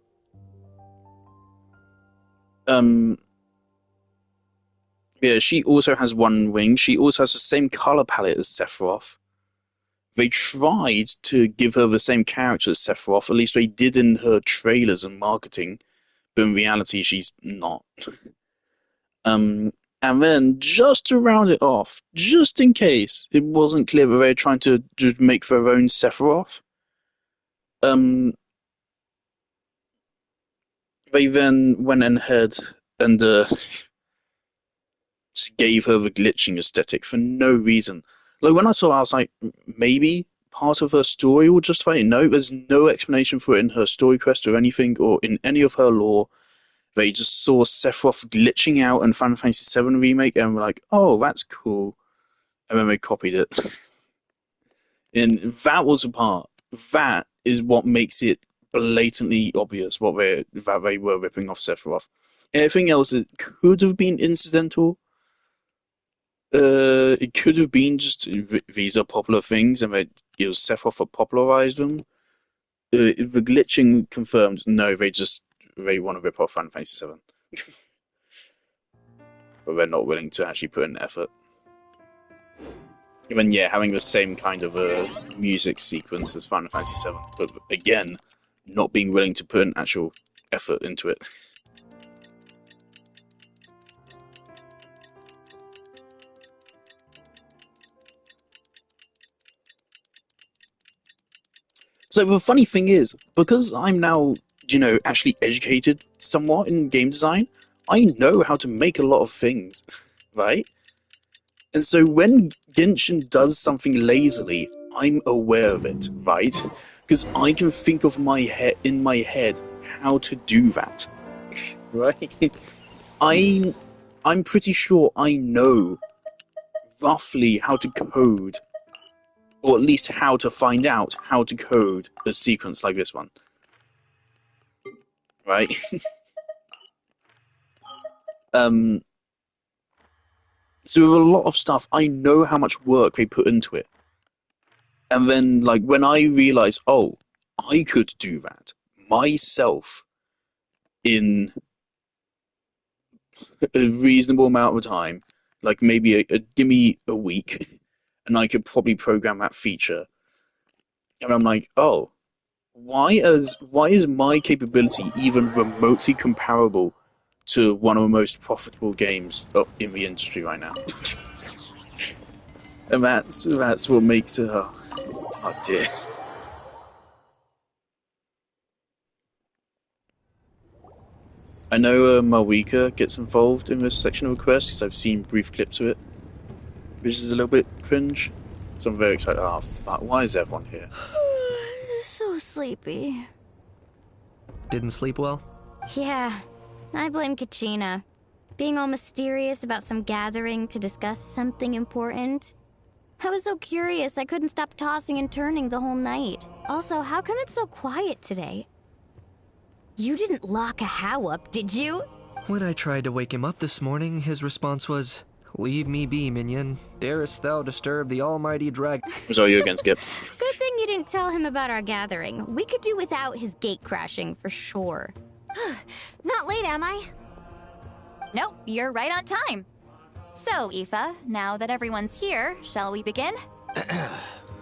Yeah, she also has one wing. She also has the same color palette as Sephiroth. They tried to give her the same character as Sephiroth, at least they did in her trailers and marketing, but in reality, she's not. And then, just to round it off, just in case it wasn't clear that they were trying to just make their own Sephiroth, they then went ahead and just gave her the glitching aesthetic for no reason. Like, when I saw it, I was like, maybe part of her story will justify it. No, there's no explanation for it in her story quest or anything, or in any of her lore. They just saw Sephiroth glitching out in Final Fantasy VII Remake and were like, oh, that's cool. And then they copied it. And that was the part. That is what makes it blatantly obvious that they were ripping off Sephiroth. Everything else, it could have been incidental. It could have been just these are popular things, and it was Sephiroth that popularized them. The glitching confirmed. No, they want to rip off Final Fantasy VII, but they're not willing to actually put in effort. Even having the same kind of music sequence as Final Fantasy VII, but again, not being willing to put an actual effort into it. So the funny thing is, because I'm now, actually educated somewhat in game design, I know how to make a lot of things, right? And so when Genshin does something lazily, I'm aware of it, right? Because I can think of in my head how to do that, right? I'm pretty sure I know roughly how to code, or at least how to find out how to code a sequence like this one, right? So with a lot of stuff, I know how much work they put into it. And then, like, when I realize, oh, I could do that myself in a reasonable amount of time, like maybe give me a week, and I could probably program that feature. And I'm like, oh, why is my capability even remotely comparable to one of the most profitable games in the industry right now? And that's what makes it. Oh dear. I know Malwika gets involved in this section of the quest because I've seen brief clips of it, which is a little bit cringe. So I'm very excited. Oh fuck! Why is everyone here?
So sleepy.
Didn't sleep well?
Yeah, I blame Kachina. Being all mysterious about some gathering to discuss something important. I was so curious I couldn't stop tossing and turning the whole night. Also, how come it's so quiet today? You didn't lock a How up, did you?
When I tried to wake him up this morning, his response was, "Leave me be, minion. Darest thou disturb the almighty dragon?"
Was all you again, Skip?
Good thing you didn't tell him about our gathering. We could do without his gate crashing, for sure.
Not late, am I? Nope, you're right on time. So, Aoife, now that everyone's here, shall we begin?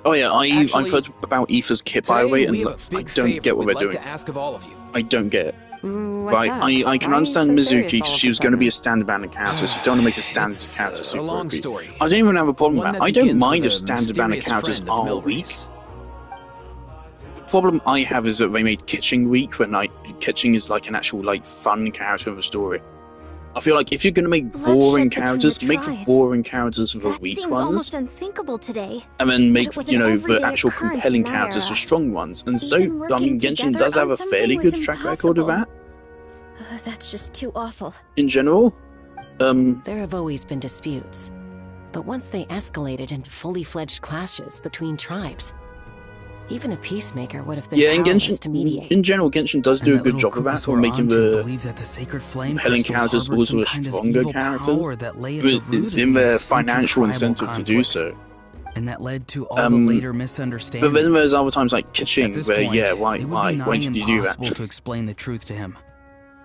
Oh yeah, I've heard about Aoife's kit, by the way, and look, I don't get what they're doing.
To ask of all of you.
I don't get it.
What's up?
I can
Why
understand
are you so
Mizuki
serious all
because
of
she
a
was going to be a
sudden?
standard banner character, so you don't want to make a standard character super
a long
OP.
story.
I don't even have a problem
One
with that.
that
I don't
begins
mind
with
if
a
standard banner
mysterious
characters
friend of
are weak.
Milry's.
The problem I have is that they made Kitching weak when Kitching is like an actual fun character of a story. I feel like if you're going to make boring characters, make the boring characters the weak
Seems
ones,
almost unthinkable today.
and then make
But it was an
the
everyday
actual
occurrence
compelling
in my
characters the
era.
strong ones. And so,
Even working
Genshin
together
does have
on
a
something
fairly
was
good track record of that
That's just too awful.
in general.
There have always been disputes, but once they escalated into fully fledged clashes between tribes, Even a peacemaker would have been
Yeah, in
powerless to
Genshin,
mediate.
in general, Genshin does do a good job of that, or making the
believed that the sacred flame
compelling
crystals
characters
harbored
also
some
a
kind of
stronger
evil
character.
power that lay at the root
It's
of
in their
these
financial
intertribal
incentive to do
conflicts.
so.
And that led to all the later misunderstandings.
But then there's other times like
At
Kaching,
this
where,
point,
yeah,
it would be
why
nigh
did you do that?
impossible to explain the truth to him.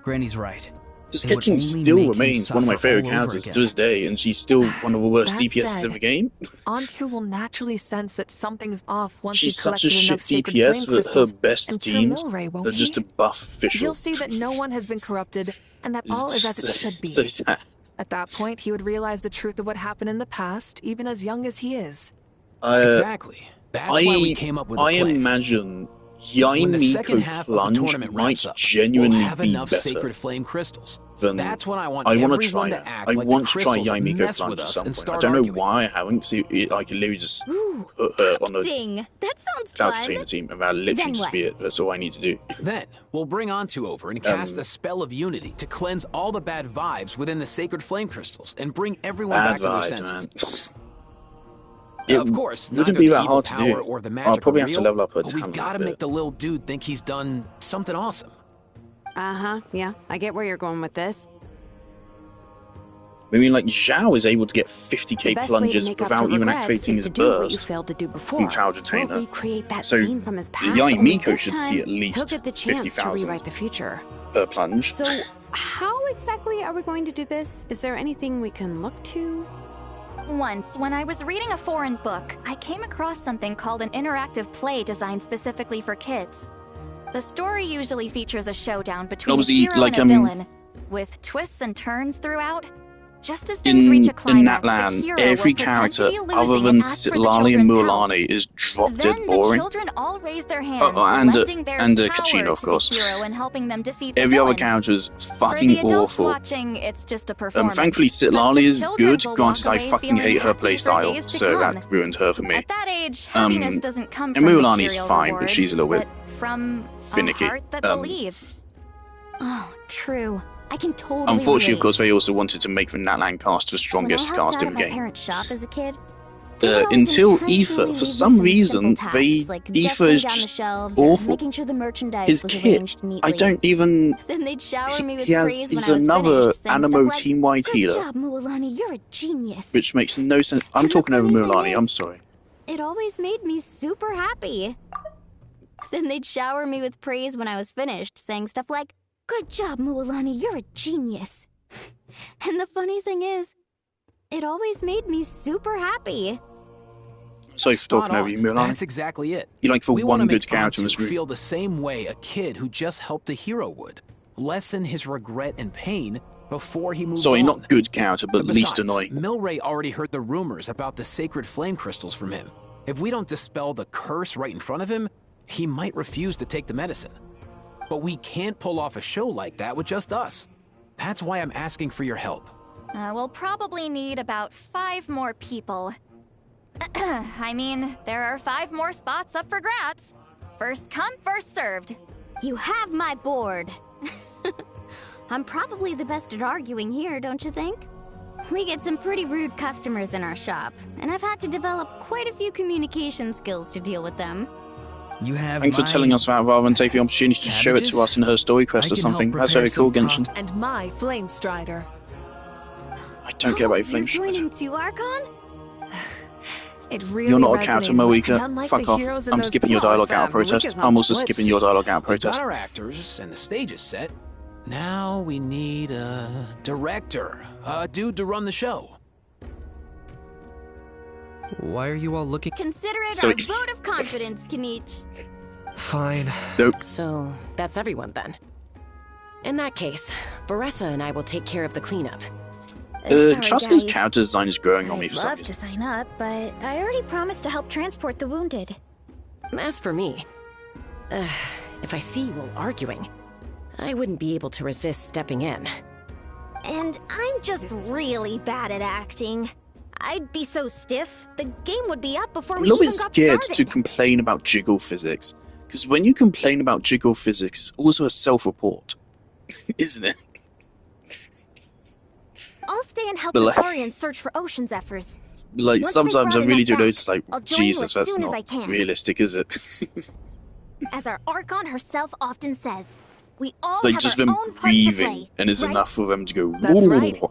Granny's right.
Because
It would
Kaching
only
still
make him
remains one of my
suffer all
favourite
over
characters
again.
to this day, and she's still one of the worst
That
DPSs
said,
of the game.
Antu will naturally sense that something's off once
She's
he
such a
collected
shit
enough sacred
DPS
flame
that her
crystals
best
and pure
teams
Milray, won't
are just
he?
a buff official.
He'll see that no one has been corrupted, and that
It's
all is as
just
it should be.
so sad.
At that point, he would realize the truth of what happened in the past, even as young as he is.
Exactly. That's why we came up with a
I
plan.
imagine
When the
Yaimiko
second half of the
Plunge
tournament
might
wraps up,
genuinely
we'll have
be
enough
better
sacred flame crystals.
than
That's when I want
wanna
everyone
try
to
it.
act
I
like
want
the
to try
crystals
Yaimiko
mess
Plunge
with
at
us
some
and
point. I
start
don't know
arguing.
why I haven't, because I could literally just put her on the
Acting. That sounds
Cloud
fun.
Trainer team, and that'll literally
Then
just
what?
be it. That's all I need to do.
Then, we'll bring Antu over and cast a spell of unity to cleanse all the bad vibes within the sacred flame crystals and bring everyone
Bad
back to their
vibes,
senses.
man. It
Of course,
wouldn't
neither
be
the
that
evil
hard to do.
power or the
I'll
magic
probably
are
have to
real,
level up her
but we've
talent
got
a
to make
bit.
the little dude think he's done something awesome.
Yeah, I get where you're going with this.
I mean, like, Zhao is able to get
The
50k
best way to
plunges
make up
without
for
even
regrets
activating
is
his
to do what you
burst
failed to do before.
from Cloud
We'll
Retainer.
recreate that
So,
scene from his past. only
Yaimiko
this
should
time,
see at
he'll
least
get the chance to
50,000
rewrite the future.
per plunge.
So, how exactly are we going to do this? Is there anything we can look to?
Once, when I was reading a foreign book, I came across something called an interactive play designed specifically for kids. The story usually features a showdown between a
Obviously,
hero
like,
and a villain, with twists and turns throughout. Just as things
in
reach a climax, the
Natlan,
hero
every
will pretend to
character
be losing
other
and
than
ask for the
Sitlali and
children's help.
Mualani is drop dead
Then the
boring.
children all raise their hands,
and
lending their power
Kachino, of
to
course.
the hero and helping them defeat the
Every
villain.
other character is
For the
fucking
adults
awful.
watching, it's just a performance.
Thankfully, Sitlali is
children
good.
will
Granted,
walk
I
away
fucking
feeling
hate her
happy for
playstyle,
days to
so
come.
that ruined her for me.
At that age, happiness doesn't come
and
from
Mualani's
material
fine,
rewards,
but she's a little bit
from
finicky.
a heart that believes.
Oh, true. I can totally
Unfortunately, of
relate.
course, they also wanted to make the Natlan cast the strongest
When I helped
cast
out
in
at
the
my
game.
parents' shop as a kid, they would always
Until
intentionally
Aether,
leave
for
me
some reason,
simple
they
tasks, like
Aether
dusting
is
down the
just
shelves or
awful.
making sure the merchandise
His
was
kit,
arranged neatly.
I don't even.
Then they'd shower me with
He has.
praise when
He's
I was
another
finished, saying
Animo
stuff like,
Team White
"Good
healer,
job, Mualani, you're a genius."
which makes no sense. I'm talking over Mualani. I'm sorry.
It always made me super happy. Then they'd shower me with praise when I was finished, saying stuff like, "Good job, Mualani, you're a genius." And the funny thing is, it always made me super happy.
Sorry for talking over you, Mualani.
That's exactly it.
You like for
We wanna
one good
make
character in
Antu
this group.
feel the same way a kid who just helped a hero would. Lessen his regret and pain before he moves
Sorry,
on.
not good character, but least
Besides,
annoying.
Milray already heard the rumors about the sacred flame crystals from him. If we don't dispel the curse right in front of him, he might refuse to take the medicine. But we can't pull off a show like that with just us. That's why I'm asking for your help.
We'll probably need about 5 more people. I mean, there are 5 more spots up for grabs. First come, first served.
You have my board. I'm probably the best at arguing here, don't you think? We get some pretty rude customers in our shop, and I've had to develop quite a few communication skills to deal with them.
You have
Thanks for telling us that rather than take the opportunity to show it to
cabbages?
us in her story quest or
I can help
something. That's
prepare
very cool,
some
Genshin.
And my Flame Strider.
I don't care about your flame
You're
strider.
joining too, Archon?
It really
You're not a character,
resonated,
Moika.
and unlike
Fuck
the
off.
heroes in
I'm
those-
skipping your
Well,
dialogue
if,
out of protest.
Moika's
I'm also
let's
skipping your dialogue out of
We got
protest.
our actors and the stage is set. Now we need a director, a dude to run the show.
Why are you all looking?
Consider it
So-
our vote of confidence, Kanich.
Fine.
Nope.
So, that's everyone then. In that case, Baressa and I will take care of the cleanup.
Sorry,
Truska's
guys.
character design is growing on me
I'd
for some
love
reason.
to sign up, but I already promised to help transport the wounded.
As for me, if I see you all arguing, I wouldn't be able to resist stepping in.
And I'm just really bad at acting. I'd be so stiff, the game would be up before
I'm a
we
little
even
bit
got
scared
started.
to complain about jiggle physics. Because when you complain about jiggle physics, it's also a self-report. Isn't it?
I'll stay and help
But,
the
like-
Saurians search for ocean zephyrs.
Like,
Once
sometimes I
they've brought
really do
enough back,
notice, like,
I'll join you
Jesus,
as
that's
soon as
not
I can.
realistic, is it?
As our Archon herself often says, we all
It's like
have
just
our
them
own part to
breathing,
play,
and it's
right?
enough for them to go,
That's
"Ooh."
right.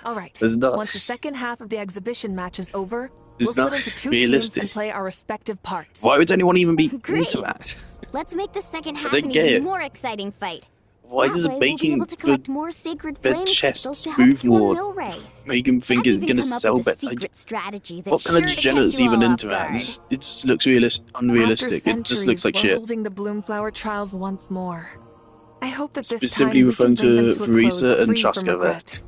All right.
It's not-
Once the second half of the exhibition match is over,
It's
we'll split
not
into 2
realistic.
teams and play our respective parts.
Why would anyone even be
Great.
into that?
Let's make the second half
don't
an
get
even
it.
more exciting fight.
Why
That
does
way, we'll be
making
able to collect more sacred
their
flame crystals
chests
to help
move
to a
more
mill ray.
make them think
I've
it's
even
gonna
come up
sell
with a
better?
secret strategy that's
What kind of
sure to catch
degenerates
you all
even
off
into that?
guard.
It just looks unrealistic.
After
It just looks
centuries,
like
we're
shit.
holding the Bloomflower trials once more. I hope that this
Specifically
time we
referring
can bring them
to
to a close
Farisa and
free from
Chuska there.
regret.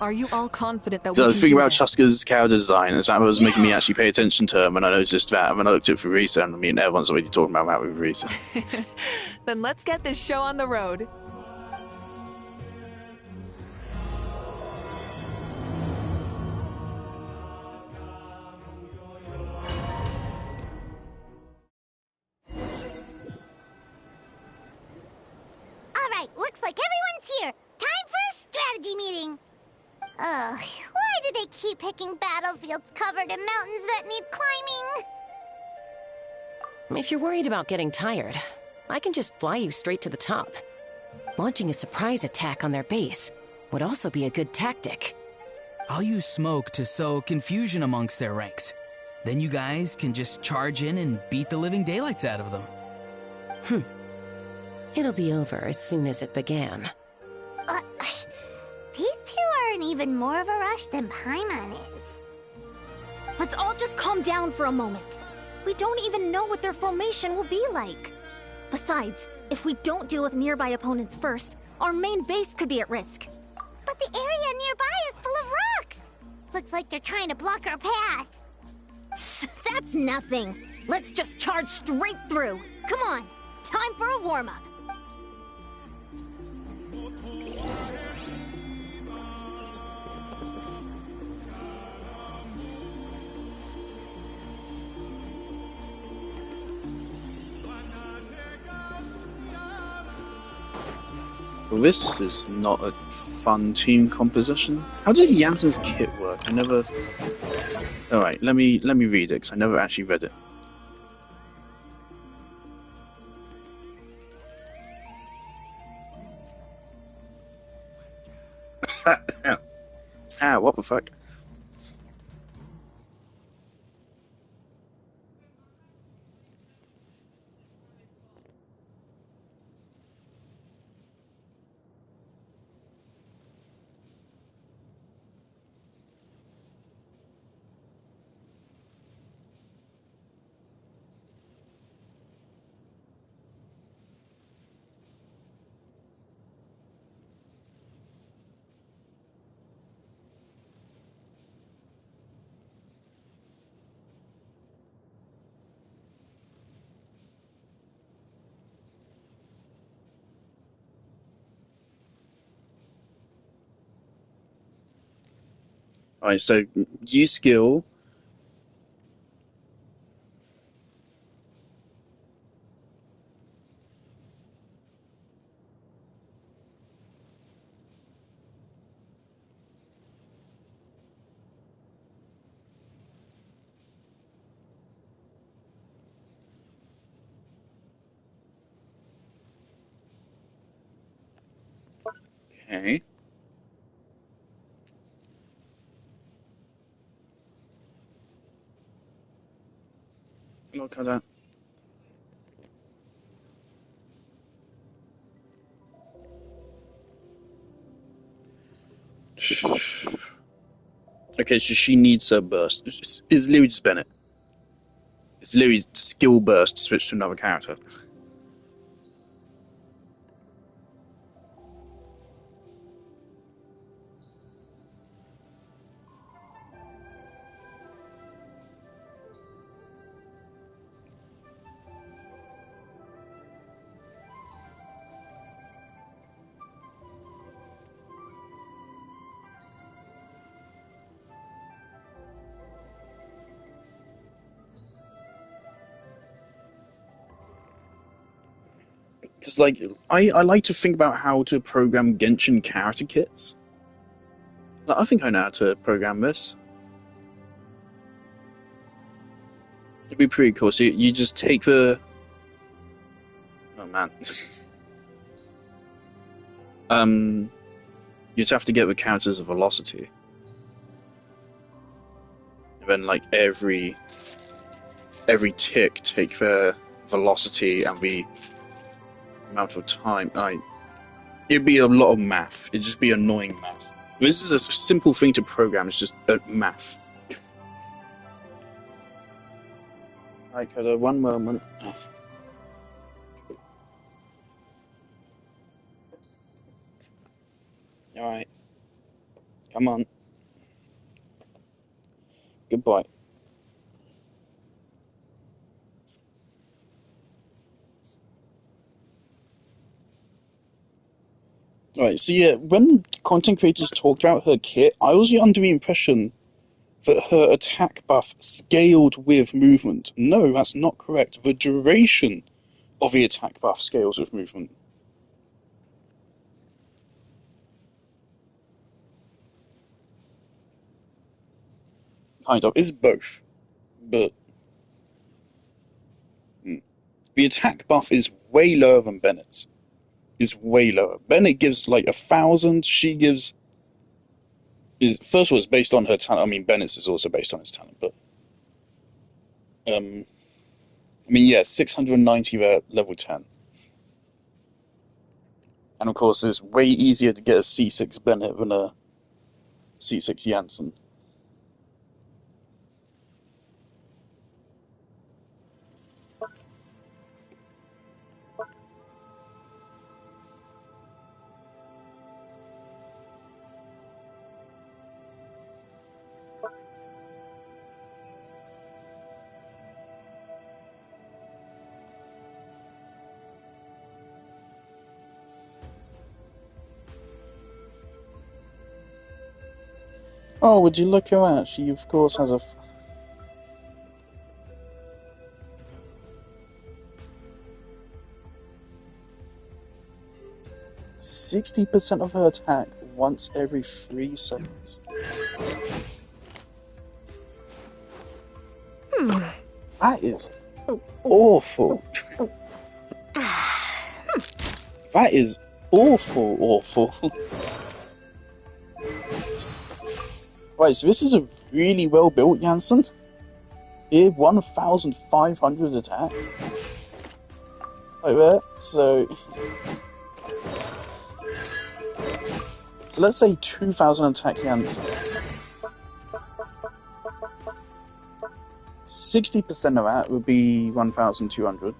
Are you all confident that
So I
we
was
can
thinking
do
about
this?
Chuska's character design, and that was making me actually pay attention to him, and I noticed that, and when I looked at Farisa, and I mean, everyone's already talking about that with Farisa.
Then let's get this show on the road.
Alright, looks like everyone's here. Time for a strategy meeting. Ugh, why do they keep picking battlefields covered in mountains that need climbing?
If you're worried about getting tired, I can just fly you straight to the top. Launching a surprise attack on their base would also be a good tactic.
I'll use smoke to sow confusion amongst their ranks. Then you guys can just charge in and beat the living daylights out of them.
It'll be over as soon as it began.
These two are in even more of a rush than Paimon is.
Let's all just calm down for a moment. We don't even know what their formation will be like. Besides, if we don't deal with nearby opponents first, our main base could be at risk.
But the area nearby is full of rocks. Looks like they're trying to block our path.
That's nothing. Let's just charge straight through. Come on, time for a warm-up.
Well, this is not a fun team composition. How does Janssen's kit work? I never... Alright, let me read it, because I never actually read it. What the fuck? Alright, so use skill. Okay. Look at that. Okay, so she needs her burst. It's literally just Bennett. It's literally skill burst to switch to another character. Just like I like to think about how to program Genshin character kits. Like, I think I know how to program this. It'd be pretty cool. So you just take the... Oh man. You just have to get the character's velocity. And then like every tick take their velocity and the amount of time. It'd be a lot of math. It'd just be annoying math. This is a simple thing to program, it's just math. Alright, Coda, one moment. Alright. Come on. Goodbye. Alright, so yeah, when content creators talked about her kit, I was under the impression that her attack buff scaled with movement. No, that's not correct. The duration of the attack buff scales with movement. Kind of. It's both. But the attack buff is way lower than Bennett's. Is way lower. Bennett gives like 1,000. She gives... First of all, it's based on her talent. I mean, Bennett's is also based on his talent, but... I mean, yeah, 690 at level 10. And of course, it's way easier to get a C6 Bennett than a C6 Janssen. Oh, would you look at that? She, of course, has a... 60% of her attack once every 3 seconds. That is awful. That is awful. Right, so this is a really well built Janssen. Here, 1,500 attack. Like that. So let's say 2,000 attack Janssen. 60% of that would be 1,200.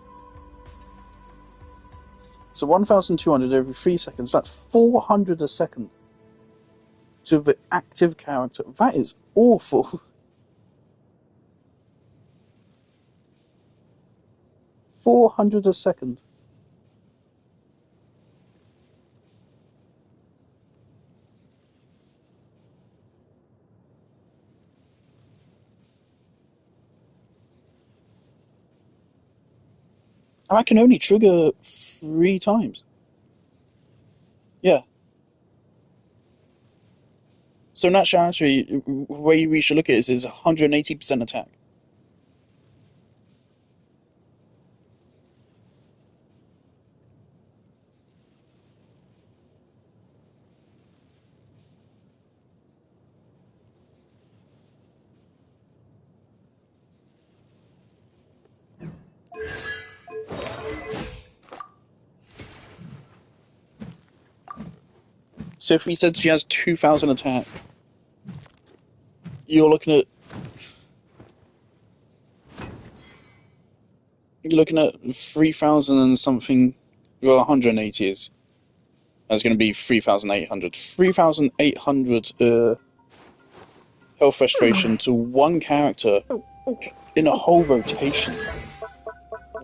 So 1,200 every 3 seconds, that's 400 a second. To the active character. That is awful. 400 a second. And I can only trigger 3 times. Yeah. So in actuality, the way we should look at it is 180% attack. So if we said she has 2,000 attack, you're looking at 3,000 and something. Well, 180 is. That's going to be 3,800. 3,800 health restoration to one character in a whole rotation.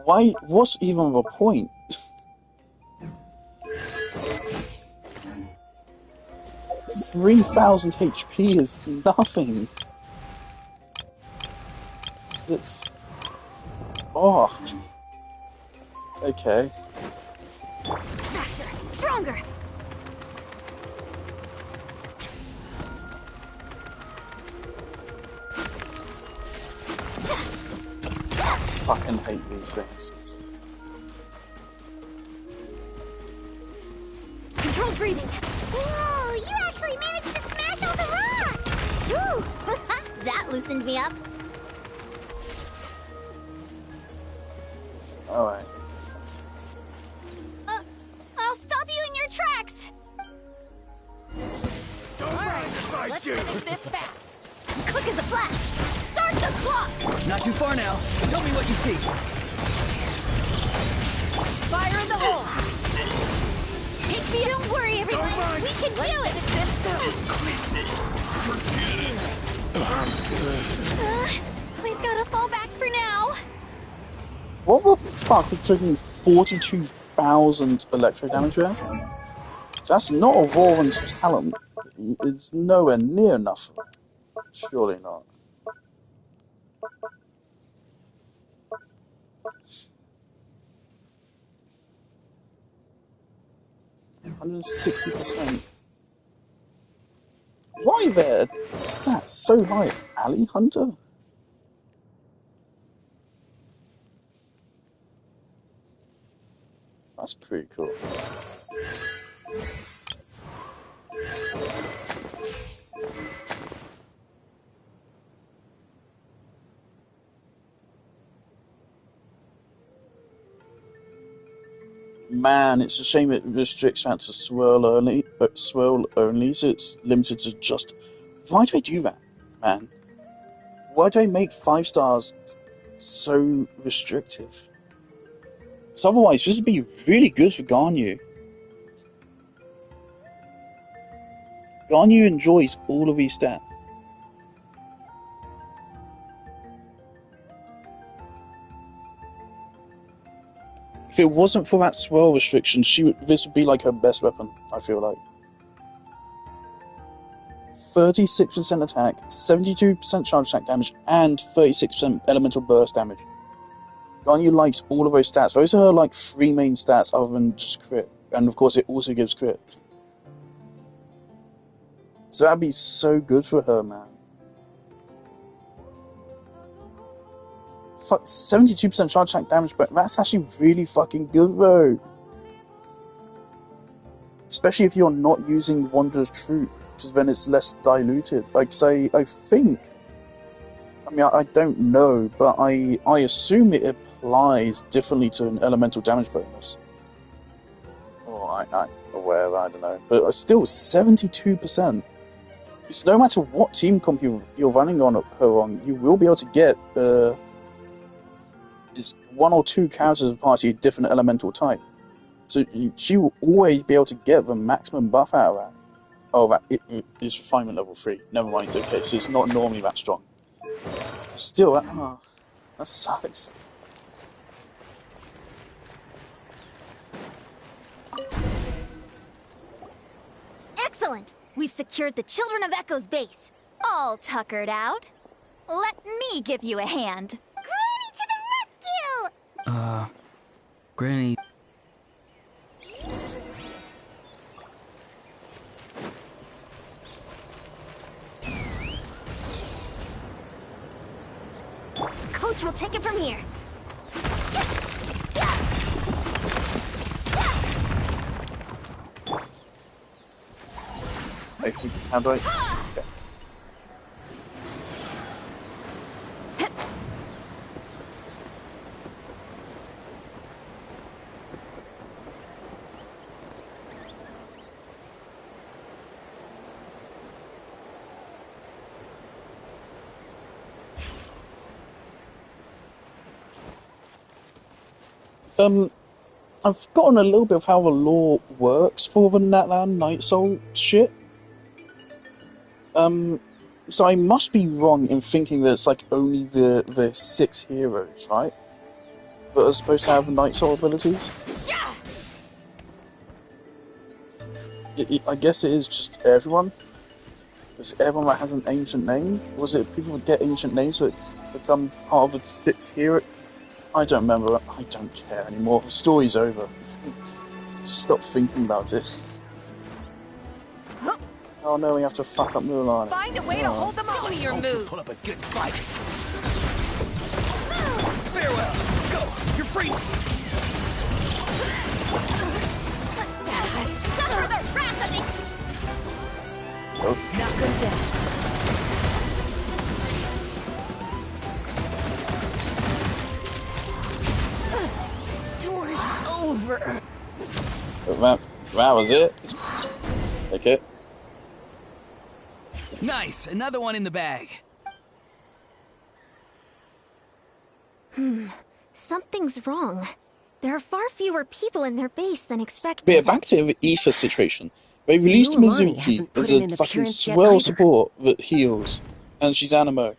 Why? What's even the point? $3,000 HP is nothing. It's... Oh. Okay.
Faster, stronger.
fucking hate these things.
Controlled breathing.
Whoa, you actually managed to smash all the rocks! Woo! That loosened me up.
Alright.
I'll stop you in your tracks.
Let's finish this fast. Quick as a flash. Start the clock.
Not too far now. Tell me what you see.
Fire in the hole.
Take me. Don't worry, everyone. We can do it. We've got to fall back for now.
What the fuck is taking 42,000 electro damage there? That's not a Warren's talent. It's nowhere near enough. Surely not. %160%. Why there? Stats so high. Alley Hunter? That's pretty cool. Man, it's a shame it restricts that to swirl only, so it's limited to just... Why do I do that, man? Why do I make 5 stars so restrictive? So otherwise, this would be really good for Ganyu. Ganyu enjoys all of these stats. If it wasn't for that swirl restriction, this would be like her best weapon, I feel like. 36% attack, 72% charge attack damage, and 36% elemental burst damage. Ganyu likes all of those stats. Those are her like 3 main stats other than just crit. And of course it also gives crit. So that'd be so good for her, man. Fuck, 72% charge attack damage, but that's actually really fucking good though. Especially if you're not using Wanderer's Troop, because then it's less diluted. Like say, I don't know, but I assume it applies differently to an elemental damage bonus. Or or whatever, I don't know. But still, 72%. Because no matter what team comp you're running on her on, you will be able to get is 1 or 2 characters of the party a different elemental type. So she will always be able to get the maximum buff out of that. Oh, that it is refinement level 3. Never mind, okay, so it's not normally that strong. Still, that sucks.
Excellent! We've secured the Children of Echo's base. All tuckered out. Let me give you a hand.
Granny to the rescue!
Granny...
Coach will take it from here.
How do I... Okay. I've forgotten a little bit of how the law works for the Natlan Night Soul shit. So I must be wrong in thinking that it's like only the 6 heroes, right? That are supposed to have Night Soul abilities? I guess it is just everyone? Is it everyone that has an ancient name? Was it people that get ancient names that become part of the 6 hero? I don't remember. I don't care anymore. The story's over. Just stop thinking about it. Oh no, we have to fuck up Mulan.
Find a way to hold them off.
Let's hope you pull up a good fight.
Farewell! Go! You're free!
Suffer the wrath of me!
Knock them down.
Door's over.
That was it. Take it.
Nice, another one in the bag.
Something's wrong. There are far fewer people in their base than expected.
But yeah, back to the Aether situation. They released
Mualani
Mizuki
hasn't put
as
in
a
an
fucking
appearance yet
swell
either.
support that heals, and she's Animo.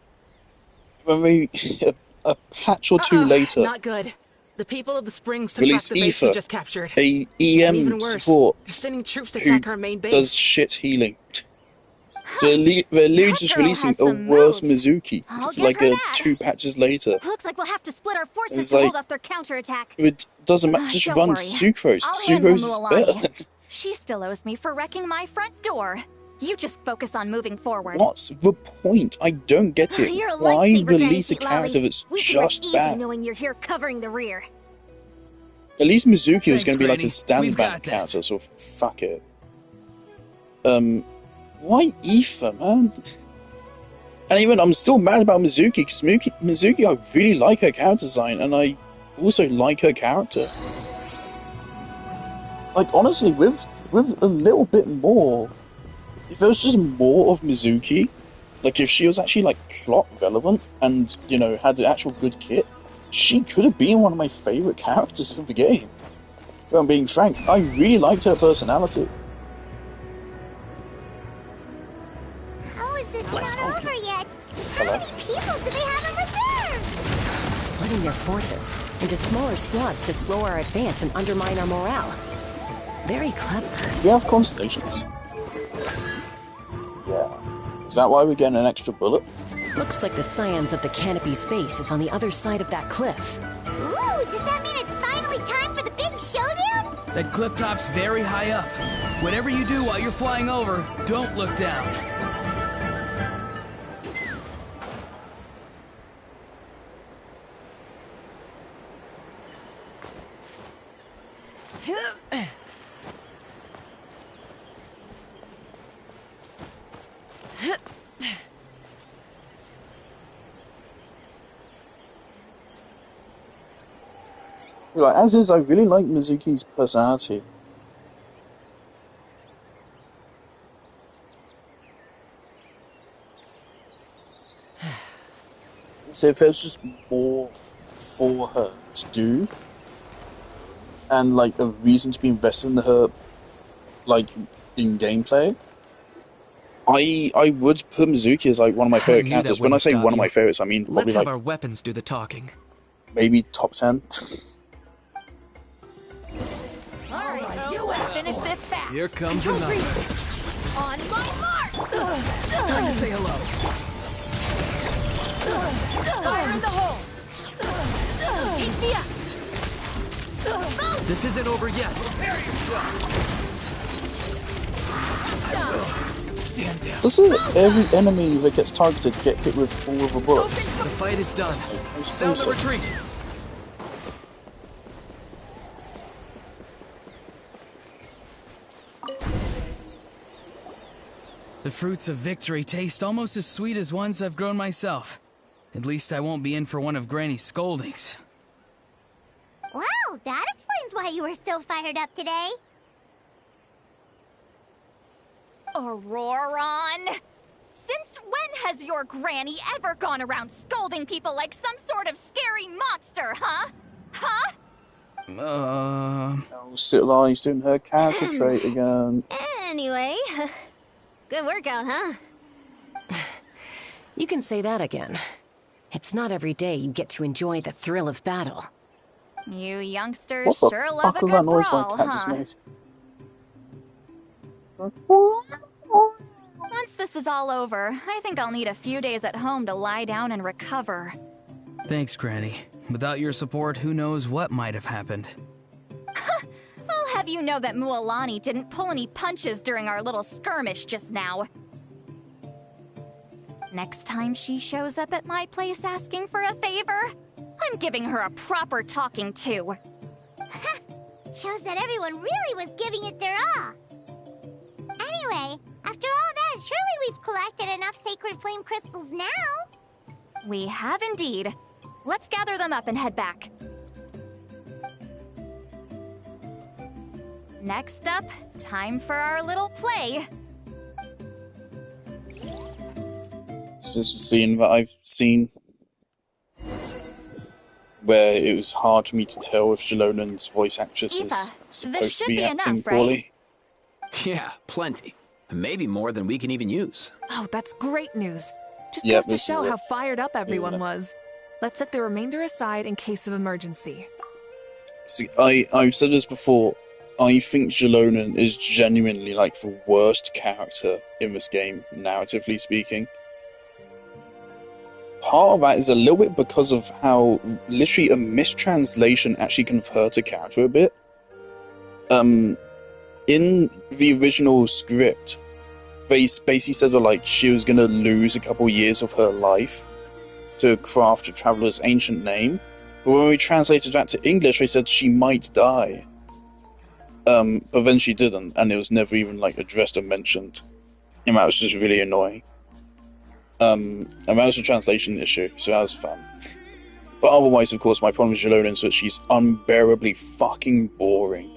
When they, a patch or two later,
Not good. The people of the Springs took back
released
the base we
Aether,
just captured.
a
And even
EM
worse,
support
they're sending troops to
who
attack our main base.
does shit healing. So they're just
girl
releasing
has
a
some
worse
moves.
Mizuki,
I'll give
like
her that.
2 patches later.
Looks like we'll have to split our forces
It's
to
like-
hold off their counterattack.
It doesn't matter, just
Don't
run
worry.
Sucrose.
I'll handle
Sucrose is better.
Mualani.
She still owes me for wrecking my front door. You just focus on moving forward.
What's the point? I don't get it.
You're a
Why
lifesaver, Granny
release a
Heat
character
Lolly.
that's
We can rest
just
easy
bad?
knowing you're here covering the rear.
At least Mizuki was
Thanks,
going to be like
Granny.
a stand
We've
back
got this.
character, so fuck it. Why Aether, man? And even I'm still mad about Mizuki, because Mizuki, I really like her character design, and I also like her character. Like, honestly, with a little bit more, if there was just more of Mizuki, like if she was actually like plot relevant and, you know, had the actual good kit, she could have been one of my favourite characters of the game. If I'm being frank, I really liked her personality.
How is this not over yet? How
Hello?
many people do they have in reserve?
Splitting their forces into smaller squads to slow our advance and undermine our morale. Very clever.
We have constellations. Yeah. Is that why we're getting an extra bullet?
Looks like the scions of the Canopy's base is on the other side of that cliff.
Ooh, does that mean it's finally time for the big showdown?
That cliff top's very high up. Whatever you do while you're flying over, don't look down.
Like, as is, I really like Mizuki's personality. So if there's just more for her to do, and like a reason to be invested in her, like in gameplay, I would put Mizuki as like one of my favorite
knew that
characters. When I
wouldn't
say
stop
one of
you.
my favorites, I mean probably
Let's have
like
our weapons do the talking.
maybe top 10.
Alright, let's finish this fast.
Here comes
Control
another.
green. On my mark!
Time to say hello.
Fire in the hole! Take me up! Move!
This isn't over yet. Stand down.
Doesn't every enemy that gets targeted get hit with all of the bullets?
The fight is done. Sound the retreat.
The fruits of victory taste almost as sweet as ones I've grown myself. At least I won't be in for one of Granny's scoldings.
Well, that explains why you were so fired up today.
Auroron! Since when has your granny ever gone around scolding people like some sort of scary monster, huh? Huh?
Oh, Citlali's doing her character trait again.
Anyway, good workout, huh?
You can say that again. It's not every day you get to enjoy the thrill of battle.
You youngsters
What the
sure love
fuck
a
was
good
that noise my
brawl,
cat just
huh?
made?
Once this is all over, I think I'll need a few days at home to lie down and recover.
Thanks, Granny. Without your support, who knows what might have happened.
I'll have you know that Mualani didn't pull any punches during our little skirmish just now. Next time she shows up at my place asking for a favor, I'm giving her a proper talking to.
Shows that everyone really was giving it their all. Anyway, after all that, surely we've collected enough sacred flame crystals now.
We have indeed. Let's gather them up and head back. Next up, time for our little play.
This is a scene that I've seen where it was hard for me to tell if Shalonen's voice actress is
Eva,
supposed
this
to
should
be
be
acting
enough,
poorly.
Yeah, plenty. Maybe more than we can even use.
Oh, that's great news. Just
Yeah,
goes to
this is
show
it.
how fired up everyone
it?
was. Let's set the remainder aside in case of emergency.
See, I've said this before. I think Jalonen is genuinely like the worst character in this game, narratively speaking. Part of that is a little bit because of how literally a mistranslation actually can hurt a character a bit. In the original script, they basically said that like she was gonna lose a couple years of her life to craft a traveler's ancient name, but when we translated that to English, they said she might die. But then she didn't, and it was never even like addressed or mentioned. And that was just really annoying. And that was a translation issue, so that was fun. But otherwise, of course, my problem with Jalonen is that she's unbearably fucking boring.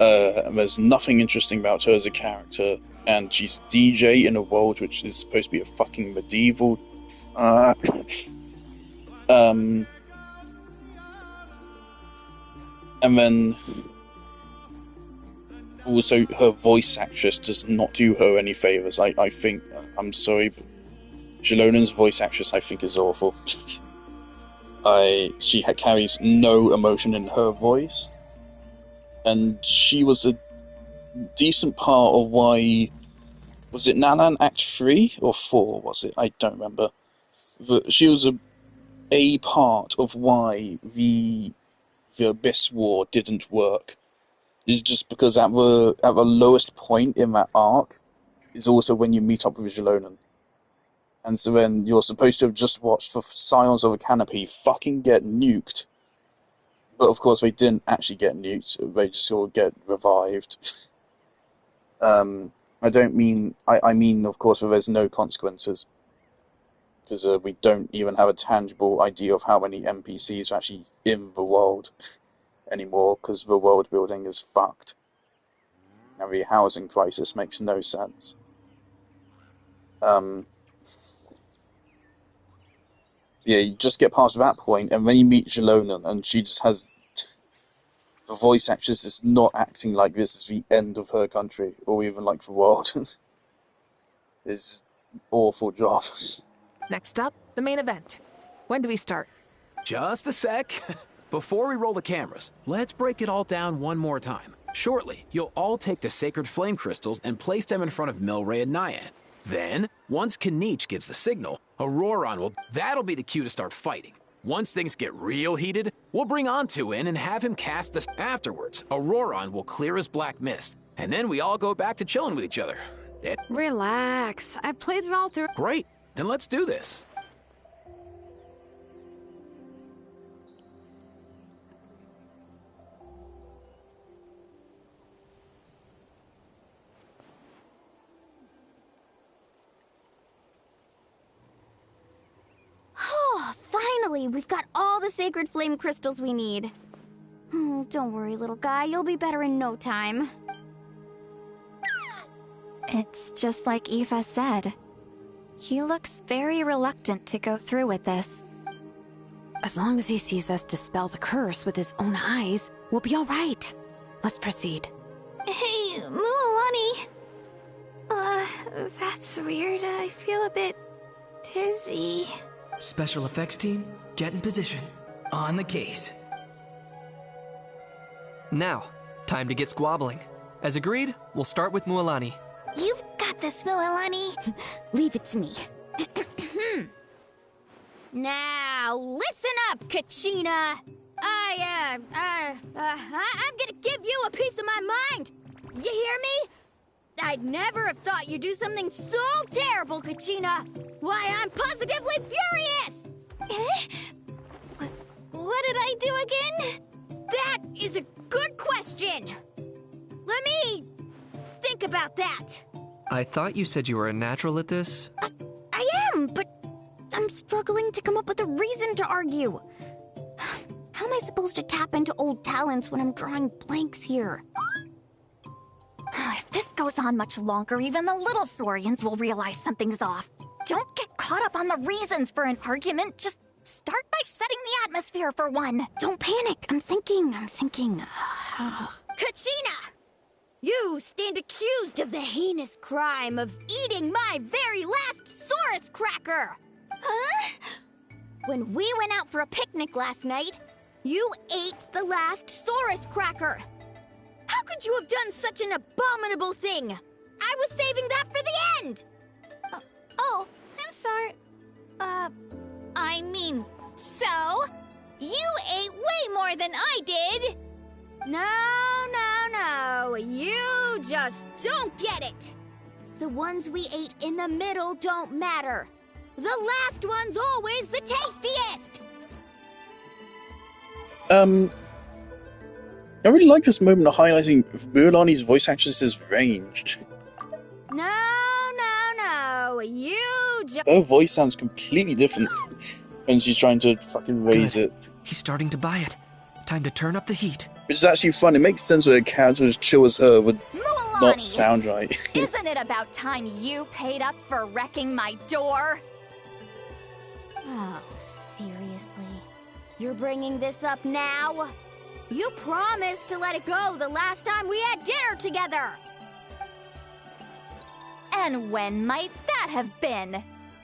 And there's nothing interesting about her as a character, and she's DJ in a world which is supposed to be a fucking medieval. And then also her voice actress does not do her any favors. I think, I'm sorry, but Jalonen's voice actress I think is awful. She carries no emotion in her voice, and she was a decent part of why. Was it Nanan Act 3 or 4? Was it? I don't remember. She was a part of why the Abyss War didn't work. It's just because at the lowest point in that arc is also when you meet up with Jalonen. And so then you're supposed to have just watched the Scions of a Canopy fucking get nuked. But of course they didn't actually get nuked, they just sort of get revived. I mean, of course, that there's no consequences. Because we don't even have a tangible idea of how many NPCs are actually in the world anymore, because the world building is fucked. And the housing crisis makes no sense. Yeah, you just get past that point, and then you meet Jalonen, and she just has... The voice actress is not acting like this is the end of her country, or even like the world. It's an awful job.
Next up, the main event. When do we start?
Just a sec. Before we roll the cameras, let's break it all down one more time. Shortly, you'll all take the sacred flame crystals and place them in front of Milray and Nyan. Then, once Kinich gives the signal, Auroron will... That'll be the cue to start fighting. Once things get real heated, we'll bring Antu in and have him cast the... Afterwards, Auroron will clear his black mist, and then we all go back to chilling with each other.
Relax. I played it all through.
Great. Then let's do this.
Oh, finally! We've got all the sacred flame crystals we need. Don't worry, little guy. You'll be better in no time.
It's just like Eva said. He looks very reluctant to go through with this.
As long as he sees us dispel the curse with his own eyes, we'll be all right. Let's proceed.
Hey, Mualani. That's weird. I feel a bit dizzy.
Special effects team, get in position.
On the case.
Now, time to get squabbling. As agreed, we'll start with Mualani.
You've got this, Mualani. Leave it to me.
Now, listen up, Kachina. I'm gonna give you a piece of my mind. You hear me? I'd never have thought you'd do something so terrible, Kachina. Why, I'm positively furious!
do again?
That is a good question. Let me think about that.
I thought you said you were a natural at this.
I am, but I'm struggling to come up with a reason to argue. How am I supposed to tap into old talents when I'm drawing blanks here?
If this goes on much longer, even the little Saurians will realize something's off. Don't get caught up on the reasons for an argument. Just start by setting the atmosphere for one.
Don't panic. I'm thinking.
Kachina! You stand accused of the heinous crime of eating my very last Saurus cracker!
Huh?
When we went out for a picnic last night, you ate the last Saurus cracker! How could you have done such an abominable thing? I was saving that for the end!
Oh, I'm sorry. I mean, so? You ate way more than I did!
No. You just don't get it! The ones we ate in the middle don't matter. The last one's always the tastiest!
I really like this moment of highlighting Mulaney's voice actress's range.
No. You just...
Her voice sounds completely different when she's trying to fucking raise
Good.
it.
He's starting to buy it. Time to turn up the heat.
Which is actually fun. It makes sense that a character as chill as her would
Mualani,
not sound right.
Isn't it about time you paid up for wrecking my door?
Oh, seriously? You're bringing this up now? You promised to let it go the last time we had dinner together!
And when might that have been?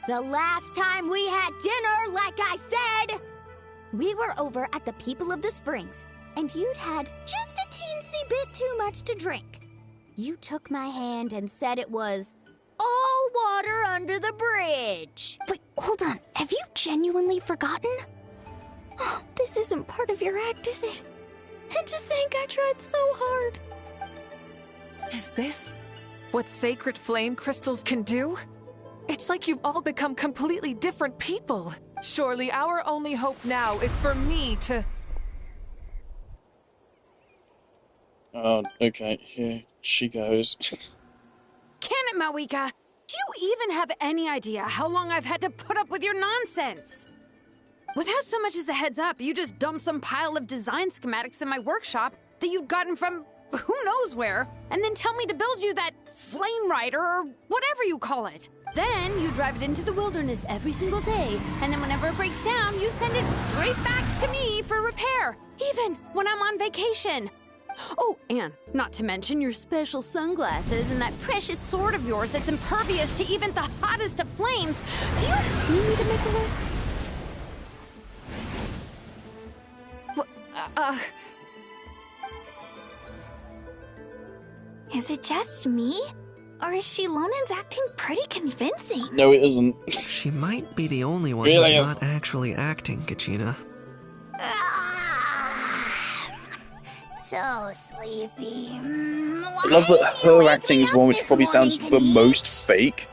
The last time we had dinner, like I said! We were over at the People of the Springs, and you'd had just a teensy bit too much to drink. You took my hand and said it was all water under the bridge.
Wait, hold on. Have you genuinely forgotten? Oh, this isn't part of your act, is it? And to think I tried so hard.
Is this what sacred flame crystals can do? It's like you've all become completely different people. Surely our only hope now is for me to...
Oh, okay, here she goes.
Can it, Mawika? Do you even have any idea how long I've had to put up with your nonsense? Without so much as a heads up, you just dumped some pile of design schematics in my workshop that you'd gotten from who knows where, and then tell me to build you that flame rider or whatever you call it. Then you drive it into the wilderness every single day, and then whenever it breaks down, you send it straight back to me for repair, even when I'm on vacation. Oh, and not to mention your special sunglasses and that precious sword of yours that's impervious to even the hottest of flames. Do you need me to make a list?
Is it just me? Or is Shilonen's acting pretty convincing?
No, it isn't.
She might be the only one
Really
who's
is.
not actually acting, Kachina.
So sleepy.
I love that her acting is one which probably sounds the most fake,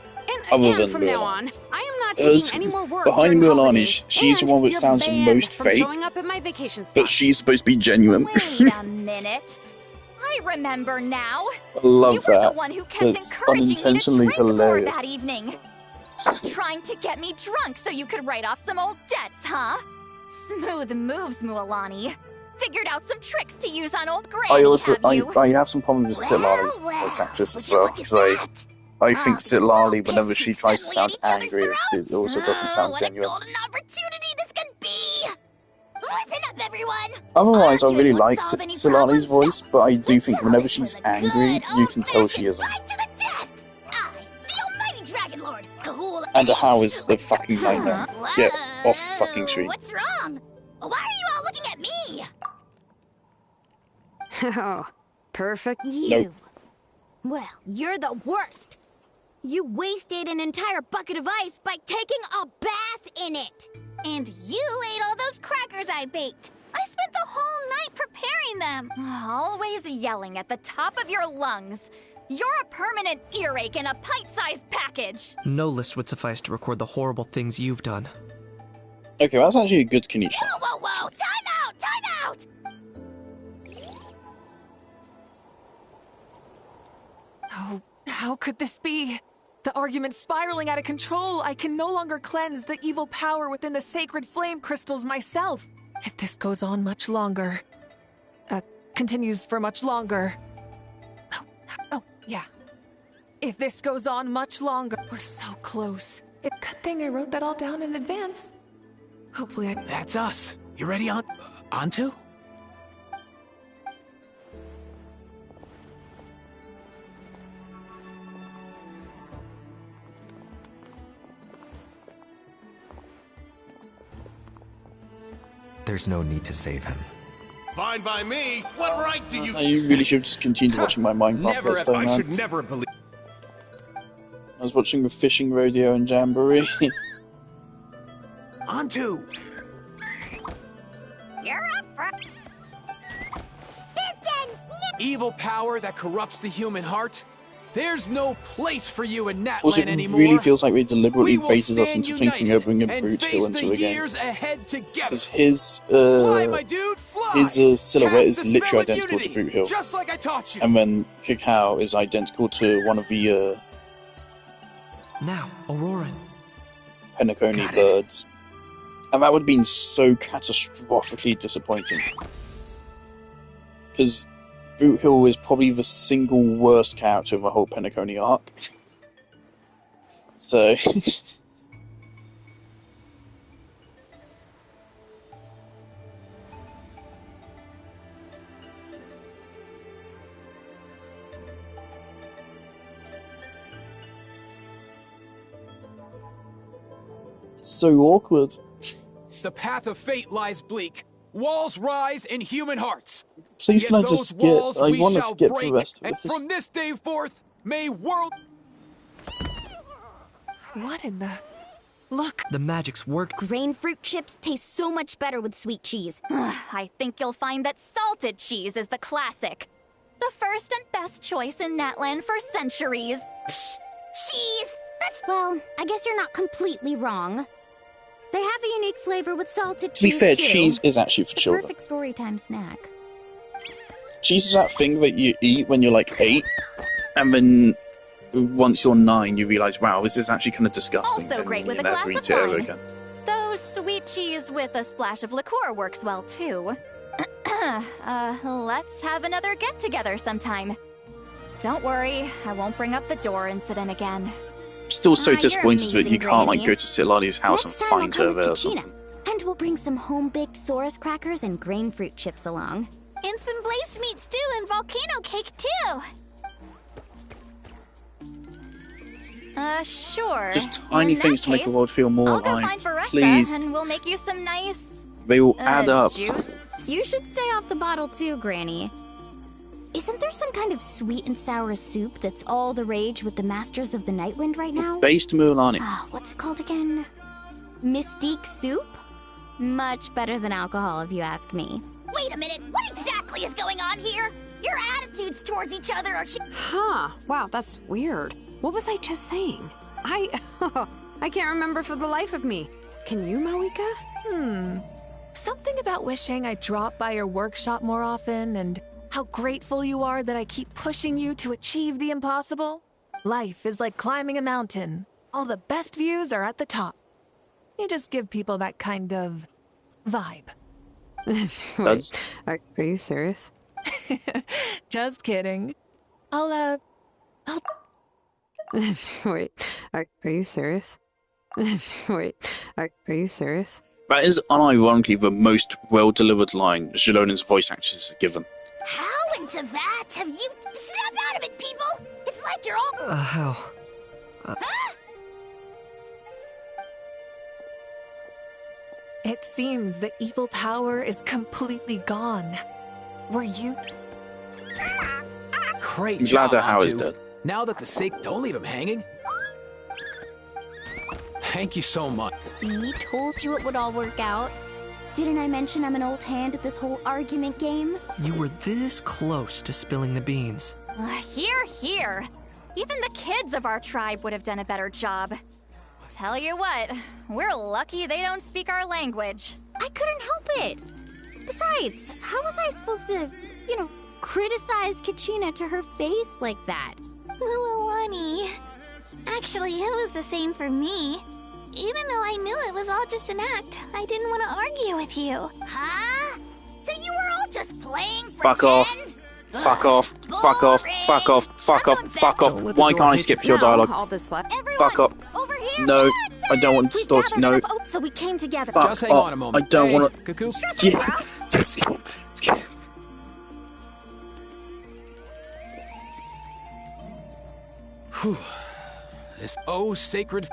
other than
From now on,
Mulan.
I am not
As
taking any more work
behind
during
Mulan,
holidays,
she's the one which
you're
sounds the
banned
most
from
fake,
showing up at my vacation spot.
but she's supposed to be genuine.
Wait a minute. I remember now.
I love
You were
that.
the one who kept
That's
encouraging me to
unintentionally
drink more
hilarious.
that evening. Trying to get me drunk so you could write off some old debts, huh? Smooth moves, Mualani. Figured out some tricks to use on old Granny,
I also
have you?
I have some problems with Sitlali's voice actress as well, because I think Sitlali, whenever she tries to sound angry, it also doesn't sound genuine.
Opportunity this could be! Listen up, everyone!
Otherwise, I really like Sitlali's voice, but I do think whenever she's angry, you can tell she isn't.
Dragon Lord, cool.
And the how is a fucking nightmare. Get off the fucking screen.
What's wrong? Why are you all looking at me?
Oh, perfect.
You.
Nope.
Well, you're the worst. You wasted an entire bucket of ice by taking a bath in it.
And you ate all those crackers I baked. I spent the whole night preparing them.
Always yelling at the top of your lungs. You're a permanent earache in a pint-sized package.
No list would suffice to record the horrible things you've done.
Okay, well, that's actually a good Kenichi.
Whoa! Time out!
Oh, how could this be? The argument's spiraling out of control. I can no longer cleanse the evil power within the sacred flame crystals myself. If this goes on much longer, continues for much longer. Oh, yeah. If this goes on much longer, we're so close. Good thing I wrote that all down in advance. Hopefully
That's us. You ready, Antu?
There's no need to save him.
Fine by me. What right do you...
I really should just continue watching my Minecraft Let's Play,
I
man.
should never believe...
I was watching the fishing rodeo and jamboree.
Antu!
You're up, bro.
Evil power that corrupts the human heart. There's no place for you in Natlan
Also, it
anymore.
really feels like they deliberately baited us
stand
into thinking they're bringing Brute Hill into a game. Because his silhouette is literally identical to Brute Hill.
Just like I taught you.
And then Cacao is identical to one of the
Now, Aurora.
Penacony birds. And that would have been so catastrophically disappointing. Because Boot Hill is probably the single worst character in the whole Penacony arc. So... so awkward.
The path of fate lies bleak. Walls rise in human hearts.
Please
Yet
can I
those
just skip?
walls
I
we
want to
shall
skip
break,
the rest of
and
this.
from this day forth, may world...
What in the... Look!
The magic's work.
Grain fruit chips taste so much better with sweet cheese.
I think you'll find that salted cheese is the classic. The first and best choice in Natlan for centuries.
Cheese! Well, I guess you're not completely wrong. They have a unique flavor with salted
To be
cheese,
fair,
too.
cheese is actually for
The
children.
perfect storytime snack.
Cheese is that thing that you eat when you're like 8, and then once you're 9, you realise, wow, this is actually kind of disgusting.
Also
and
great with
you
a
never
glass
eat
of
it ever
wine.
again.
Though sweet cheese with a splash of liqueur works well too. Let's have another get-together sometime. Don't worry, I won't bring up the door incident again.
I'm still so
You're
disappointed that you
amazing,
can't like
Granny.
go to Silali's house
Next
and
time
find
I'll
her
come
there or
with
something.
Kachina, and we'll bring some home-baked Saurus crackers and grain fruit chips along.
And some blaze meat stew and volcano cake, too.
Sure.
Just tiny
In
things
that
to make the
case,
world feel more
I'll go
alive.
find Varessa
Please,
and we'll make you some nice...
they will add up.
juice.
You should stay off the bottle too, Granny. Isn't there some kind of sweet and sour soup that's all the rage with the Masters of the Nightwind right now?
Based Mulan.
What's it called again? Mystique soup? Much better than alcohol, if you ask me.
Wait a minute, what exactly is going on here? Your attitudes towards each other are...
Huh. Wow, that's weird. What was I just saying? I can't remember for the life of me. Can you, Mawika?
Something about wishing I'd drop by your workshop more often and how grateful you are that I keep pushing you to achieve the impossible. Life is like climbing a mountain. All the best views are at the top. You just give people that kind of vibe.
Wait, are you serious?
Just kidding. I'll
Wait, are you serious? Wait, are you serious?
That is unironically the most well-delivered line Jalona's voice actress has given.
How into that have you... Snap out of it, people! It's like you're all...
How?
Huh?
It seems the evil power is completely gone. Were you?
Great
I'm
job,
glad How is
Antu.
dead.
Now that the sake, don't leave him hanging. Thank you so much.
See, told you it would all work out. Didn't I mention I'm an old hand at this whole argument game?
You were this close to spilling the beans.
Hear, hear. Even the kids of our tribe would have done a better job. Tell you what, we're lucky they don't speak our language.
I couldn't help it. Besides, how was I supposed to, criticize Kachina to her face like that?
Mualani. Actually, it was the same for me. Even though I knew it was all just an act, I didn't want to argue with you.
Huh? So you were all just playing pretend?
Fuck off. Fuck off. Fuck off. Fuck off. Fuck off. Fuck off. Why can't I skip your dialogue?
All this left.
Fuck up. No, I don't want to start. No.
So we came together.
Fuck
Just hang on a moment.
I don't
Hey,
want to.
Cuckoo. Whew. This sacred.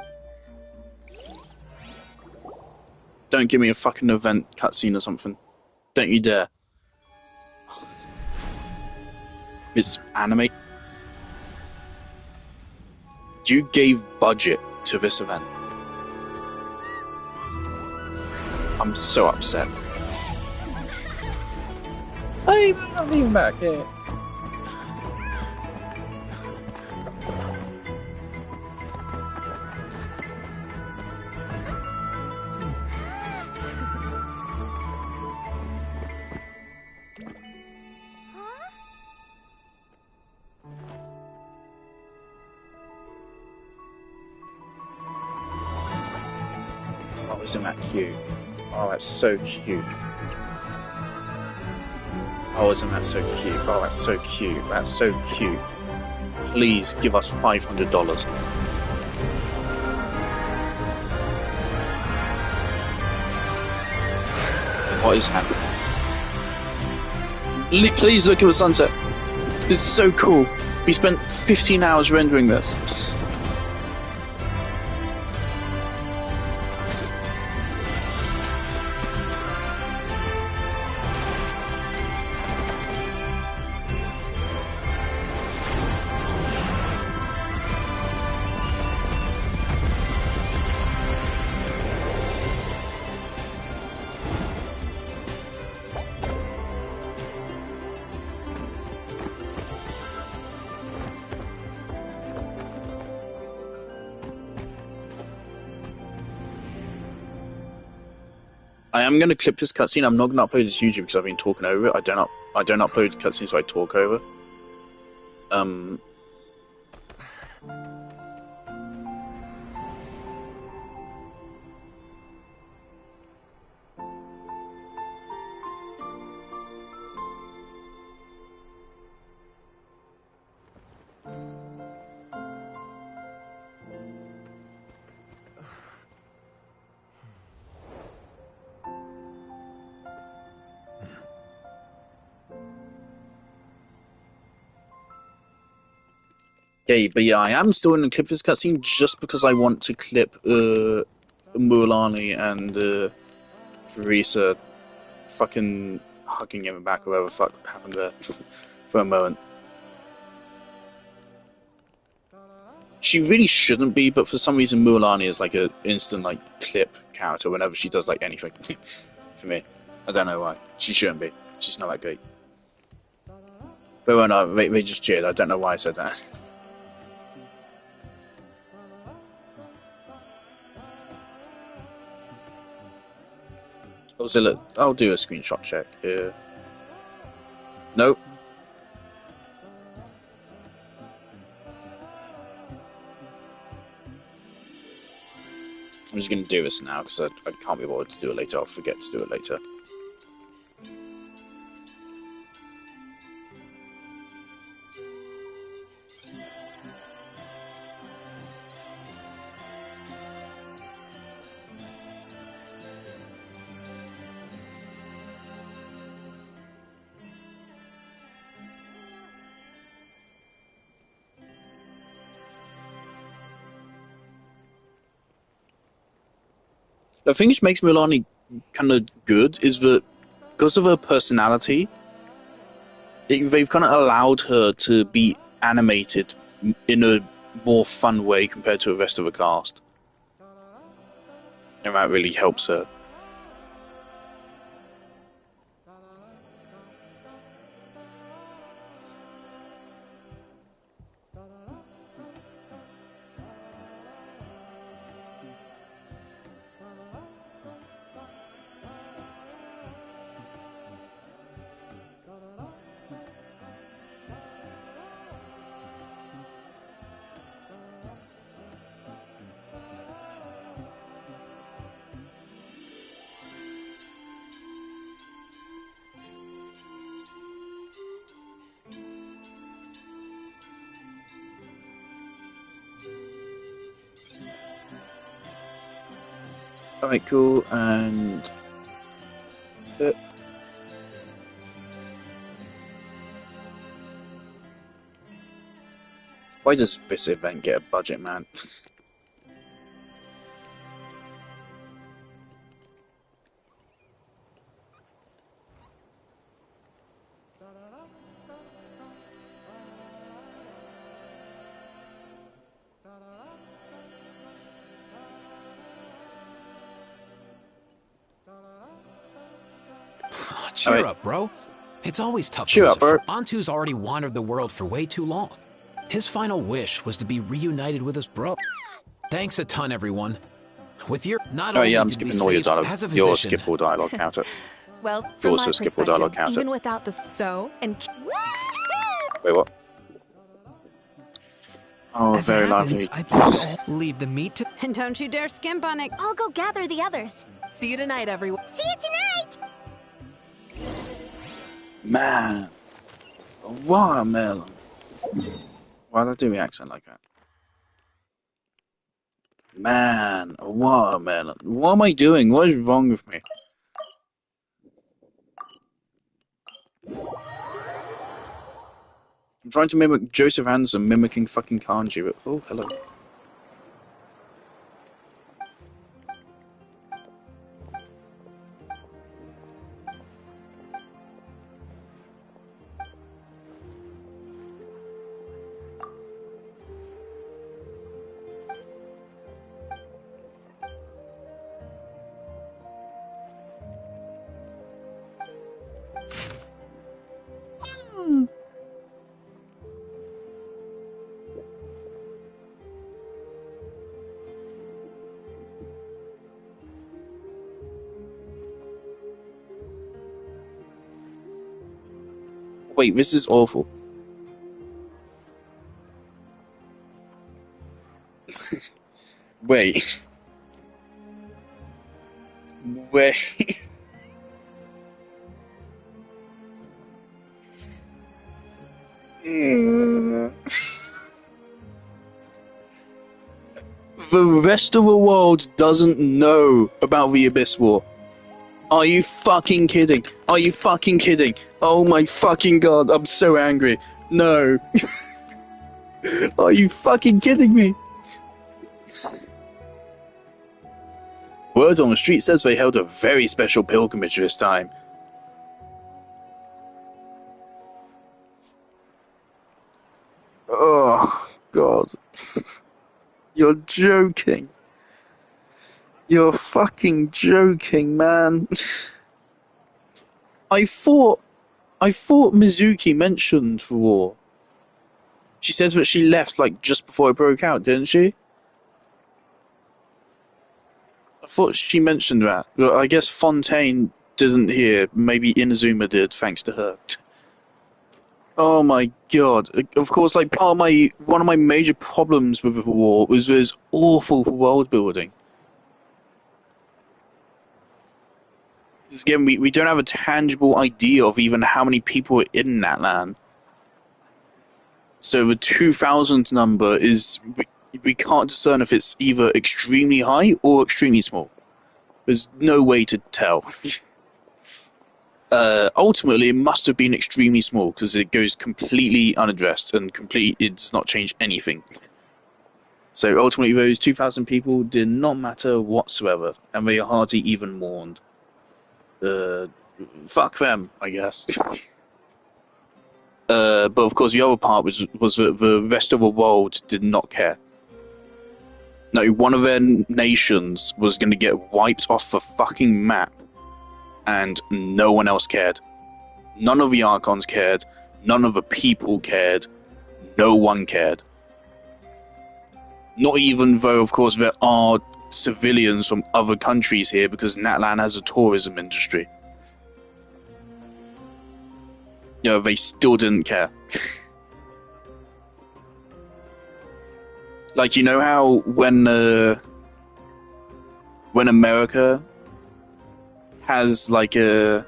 Don't give me a fucking event cutscene or something. Don't you dare. It's anime. You gave budget to this event. I'm so upset.
Hey, I'm even back, yeah.
Oh, isn't that cute? Oh, that's so cute. Oh, isn't that so cute? Oh, that's so cute. That's so cute. Please give us $500. What is happening? Please look at the sunset. This is so cool. We spent 15 hours rendering this. I am going to clip this cutscene. I'm not going to upload this to YouTube because I've been talking over it. I don't upload cutscenes so I talk over. Okay, but yeah, I am still going to clip this cutscene just because I want to clip Mualani and Teresa fucking hugging him back or whatever the fuck happened there for a moment. She really shouldn't be, but for some reason Mualani is like an instant like clip character whenever she does like anything. For me, I don't know why. She shouldn't be. She's not that great. But well, no, they just cheered. I don't know why I said that. Also, look, I'll do a screenshot check here. Nope. I'm just going to do this now because I can't be bothered to do it later. I'll forget to do it later. The thing which makes Mualani kind of good is that because of her personality, they've kind of allowed her to be animated in a more fun way compared to the rest of the cast. And that really helps her. Alright, cool, and... why does this event get a budget, man?
Cheer up, bro. It's always tough
Cheer
to lose
up, bro.
Antu's already wandered the world for way too long. His final wish was to be reunited with his bro. Thanks a ton, everyone. With your
Oh yeah, I'm skipping all your dialogue. Your skip all dialogue counter.
Well,
You
from
also
my
skip all
perspective,
dialogue counter.
even without the
Wait, what? Oh,
As
very
it happens,
lively.
I think I'll leave the meat to.
And don't you dare skimp on it.
I'll go gather the others.
See you tonight, everyone.
See you tonight!
Man, a watermelon. Why did I do the accent like that? Man, a watermelon. What am I doing? What is wrong with me? I'm trying to mimic Joseph Anderson mimicking fucking Kanji, but oh, hello. Wait, this is awful. Wait. Wait. The rest of the world doesn't know about the Abyss War. Are you fucking kidding? Are you fucking kidding? Oh my fucking god, I'm so angry. No. Are you fucking kidding me? Word on the street says they held a very special pilgrimage this time. Oh, God. You're joking. You're fucking joking, man. I thought Mizuki mentioned the war. She says that she left, like, just before it broke out, didn't she? I thought she mentioned that. But I guess Fontaine didn't hear. Maybe Inazuma did, thanks to her. Oh my god. Of course, like, one of my major problems with the war was it was awful for world building. Because again, we don't have a tangible idea of even how many people are in that land. So the 2,000 number is... We can't discern if it's either extremely high or extremely small. There's no way to tell. Ultimately, it must have been extremely small because it goes completely unaddressed and it does not change anything. So ultimately, those 2,000 people did not matter whatsoever, and they hardly even mourned. Fuck them, I guess. But of course, the other part was that the rest of the world did not care. No, one of their nations was going to get wiped off the fucking map, and no one else cared. None of the Archons cared. None of the people cared. No one cared. Not even though, of course, there are civilians from other countries here because Natlan has a tourism industry. You know, they still didn't care. Like, you know how when America has like the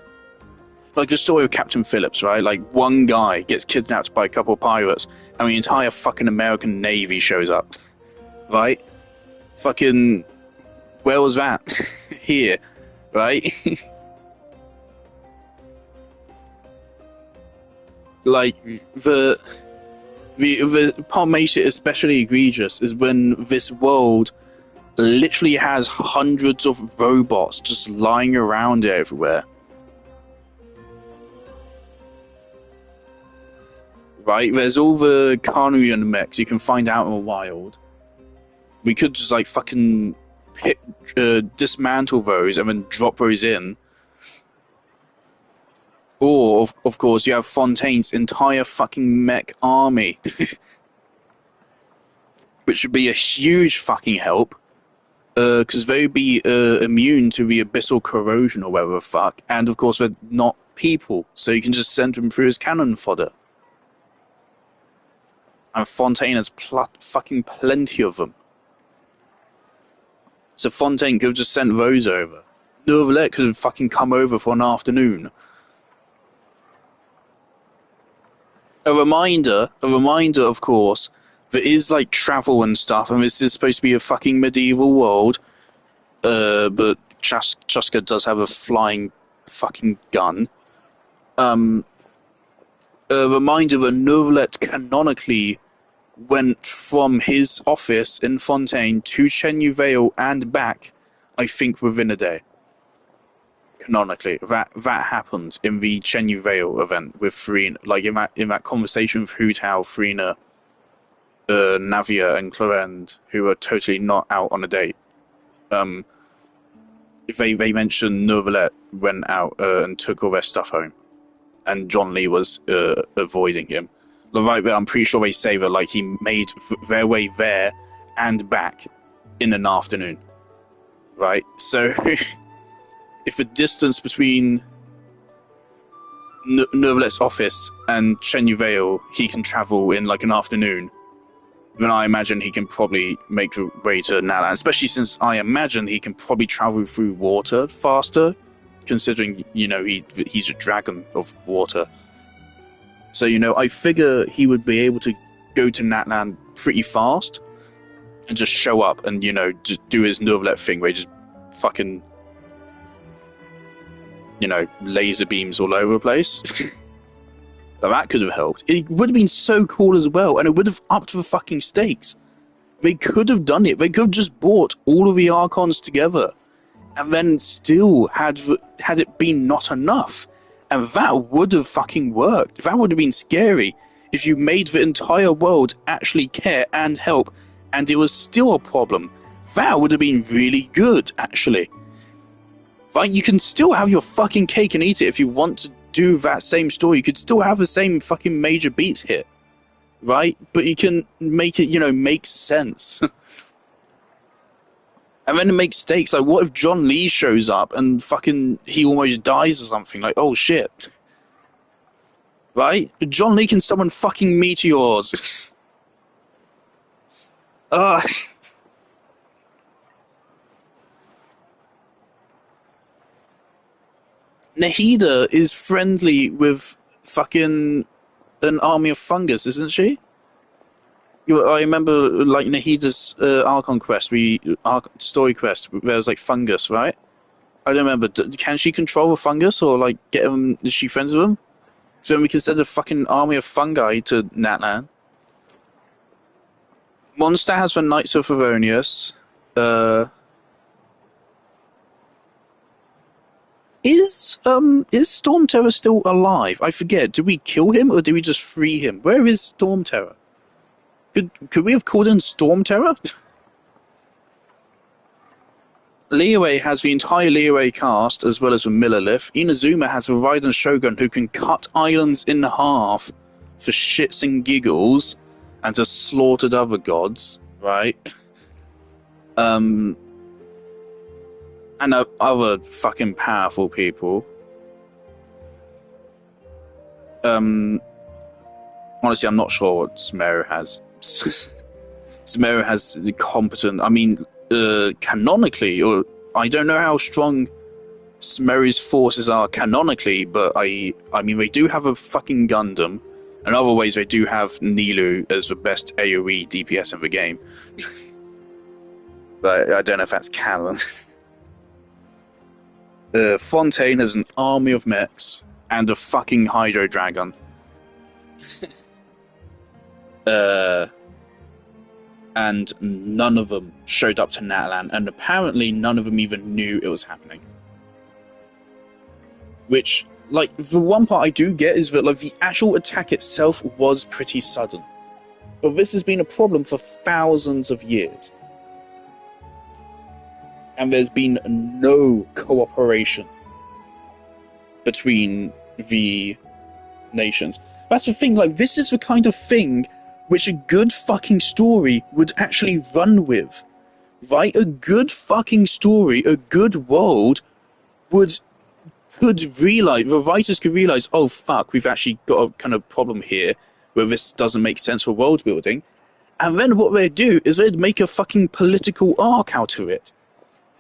story of Captain Phillips, right? Like, one guy gets kidnapped by a couple of pirates, and the entire fucking American Navy shows up, right? Fucking Where was that? Here, right? Like, the part makes it especially egregious is when this world literally has hundreds of robots just lying around everywhere. Right? There's all the Carnarian mechs you can find out in the wild. We could just like fucking dismantle those and then drop those in. Or, of course, you have Fontaine's entire fucking mech army. Which would be a huge fucking help. Because they would be immune to the abyssal corrosion or whatever the fuck. And, of course, they're not people. So you can just send them through as cannon fodder. And Fontaine has fucking plenty of them. So Fontaine could have just sent those over. Neuvillette could have fucking come over for an afternoon. A reminder, of course, there is like travel and stuff, and this is supposed to be a fucking medieval world. But Chaska does have a flying fucking gun. A reminder that Neuvillette canonically went from his office in Fontaine to Chenyu Vale and back, I think, within a day. Canonically, that happened in the Chenyu Vale event with Farina, like in that conversation with Hu Tao, Farina, Navia, and Clorend, who are totally not out on a date. They mentioned Neuvillette went out and took all their stuff home, and John Lee was avoiding him. Right, but I'm pretty sure they say that like he made their way there and back in an afternoon. Right, so. If the distance between Neuvillette's office and Chenyu Vale he can travel in like an afternoon, then I imagine he can probably make the way to Natlan, especially since I imagine he can probably travel through water faster, considering, you know, he's a dragon of water. So, you know, I figure he would be able to go to Natlan pretty fast and just show up and, you know, just do his Neuvillette thing where he just fucking, you know, laser beams all over the place. But that could have helped. It would have been so cool as well, and it would have upped the fucking stakes. They could have done it. They could have just brought all of the Archons together, and then still had it been not enough. And that would have fucking worked. That would have been scary if you made the entire world actually care and help, and it was still a problem. That would have been really good, actually. Like, you can still have your fucking cake and eat it if you want to do that same story. You could still have the same fucking major beats hit, right? But you can make it, you know, make sense. And then it makes stakes. Like, what if John Lee shows up and fucking he almost dies or something? Like, oh shit. Right? John Lee can summon fucking meteors. Ugh. Nahida is friendly with fucking an army of fungus, isn't she? I remember, like, Nahida's Archon quest, story quest, there was, like, fungus, right? I don't remember. Can she control a fungus, or, like, get them, is she friends with them? So then we can send a fucking army of fungi to Natlan. Monster has the Knights of Favonius. Is Storm Terror still alive? I forget. Did we kill him or did we just free him? Where is Storm Terror? Could we have called in Storm Terror? Liyue has the entire Liyue cast as well as the Millelith. Inazuma has the Raiden Shogun who can cut islands in half for shits and giggles and has slaughtered other gods, right? And other fucking powerful people. Honestly, I'm not sure what Sumeru has. Sumeru has the competent... I mean, canonically, or I don't know how strong Sumeru's forces are canonically, but I mean, they do have a fucking Gundam. In other ways, they do have Nilu as the best AoE DPS in the game. but I don't know if that's canon. Fontaine has an army of mechs and a fucking Hydro Dragon. And none of them showed up to Natlan, and apparently none of them even knew it was happening. Which, like, the one part I do get is that, like, the actual attack itself was pretty sudden. But this has been a problem for thousands of years. And there's been no cooperation between the nations. That's the thing, like, this is the kind of thing which a good fucking story would actually run with. Right? A good fucking story, a good world could realize, the writers could realize, oh fuck, we've actually got a kind of problem here where this doesn't make sense for world building. And then what they'd do is they'd make a fucking political arc out of it.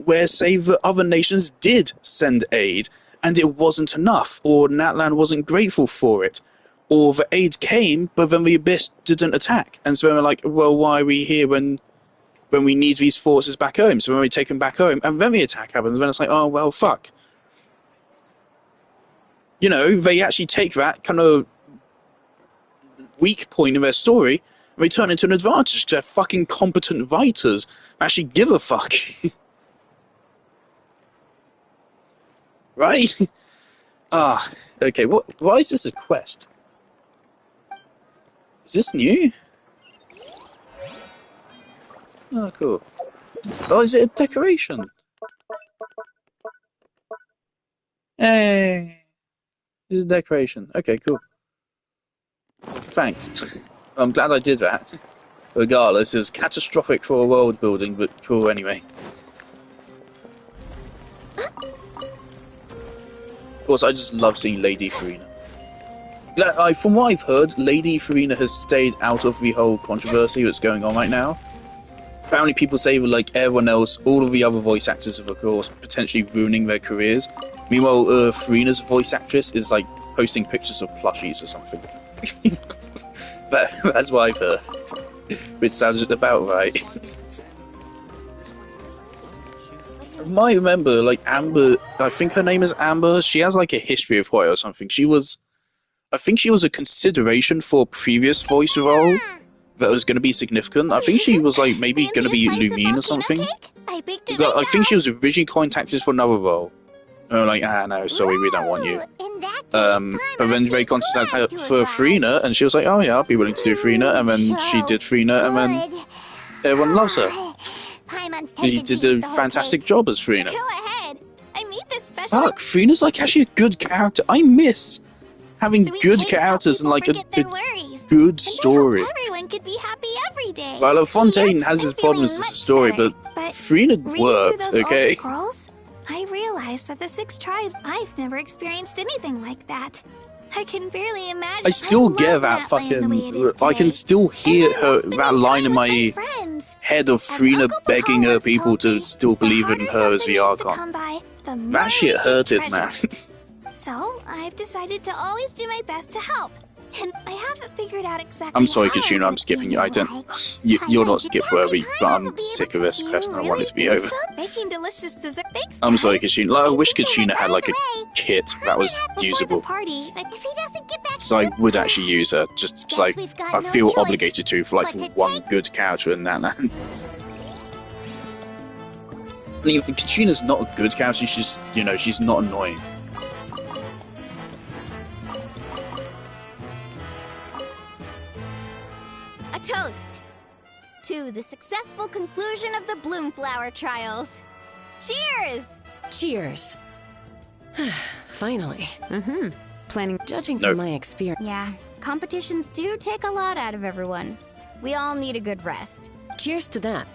Where, say, the other nations did send aid, and it wasn't enough, or Natlan wasn't grateful for it, or the aid came, but then the Abyss didn't attack, and so they're like, well, why are we here when we need these forces back home? So when we take them back home, and then the attack happens, and then it's like, oh, well, fuck. You know, they actually take that kind of weak point in their story, and they turn it into an advantage to have fucking competent writers actually give a fuck. Right? Okay, why is this a quest? Is this new? Oh, cool. Oh, is it a decoration? Hey! It's a decoration. Okay, cool. Thanks. I'm glad I did that. Regardless, it was catastrophic for world building, but cool anyway. Of course, I just love seeing Lady Farina. From what I've heard, Lady Farina has stayed out of the whole controversy that's going on right now. Apparently people say that, like, everyone else, all of the other voice actors are, of course, potentially ruining their careers. Meanwhile, Farina's voice actress is, like, posting pictures of plushies or something. That's what I've heard. Which sounds about right. I might remember, like, Amber, I think her name is Amber, she has, like, a history of Hawaii or something. I think she was a consideration for a previous voice role that was going to be significant. I think she was, like, maybe going to be Lumine or something.
I baked it
I think she was originally contacted for another role. And like, no, sorry, we don't want you. But then they contacted her for Farina, and she was like, oh yeah, I'll be willing to do Farina. And then she did Farina, and then everyone loves her. She did a fantastic job as Farina.
Go ahead. I made this special.
Fuck, Farina's like actually a good character. I miss having good characters and like a good story.
Everyone could be happy every day.
Well, Fontaine has his problems as a story, but Farina works, okay?
I realized that the 6 tribes, I've never experienced anything like that. I can barely imagine.
I still get that fucking. I can still hear that line in my head of Farina begging her people to still believe in her as the Archon. That shit hurted, man.
So I've decided to always do my best to help. And I haven't figured out exactly.
I'm sorry, Kashuna, I'm skipping you. I don't. You're not skip worthy, but I'm sick of this quest and I want it to be over.
Making delicious dessert. Thanks,
I'm sorry, Kashuna. Like, I wish Kashuna had like a kit that was usable. So I would actually use her, just like I feel obligated to for like one good character in that land. Kashuna's not a good character. She's just, you know, she's not annoying.
A toast to the successful conclusion of the Bloomflower trials. Cheers!
Cheers. Finally. Judging
Nope.
from my experience.
Yeah, competitions do take a lot out of everyone. We all need a good rest.
Cheers to that.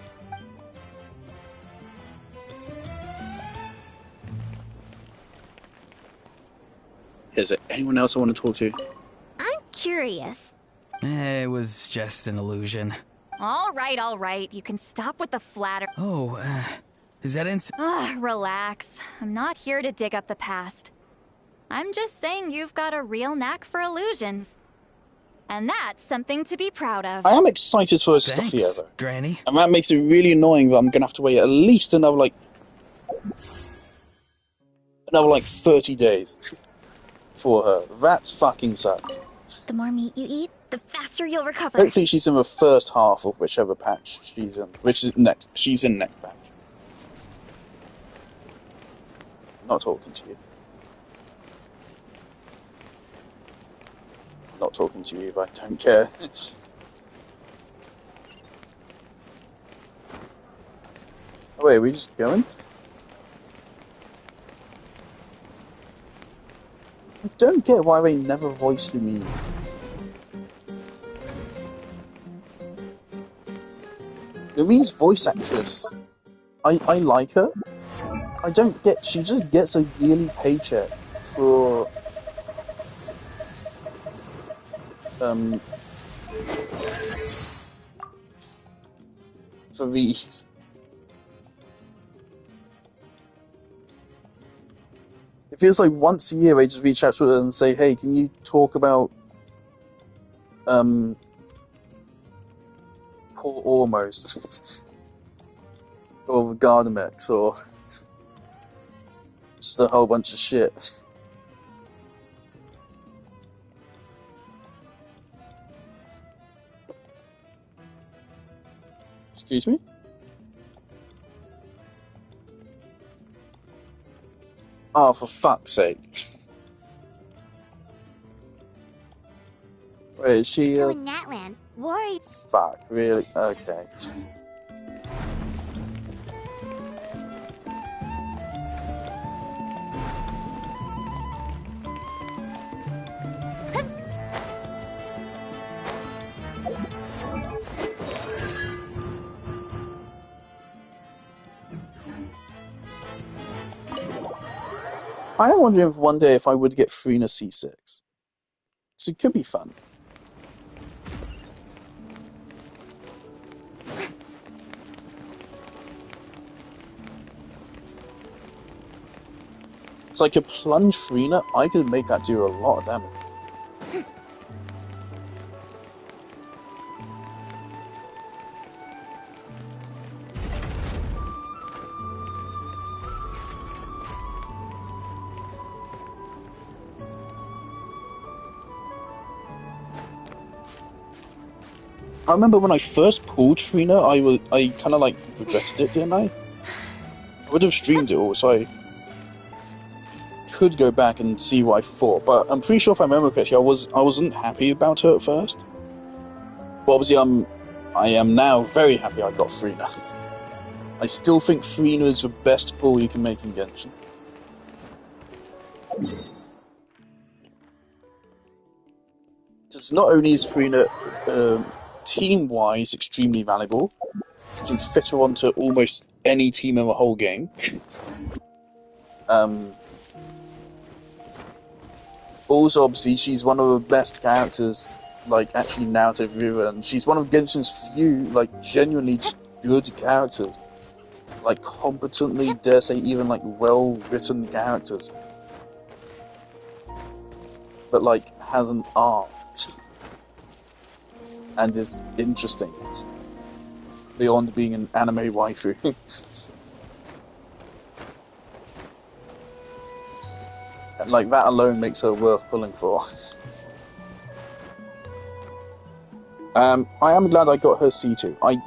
Is there anyone else I want to talk to?
I'm curious.
It was just an illusion.
All right. You can stop with the flatter.
Oh, is that
Relax. I'm not here to dig up the past. I'm just saying you've got a real knack for illusions. And that's something to be proud of.
I am excited for Scoffia,
Thanks,
though.
Granny.
And that makes it really annoying that I'm going to have to wait at least another 30 days for her. That's fucking sucks.
The more meat you eat, the faster you'll recover.
Hopefully she's in the first half of whichever patch she's in. Which is next. She's in next patch. Not talking to you. Not talking to you if I don't care. Oh wait, are we just going? I don't get why they never voice Lumine. Lumine's voice actress. I like her. I don't get. She just gets a yearly paycheck for these. It feels like once a year they just reach out to her and say, "Hey, can you talk about poor Ormos or Gardamex or just a whole bunch of shit." Excuse me? Oh, for fuck's sake. Wait, is she,
So in Natland, worried.
Fuck, really? Okay. I am wondering if one day if I would get Frina C6. So it could be fun. It's like a plunge Frina, I could make that do a lot of damage. I remember when I first pulled Frina, I kind of like regretted it, didn't I? I would have streamed it all, so I could go back and see what I thought. But I'm pretty sure if I remember correctly, I wasn't happy about her at first. But obviously, I am now very happy I got Frina. I still think Frina is the best pull you can make in Genshin. Because not only is Frina team-wise extremely valuable, you can fit her onto almost any team in the whole game. Also, obviously, she's one of the best characters, like, actually narrative driven. She's one of Genshin's few, like, genuinely just good characters. Like, competently, dare say, even, like, well-written characters. But, like, has an arc. And is interesting. Beyond being an anime waifu. And, like, that alone makes her worth pulling for. I am glad I got her C2. I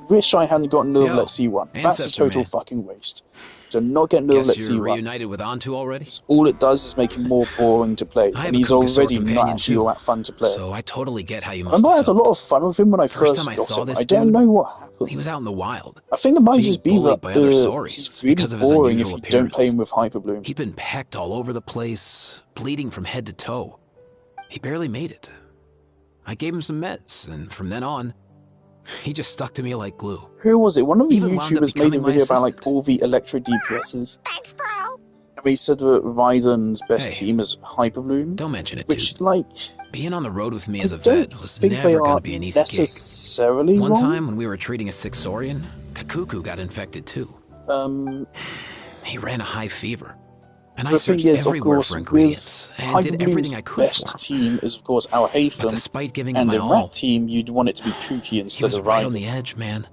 wish I hadn't gotten Nervlet C1. That's a
Ancestor
total
man.
fucking waste. Do not get Nervlet
Guess you're
C1.
reunited with Antu already?
All it does is make him more boring to play.
I have
And
a
he's
Kukusaur
already not
companion
actually
too,
all that fun to play.
so I totally get how you
I
must
remember I
have
had a
felt.
lot of fun with him when I
First
first
time I
got
saw
him.
this
I don't
dude,
know what happened.
He was out in the wild.
I think it might
being
just be
bullied
that
by other
he's
Saurians
really
because of his
boring if
unusual
you don't play him
appearance.
with Hyperbloom.
He'd been pecked all over the place, bleeding from head to toe. He barely made it. I gave him some meds, and from then on, he just stuck to me like glue.
Who was it? One of the
Even wound up
YouTubers made a
becoming my
video about like all the Electro DPSs.
Thanks, bro.
And he said that Raiden's best
Hey,
team is Hyperbloom.
Don't mention it,
Which,
dude.
like,
Being on the road with me as a
don't
vet was
think they
never going
are
to be an easy gig.
necessarily
One
wrong.
time when we were treating a sick Saurian, Kakuku got infected too. He ran a high fever. And I
The thing
searched
is, of
everywhere
course,
for
with
ingredients and did everything
Hyperbloom's
I could for
best
him.
team is, of course, Al
But
Haytham,
despite giving it
and
my
the Rat
all,
team, you'd want it to be Kuki
he
instead
was
of
right on the
Raiden.
edge, man.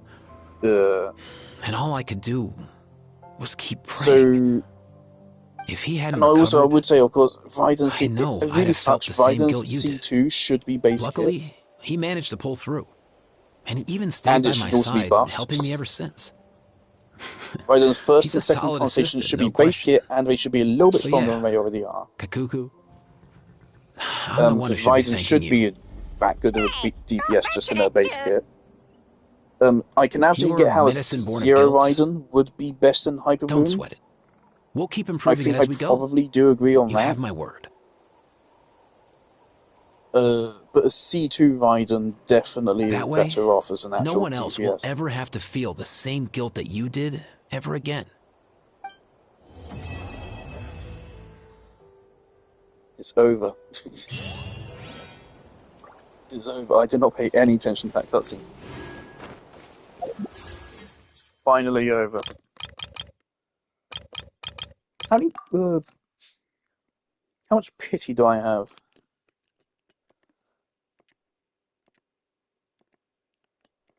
And all I could do was keep praying.
So,
If he hadn't
and I
recovered,
would say, of course, Raiden
I know
it
I'd
really
have felt
sucks.
the same
Raiden's
guilt you did.
C2 should be base kit,
Luckily, he managed to pull through. And he even stayed
and
by
it
my
should also be
side,
buffed.
helping me ever since.
Raiden's first
He's
and
a
second
solid
conversations
assistant,
should be
no
base
question.
kit, and they should be a little bit
So
stronger
yeah,
than they already are.
Kakuku, I'm the one who
Because
should be
Raiden
thanking
should
you.
be that good of a DPS just in a base kit. I can absolutely
Your
get how a
medicine-born of
C0
guilt?
Raiden would be best in
Don't
Hyperbloom.
sweat it. We'll keep
I
improving it
think
as
I
we go.
probably do agree on
You
that.
have my word.
But a C2 Raiden definitely is
That way,
better off as an
no
actual
one else will
DPS.
ever have to feel the same guilt that you did ever again.
It's over. It's over. I did not pay any attention to that cutscene. It's finally over. How much pity do I have?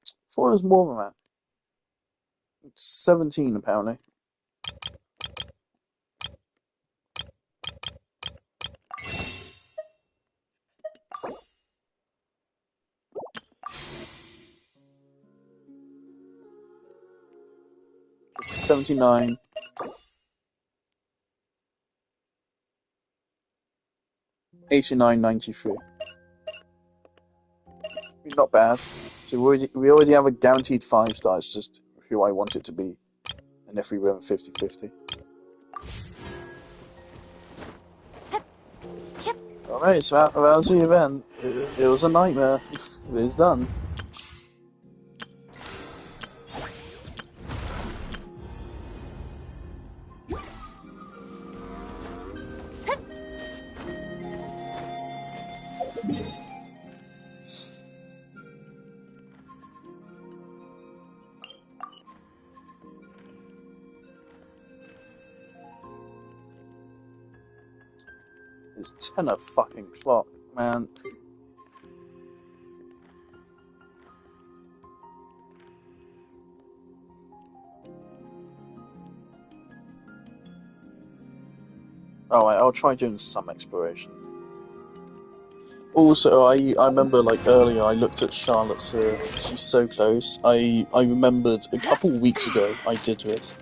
I thought it was more than that. It's 17 apparently. This is 79. 89.93. Not bad. So we already have a guaranteed 5 stars, just who I want it to be. And if we win 50-50. Alright, so that was the event. It was a nightmare. It is done. It's 10 o'clock, man. Alright, I'll try doing some exploration. Also, I remember, like, earlier I looked at Charlotte's, she's so close. I remembered a couple weeks ago I did this.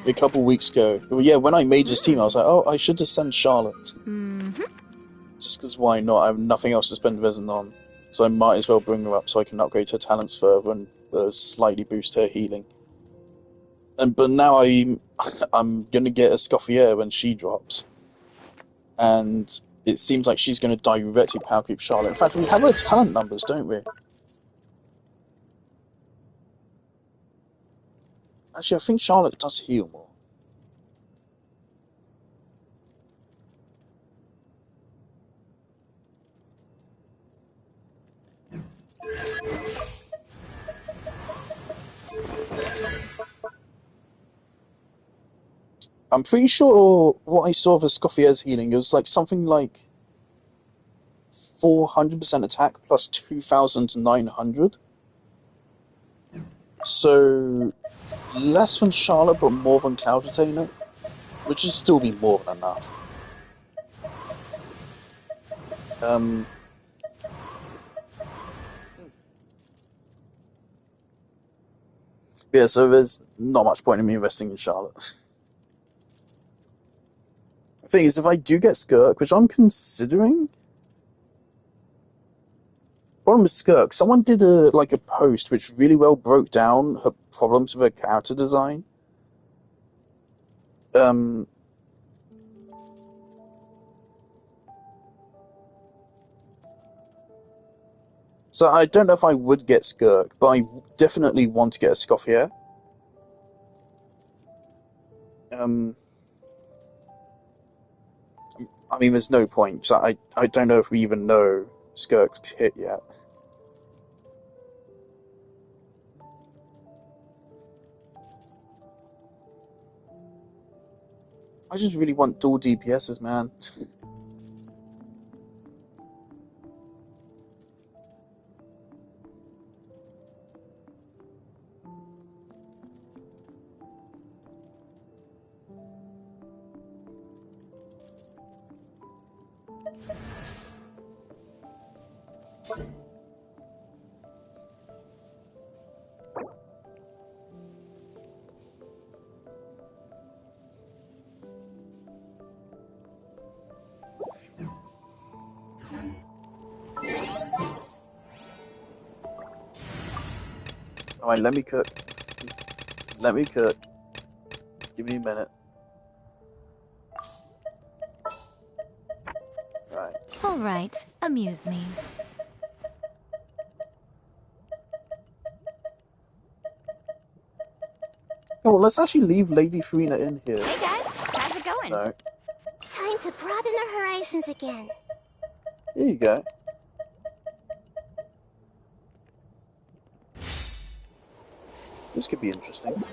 A couple weeks ago. Well, yeah, when I made this team, I was like, oh, I should just send Charlotte. Just because why not? I have nothing else to spend resin on. So I might as well bring her up so I can upgrade her talents further and slightly boost her healing. But now I'm gonna get a Scoffier when she drops. And it seems like she's gonna directly power creep Charlotte. In fact, we have her talent numbers, don't we? Actually, I think Charlotte does heal more. I'm pretty sure what I saw for Scoffier's healing, it was like something like 400% attack plus 2,900. So less than Charlotte, but more than Cloud Retainer, which would still be more than enough. Yeah, so there's not much point in me investing in Charlotte. The thing is, if I do get Skirk, which I'm considering, problem with Skirk, someone did a post which really well broke down her problems with her character design. So I don't know if I would get Skirk, but I definitely want to get a Scoffier. I mean, there's no point. So I don't know if we even know Skirk's hit yet. I just really want dual DPSs, man. Alright, let me cook. Let me cook. Give me a minute. Right.
All right, amuse me.
Oh, well, let's actually leave Lady Farina in here.
Hey guys, how's it going?
No.
Time to broaden the horizons again.
Here you go. This could be interesting.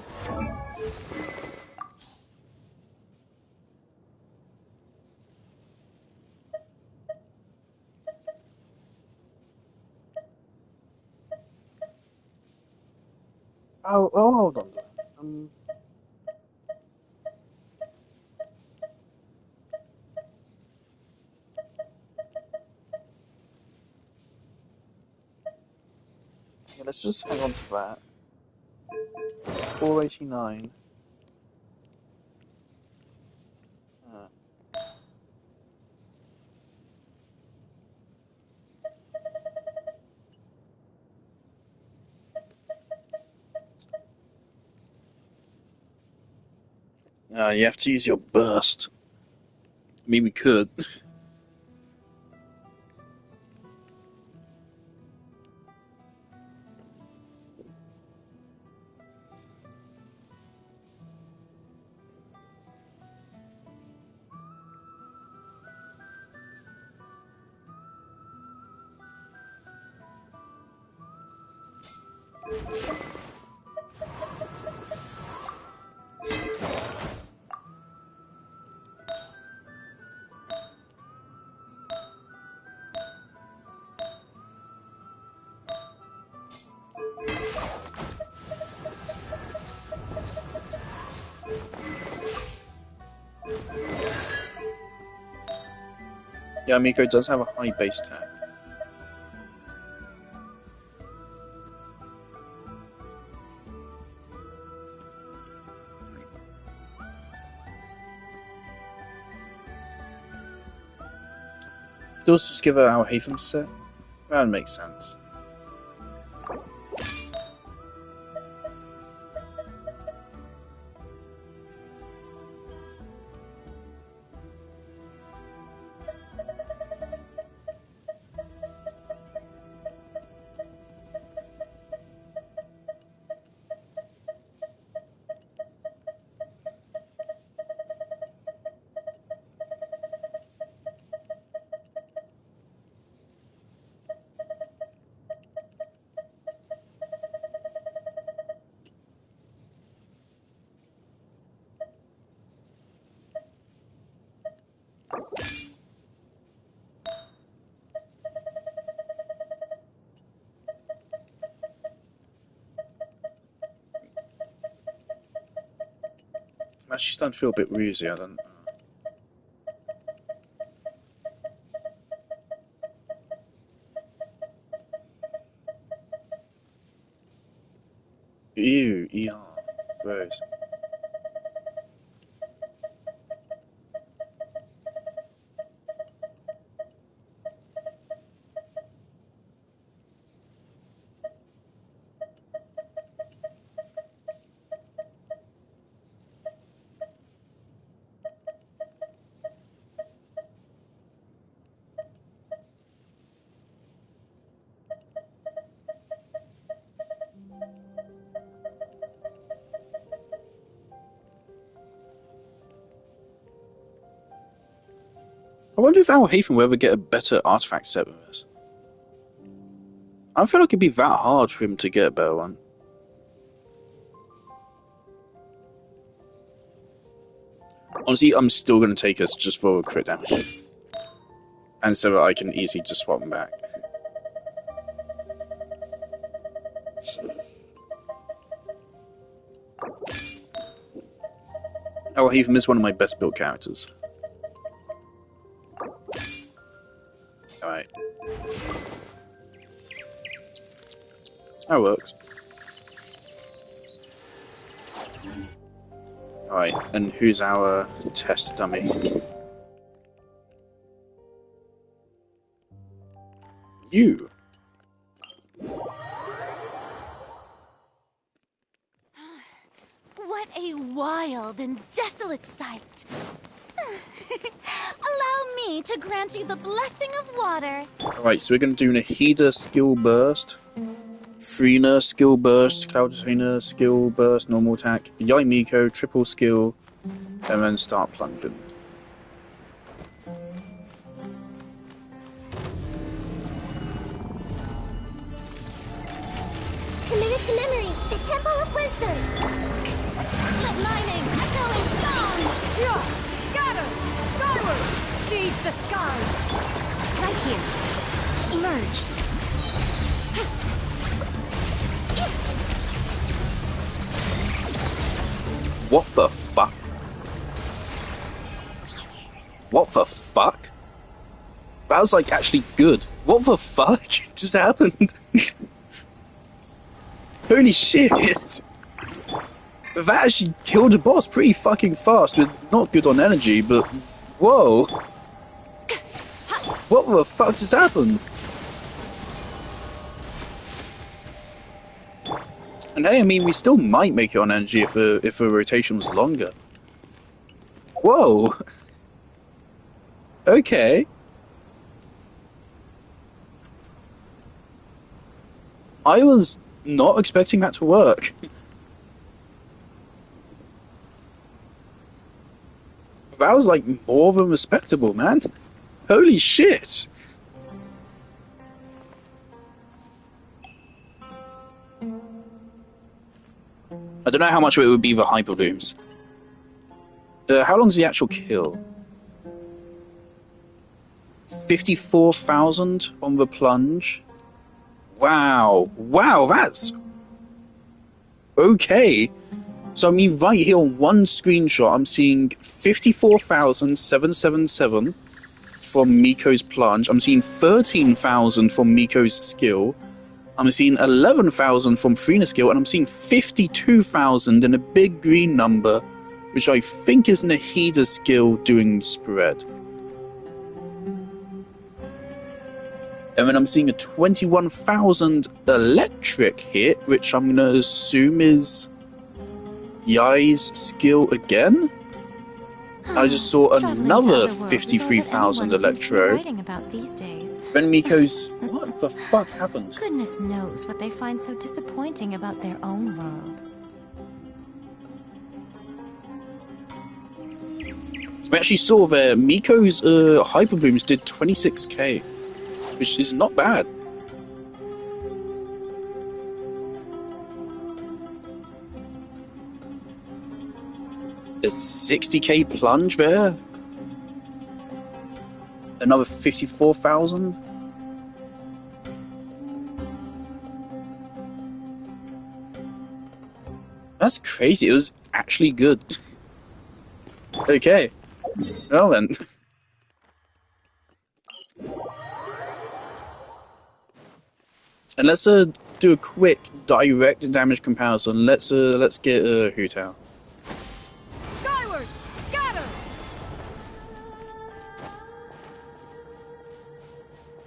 Oh, hold on. Yeah, let's just hang on to that. 489. You have to use your burst. I mean, we could. Yeah, Miko does have a high base attack. Could also just give her our Haven set. That makes sense. I'm actually starting to feel a bit woozy. I don't. Ew, gross. I wonder if our Haven will ever get a better artifact set with us. I feel like it'd be that hard for him to get a better one. Honestly, I'm still going to take us just for crit damage. And so that I can easily just swap them back. Oh, Haven is one of my best built characters. Alright. That works. Alright, and who's our test dummy? You.
What a wild and desolate sight. Allow me to grant you the blessing of water.
Alright, so we're going to do Nahida skill burst, Freena skill burst, Cloudina skill burst, normal attack, Yai Miko triple skill, and then start plunging.
Committed to memory, the Temple of Wisdom.
Let lightning echo in song.
Yeah! Scatter! Skyward! Seize the skies!
Right here. Emerge.
What the fuck? What the fuck? That was like actually good. What the fuck just happened? Holy shit! That actually killed the boss pretty fucking fast. With not good on energy, but whoa! What the fuck just happened? And hey, I mean, we still might make it on energy if a rotation was longer. Whoa! Okay. I was not expecting that to work. That was like more than respectable, man. Holy shit! I don't know how much of it would be the hyper blooms. How long's the actual kill? 54,000 on the plunge. Wow. Wow, that's okay. So I mean, right here on one screenshot, I'm seeing 54,777 from Miko's plunge. I'm seeing 13,000 from Miko's skill. I'm seeing 11,000 from Freena's skill, and I'm seeing 52,000 in a big green number, which I think is Nahida's skill doing spread. And then I'm seeing a 21,000 electric hit, which I'm going to assume is Yai's skill again. I just saw another 53,000 electro.
About these days.
Then Miko's... What the fuck happened?
Goodness knows what they find so disappointing about their own world.
We actually saw there Miko's hyper blooms did 26k, which is not bad. A 60k plunge there. Another 54,000. That's crazy. It was actually good. Okay. Well then. And let's do a quick direct damage comparison. Let's get Hu Tao.
Skyward! Scatter!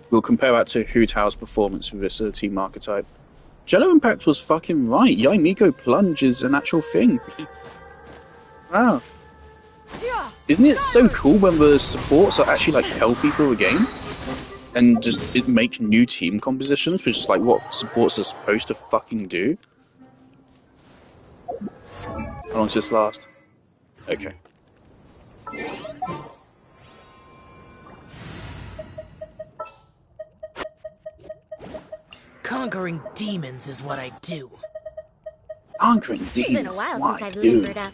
We'll compare that to Hu Tao's performance with this team archetype. Jello Impact was fucking right. Yai Miko plunge is an actual thing. Wow. Isn't it so cool when the supports are actually like healthy for a game? And just make new team compositions, which is like what supports are supposed to fucking do. How long does this last? Okay.
Conquering demons is what I do.
Conquering
It's been a
demons
while
is what
since
I
I've
do.
limbered up.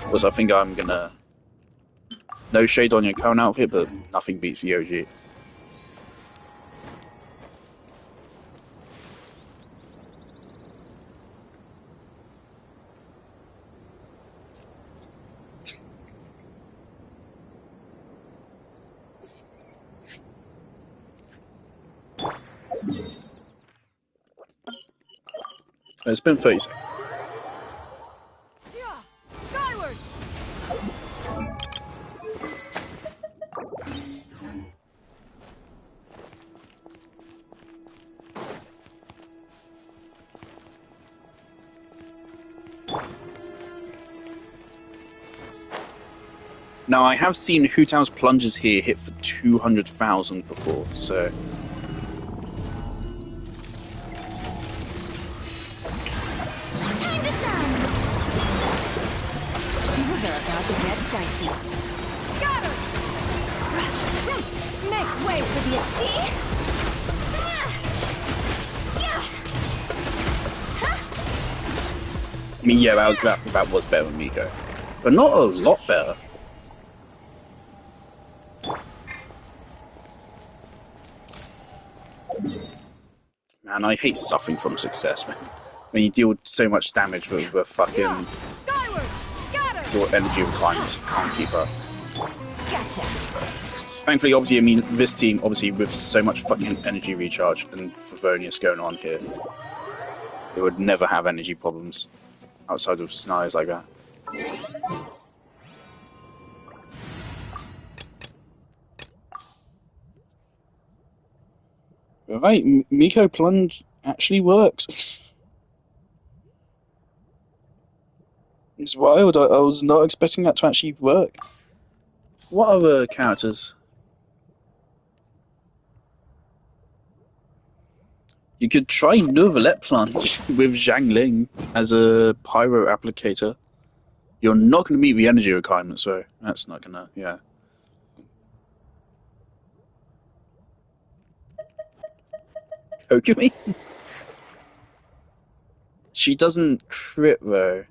Because I think I'm gonna... No shade on your current outfit, but nothing beats the OG. It's been 30 seconds.
Skyward!
Now, I have seen Hu Tao's plunges here hit for 200,000 before, so...
Time to shine! Things are about to get dicey.
Scatter! Make way for the tea!
I mean, yeah, that was better than Miko. But not a lot better. Man, I hate suffering from success, man. When you deal so much damage with a fucking... your energy requirements can't keep up.
Gotcha.
Thankfully, obviously, I mean, this team, obviously, with so much fucking energy recharge and Favonius going on here, they would never have energy problems outside of scenarios like that. Right, Miko Plunge actually works. It's wild, I was not expecting that to actually work. What other characters? You could try Novelet Plunge with Zhang Ling as a pyro applicator. You're not going to meet the energy requirement, so that's not going to, yeah. Kokumi? She doesn't crit, though.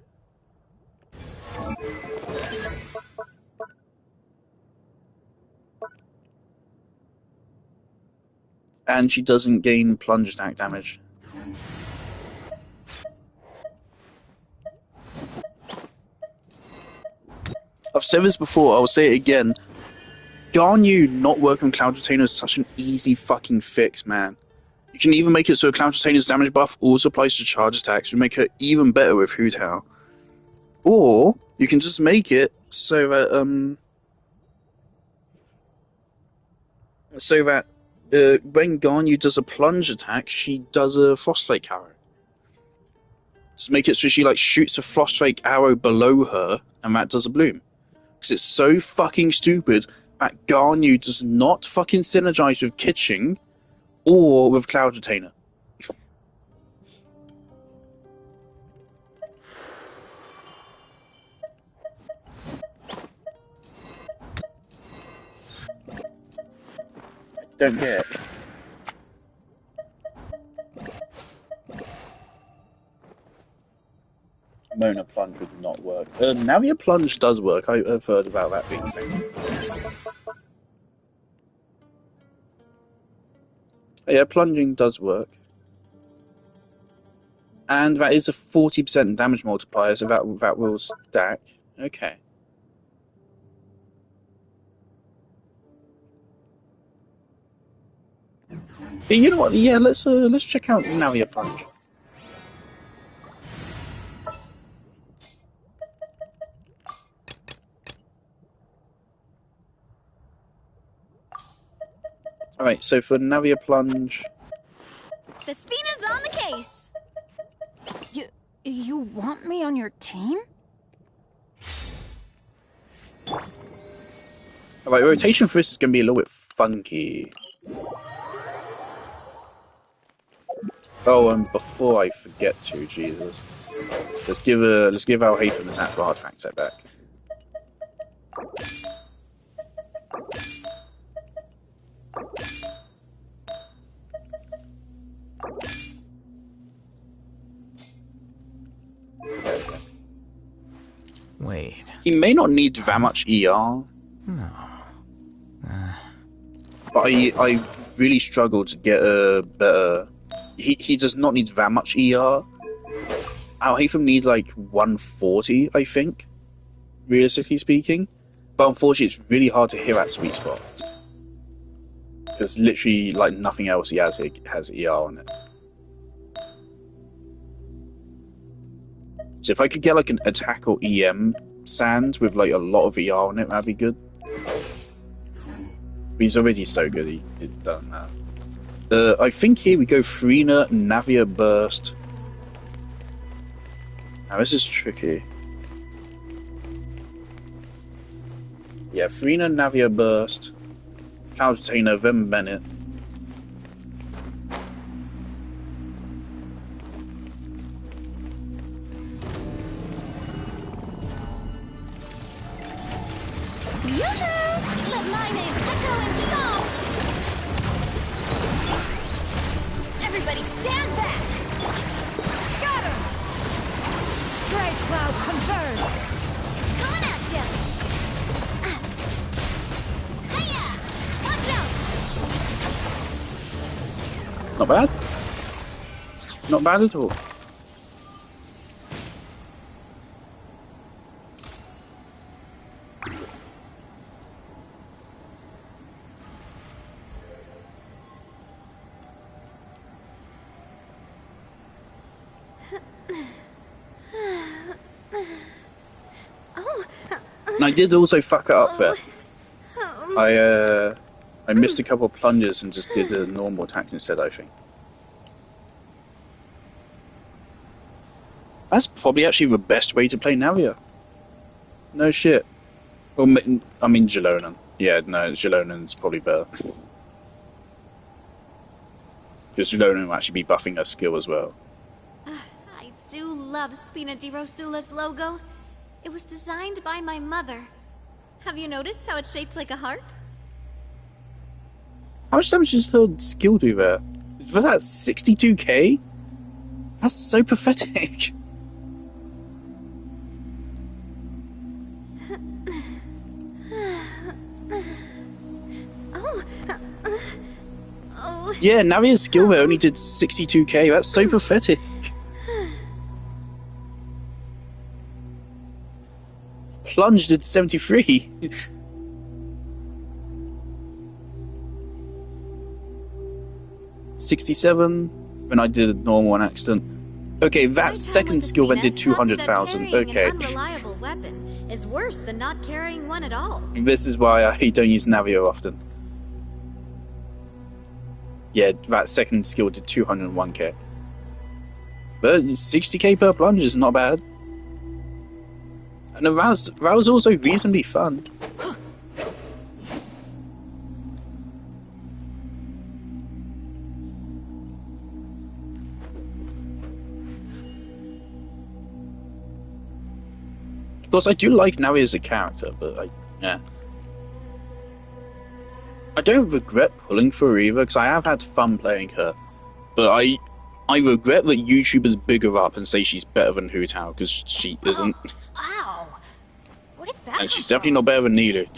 And she doesn't gain plunge attack damage. I've said this before, I'll say it again. Ganyu not working on Cloud Retainer is such an easy fucking fix, man. You can even make it so Cloud Retainer's damage buff also applies to charge attacks, which make her even better with Hu Tao. Or you can just make it so that when Ganyu does a plunge attack, she does a Frostflake arrow. Just make it so she like shoots a Frostflake arrow below her, and that does a bloom. Because it's so fucking stupid that Ganyu does not fucking synergize with Kitching or with Cloud Retainer. Don't get it. Mona Plunge would not work. Navia Plunge does work. I've heard about that being a thing. Yeah, plunging does work. And that is a 40% damage multiplier, so that will stack. Okay. Yeah, you know what? Yeah, let's check out Navia Plunge. Alright, so for Navia Plunge...
The Spina's on the case!
You want me on your team?
Alright, rotation for this is going to be a little bit funky. Oh, and before I forget to, Jesus, let's give our Hafen this actual artifact set back.
Wait.
He may not need that much ER.
No.
But I really struggle to get a better... He does not need that much ER. I'll hate him need like 140, I think, realistically speaking. But unfortunately, it's really hard to hit that sweet spot. There's literally like nothing else he has ER on it. So if I could get like an attack or EM sand with like a lot of ER on it, that'd be good. He's already so good, it doesn't matter. I think here we go Frina, Navia Burst. Now this is tricky. Yeah, Frina, Navia Burst, Countertainer, then Bennett.
Let my name echo in song! Everybody stand back! Scatter!
Strike cloud converge!
Coming at ya! Hiya! Watch out!
Not bad. Not bad at all. And I did also fuck it up there. I missed a couple of plunges and just did the normal attacks instead, I think. That's probably actually the best way to play Navia. No shit. Well, I mean Jalonan. Yeah, no, Jalonan's probably better. Because Jalonan will actually be buffing her skill as well.
I do love Spina di Rosula's logo. It was designed by my mother. Have you noticed how it's shaped like a heart?
How much damage does her skill do there? Was that 62k? That's so pathetic. Yeah, Navia's skill there only did 62k. That's so pathetic. Plunge did 73. 67 when I did a normal on accident. Okay, that second skill then did 200,000. Okay.
An unreliable weapon is worse than not carrying one at all.
This is why I don't use Navio often. Yeah, that second skill did 201k. But 60k per plunge is not bad. And that was also reasonably fun. Of course, I do like Navi as a character, but yeah. I don't regret pulling for her either, because I have had fun playing her. But I regret that YouTubers big her up and say she's better than Hu Tao, because she isn't.
Ow! What did that
And she's definitely not better than Neelu.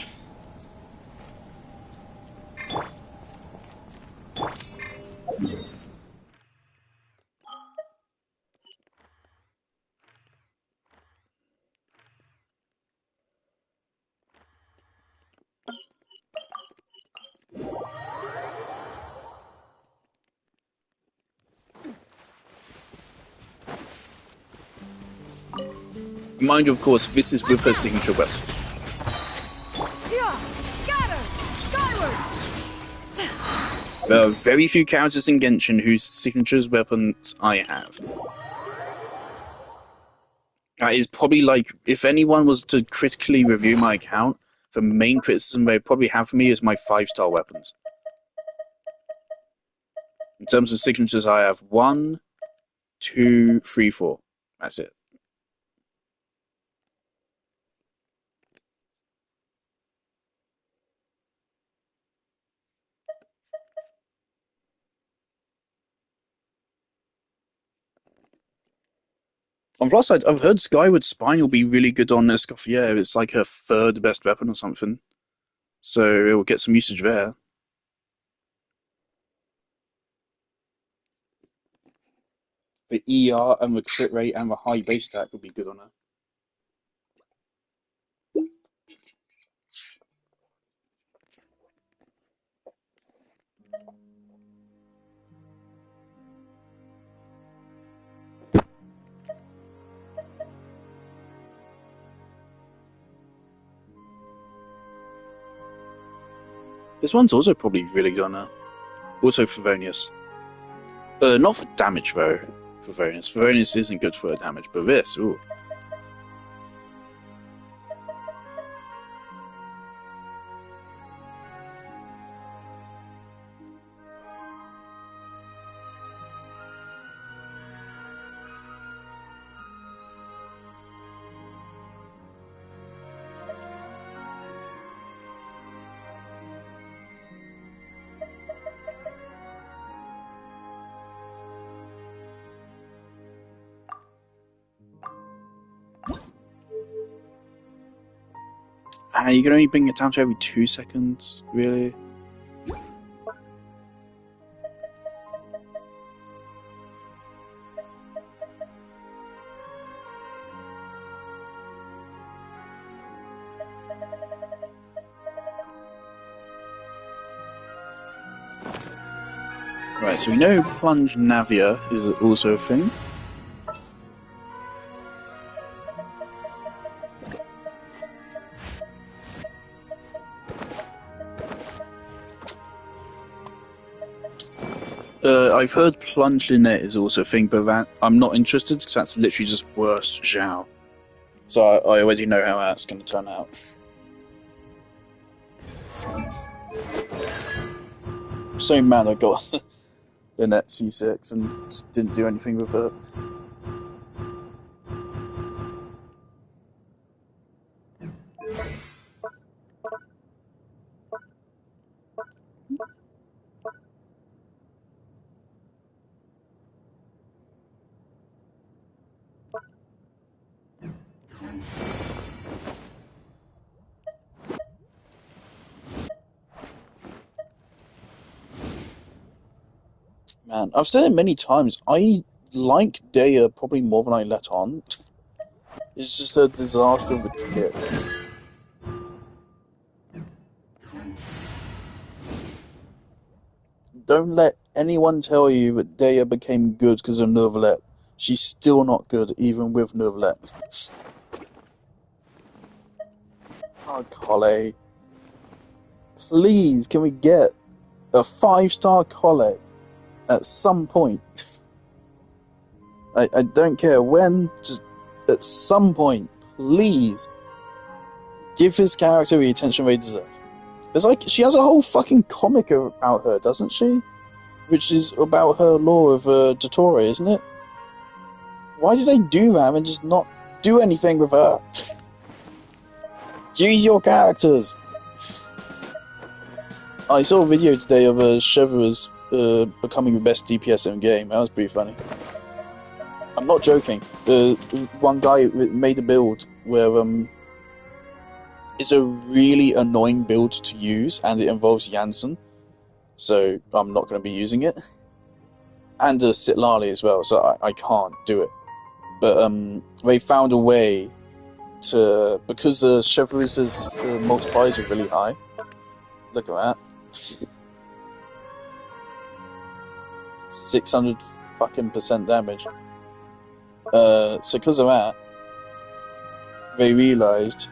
Mind you, of course, this is with her signature weapon. There are very few characters in Genshin whose signatures weapons I have. That is probably like, if anyone was to critically review my account, the main criticism they probably have for me is my 5-star weapons. In terms of signatures, I have 1, 2, 3, 4. That's it. And plus, I've heard Skyward Spine will be really good on Escoffier. It's like her third best weapon or something. So it will get some usage there. The ER and the crit rate and the high base attack would be good on her. This one's also probably really good on her. Also Favonius. Not for damage though, Favonius. Favonius isn't good for damage, but this, ooh. You can only bring it down to every 2 seconds, really? Right, so we know Plunge Navia is also a thing. I've heard Plunge Lynette is also a thing, but that I'm not interested because that's literally just worse Zhao. So I already know how that's going to turn out. Same man, I got Lynette C6 and just didn't do anything with it. Man, I've said it many times. I like Daya probably more than I let on. It's just a disaster of a kit. Don't let anyone tell you that Daya became good because of Neuvillette. She's still not good, even with Neuvillette. Oh, Collei. Please, can we get a 5-star Collei at some point? I don't care when, just at some point, please give this character the attention they deserve. It's like, she has a whole fucking comic about her, doesn't she? Which is about her lore of Dottore, isn't it? Why did they do that and just not do anything with her? Use your characters! I saw a video today of Chevreuse becoming the best DPS in the game. That was pretty funny. I'm not joking. One guy made a build where it's a really annoying build to use, and it involves Jansen, so I'm not going to be using it. And Sitlali as well, so I can't do it. But they found a way to, because Chevreuse's multipliers are really high. Look at that. 600 fucking % damage. So because of that, they realised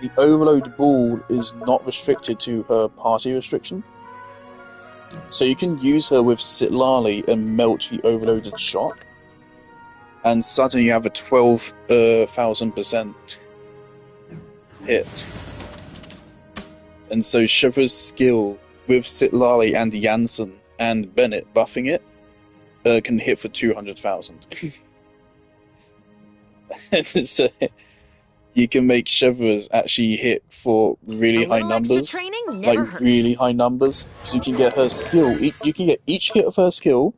the Overload Ball is not restricted to her party restriction. So you can use her with Sitlali and melt the Overloaded Shot, and suddenly you have a 12,000% hit. And so Shiver's skill with Sitlali and Jansen and Bennett buffing it can hit for 200,000. So you can make Chevreuse actually hit for really high numbers, like really high numbers. So you can get her skill. You can get each hit of her skill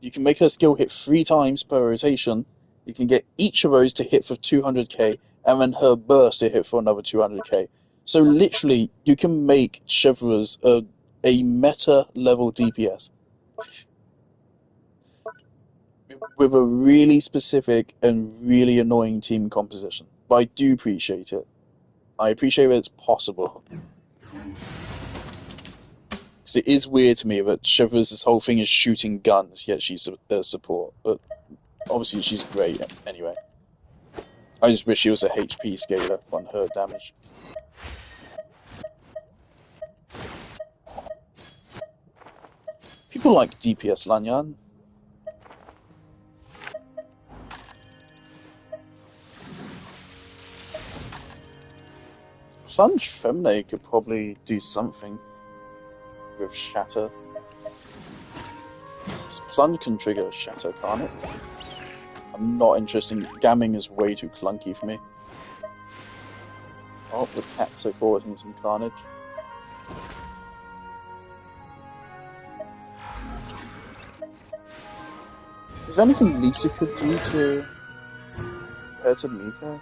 You can make her skill hit 3 times per rotation. You can get each of those to hit for 200k, and then her burst to hit for another 200k. So literally, you can make Chevreuse a meta level DPS with a really specific and really annoying team composition. But I do appreciate it. I appreciate that it's possible. Because it is weird to me that Chevreuse' whole thing is shooting guns, yet she's a support. But obviously she's great anyway. I just wish she was a HP scaler on her damage. People like DPS Lanyan. Plunge Femine could probably do something with Shatter. Plunge can trigger Shatter, can't it? I'm not interested. Gamming is way too clunky for me. Oh, the cats are causing some carnage. Is there anything Lisa could do to compare to Mika?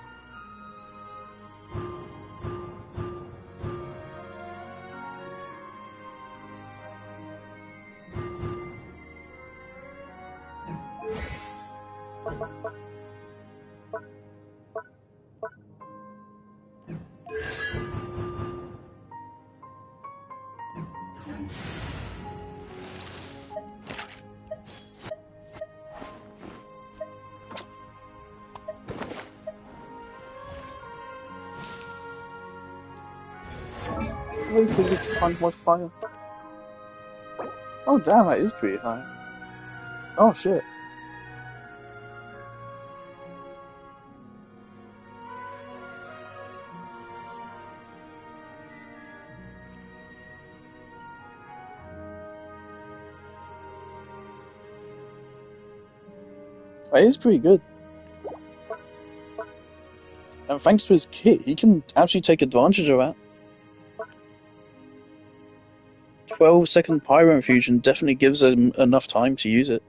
Always think it's punch multiplier. Oh damn, that is pretty high. Oh shit. That is pretty good. And thanks to his kit, he can actually take advantage of that. 12-second Pyro Infusion definitely gives him enough time to use it.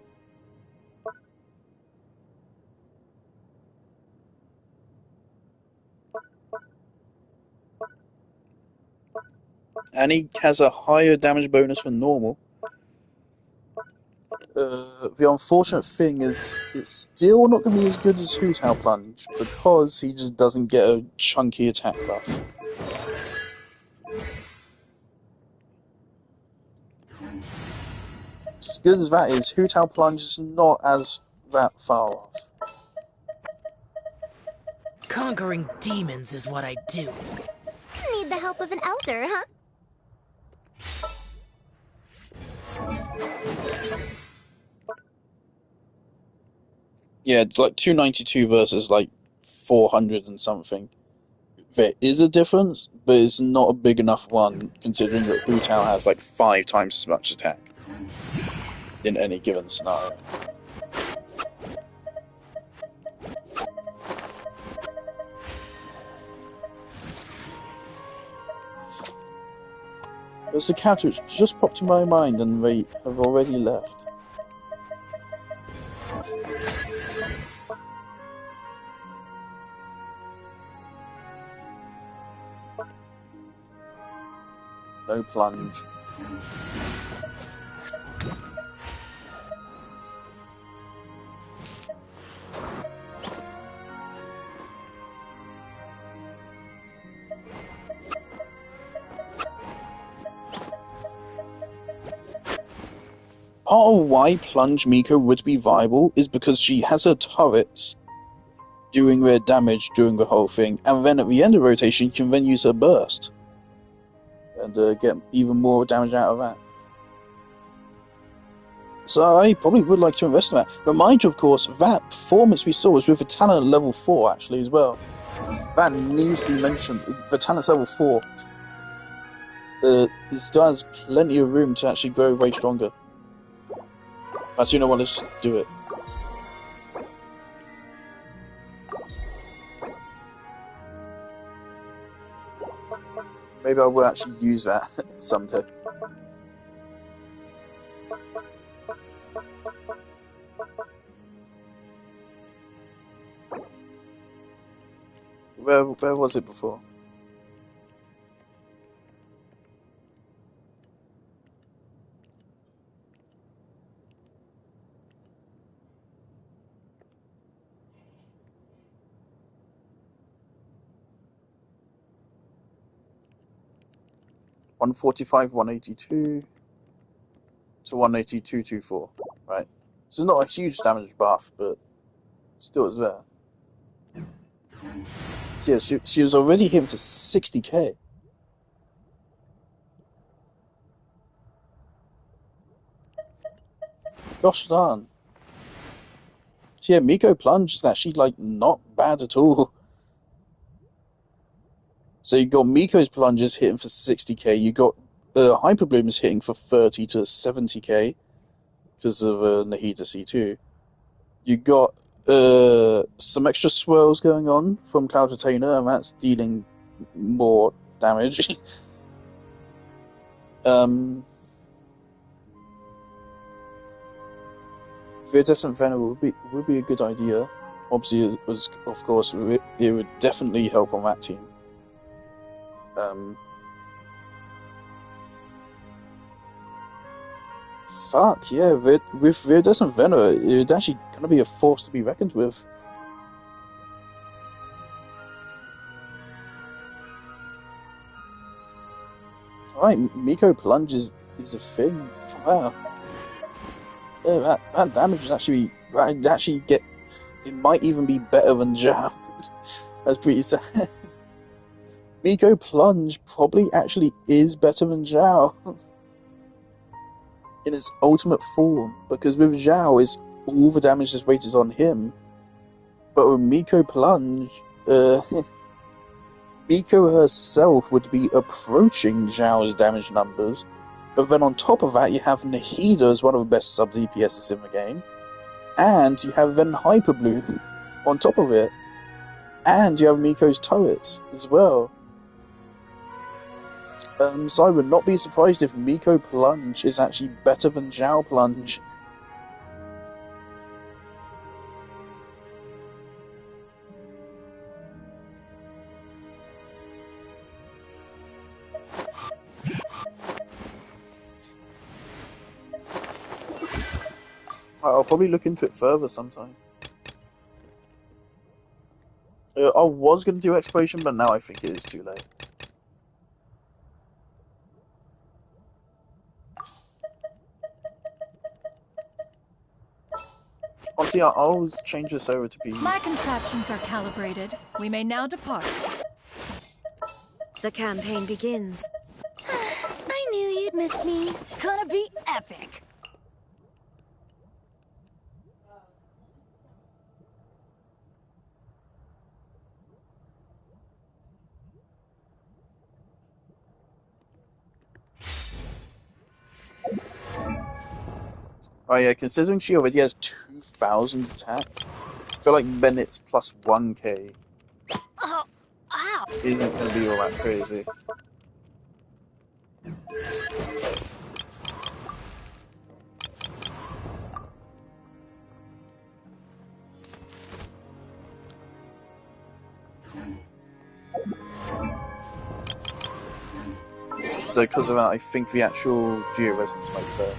And he has a higher damage bonus than normal. The unfortunate thing is, it's still not going to be as good as Hu Tao Plunge, because he just doesn't get a chunky attack buff. As good as that is, Hu Tao Plunge is not as that far off.
Conquering demons is what I do.
Need the help of an elder, huh?
Yeah, it's like 292 versus like 400 and something. There is a difference, but it's not a big enough one, considering that Hu Tao has like 5 times as much attack in any given scenario. There's a character which just popped in my mind and they have already left. No plunge. Part of why Plunge Mika would be viable is because she has her turrets doing their damage during the whole thing, and then at the end of rotation you can then use her burst and get even more damage out of that. So I probably would like to invest in that. Remind you, of course, that performance we saw was with the talent at level 4 actually as well. That needs to be mentioned. The talent's level 4. It still has plenty of room to actually grow way stronger. As you know what, let's do it. Maybe I will actually use that someday. Where was it before? $145, $182 to $182.24. Right. So not a huge damage buff, but still it's there. So yeah, she was already hitting for 60k. Gosh darn. So yeah, Miko Plunge is actually like not bad at all. So you got Miko's plunges hitting for 60k. You got Hyper Bloom is hitting for 30 to 70k because of Nahida C2. You got some extra swirls going on from Cloud Retainer, and that's dealing more damage. Viridescent Venom would be a good idea. Obviously, of course, it would definitely help on that team. Fuck yeah! With Viridescent Venom, it's actually gonna be a force to be reckoned with. Right, Miko Plunge is a thing. Wow. Yeah, that damage is actually get. It might even be better than Zhao. That's pretty sad. Miko Plunge probably actually is better than Zhao in its ultimate form, because with Zhao is all the damage is weighted on him, but with Miko Plunge, Miko herself would be approaching Zhao's damage numbers, but then on top of that you have Nahida as one of the best sub-DPSs in the game, and you have then Hyper Bloom on top of it, and you have Miko's turrets as well. So I would not be surprised if Miko Plunge is actually better than Zhao Plunge. I'll probably look into it further sometime. I was going to do exploration, but now I think it is too late. Honestly, I'll always change this over to be...
My contraptions are calibrated. We may now depart.
The campaign begins.
I knew you'd miss me.
Gonna be epic.
Oh yeah, considering she already has 2,000 attack, I feel like Bennett's plus 1k isn't going to be all that crazy. So because of that, I think the actual Geo-Resonance might be better.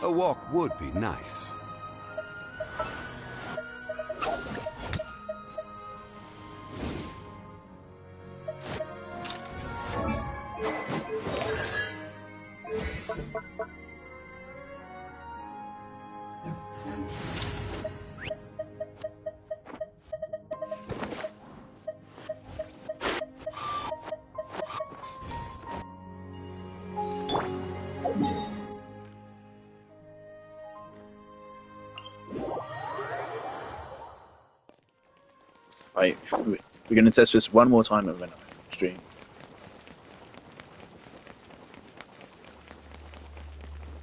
A walk would be nice.
Right, we're going to test this one more time at the stream.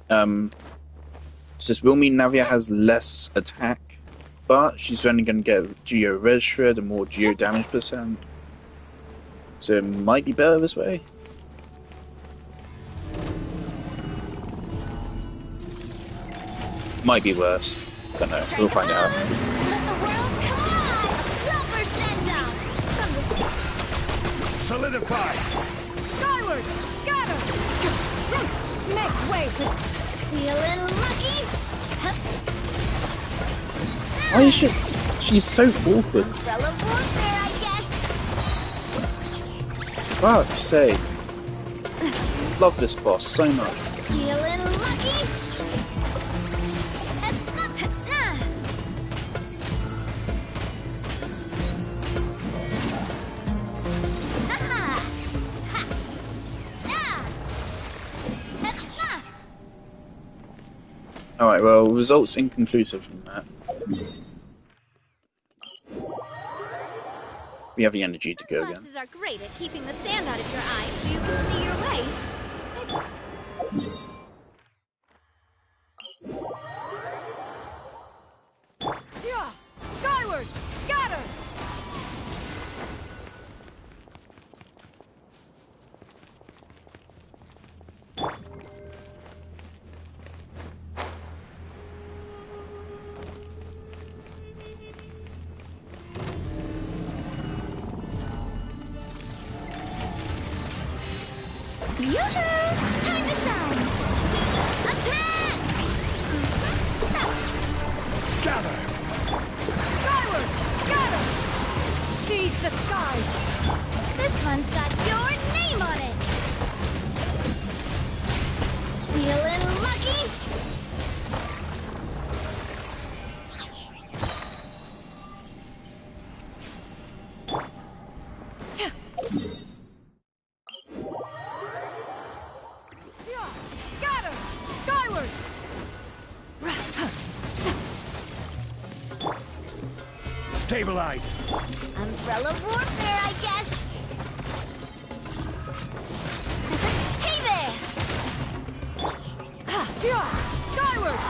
So this will mean Navia has less attack, but she's only going to get Geo Res Shred and more Geo damage %. So it might be better this way. Might be worse. Don't know. We'll find out.
Let the world come alive! Rubber send down! From the sky!
Solidify!
Skyward! Scatter! Make way!
Feeling lucky?
Why is she's so awkward?
Umbrella warfare, I guess.
Fuck's sake. Love this boss so much.
Feeling lucky?
Alright, well, results inconclusive from that. We have the energy to go again.
Sunglasses are great at keeping the sand out of your eyes so you can see your way.
Yeah! Skyward! Scatter!
Yoo-hoo! Time to shine! Attack!
Gather!
Skyward! Scatter! Seize the skies!
This one's got your name on it! Feeling lucky?
Scatter! Skyward!
Stabilize!
Umbrella warfare, I guess! Hey there!
Skyward!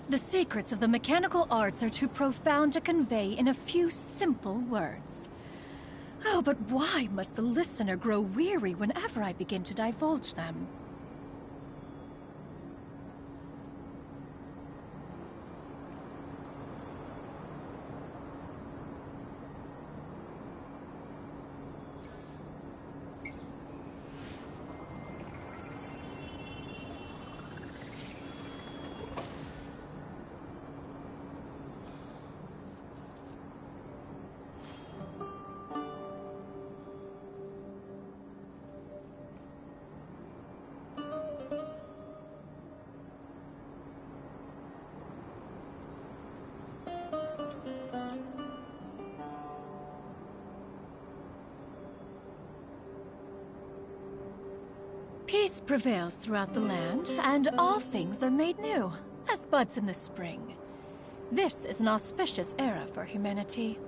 The secrets of the mechanical arts are too profound to convey in a few simple words. Oh, but why must the listener grow weary whenever I begin to divulge them? Peace prevails throughout the land, and all things are made new, as buds in the spring. This is an auspicious era for humanity.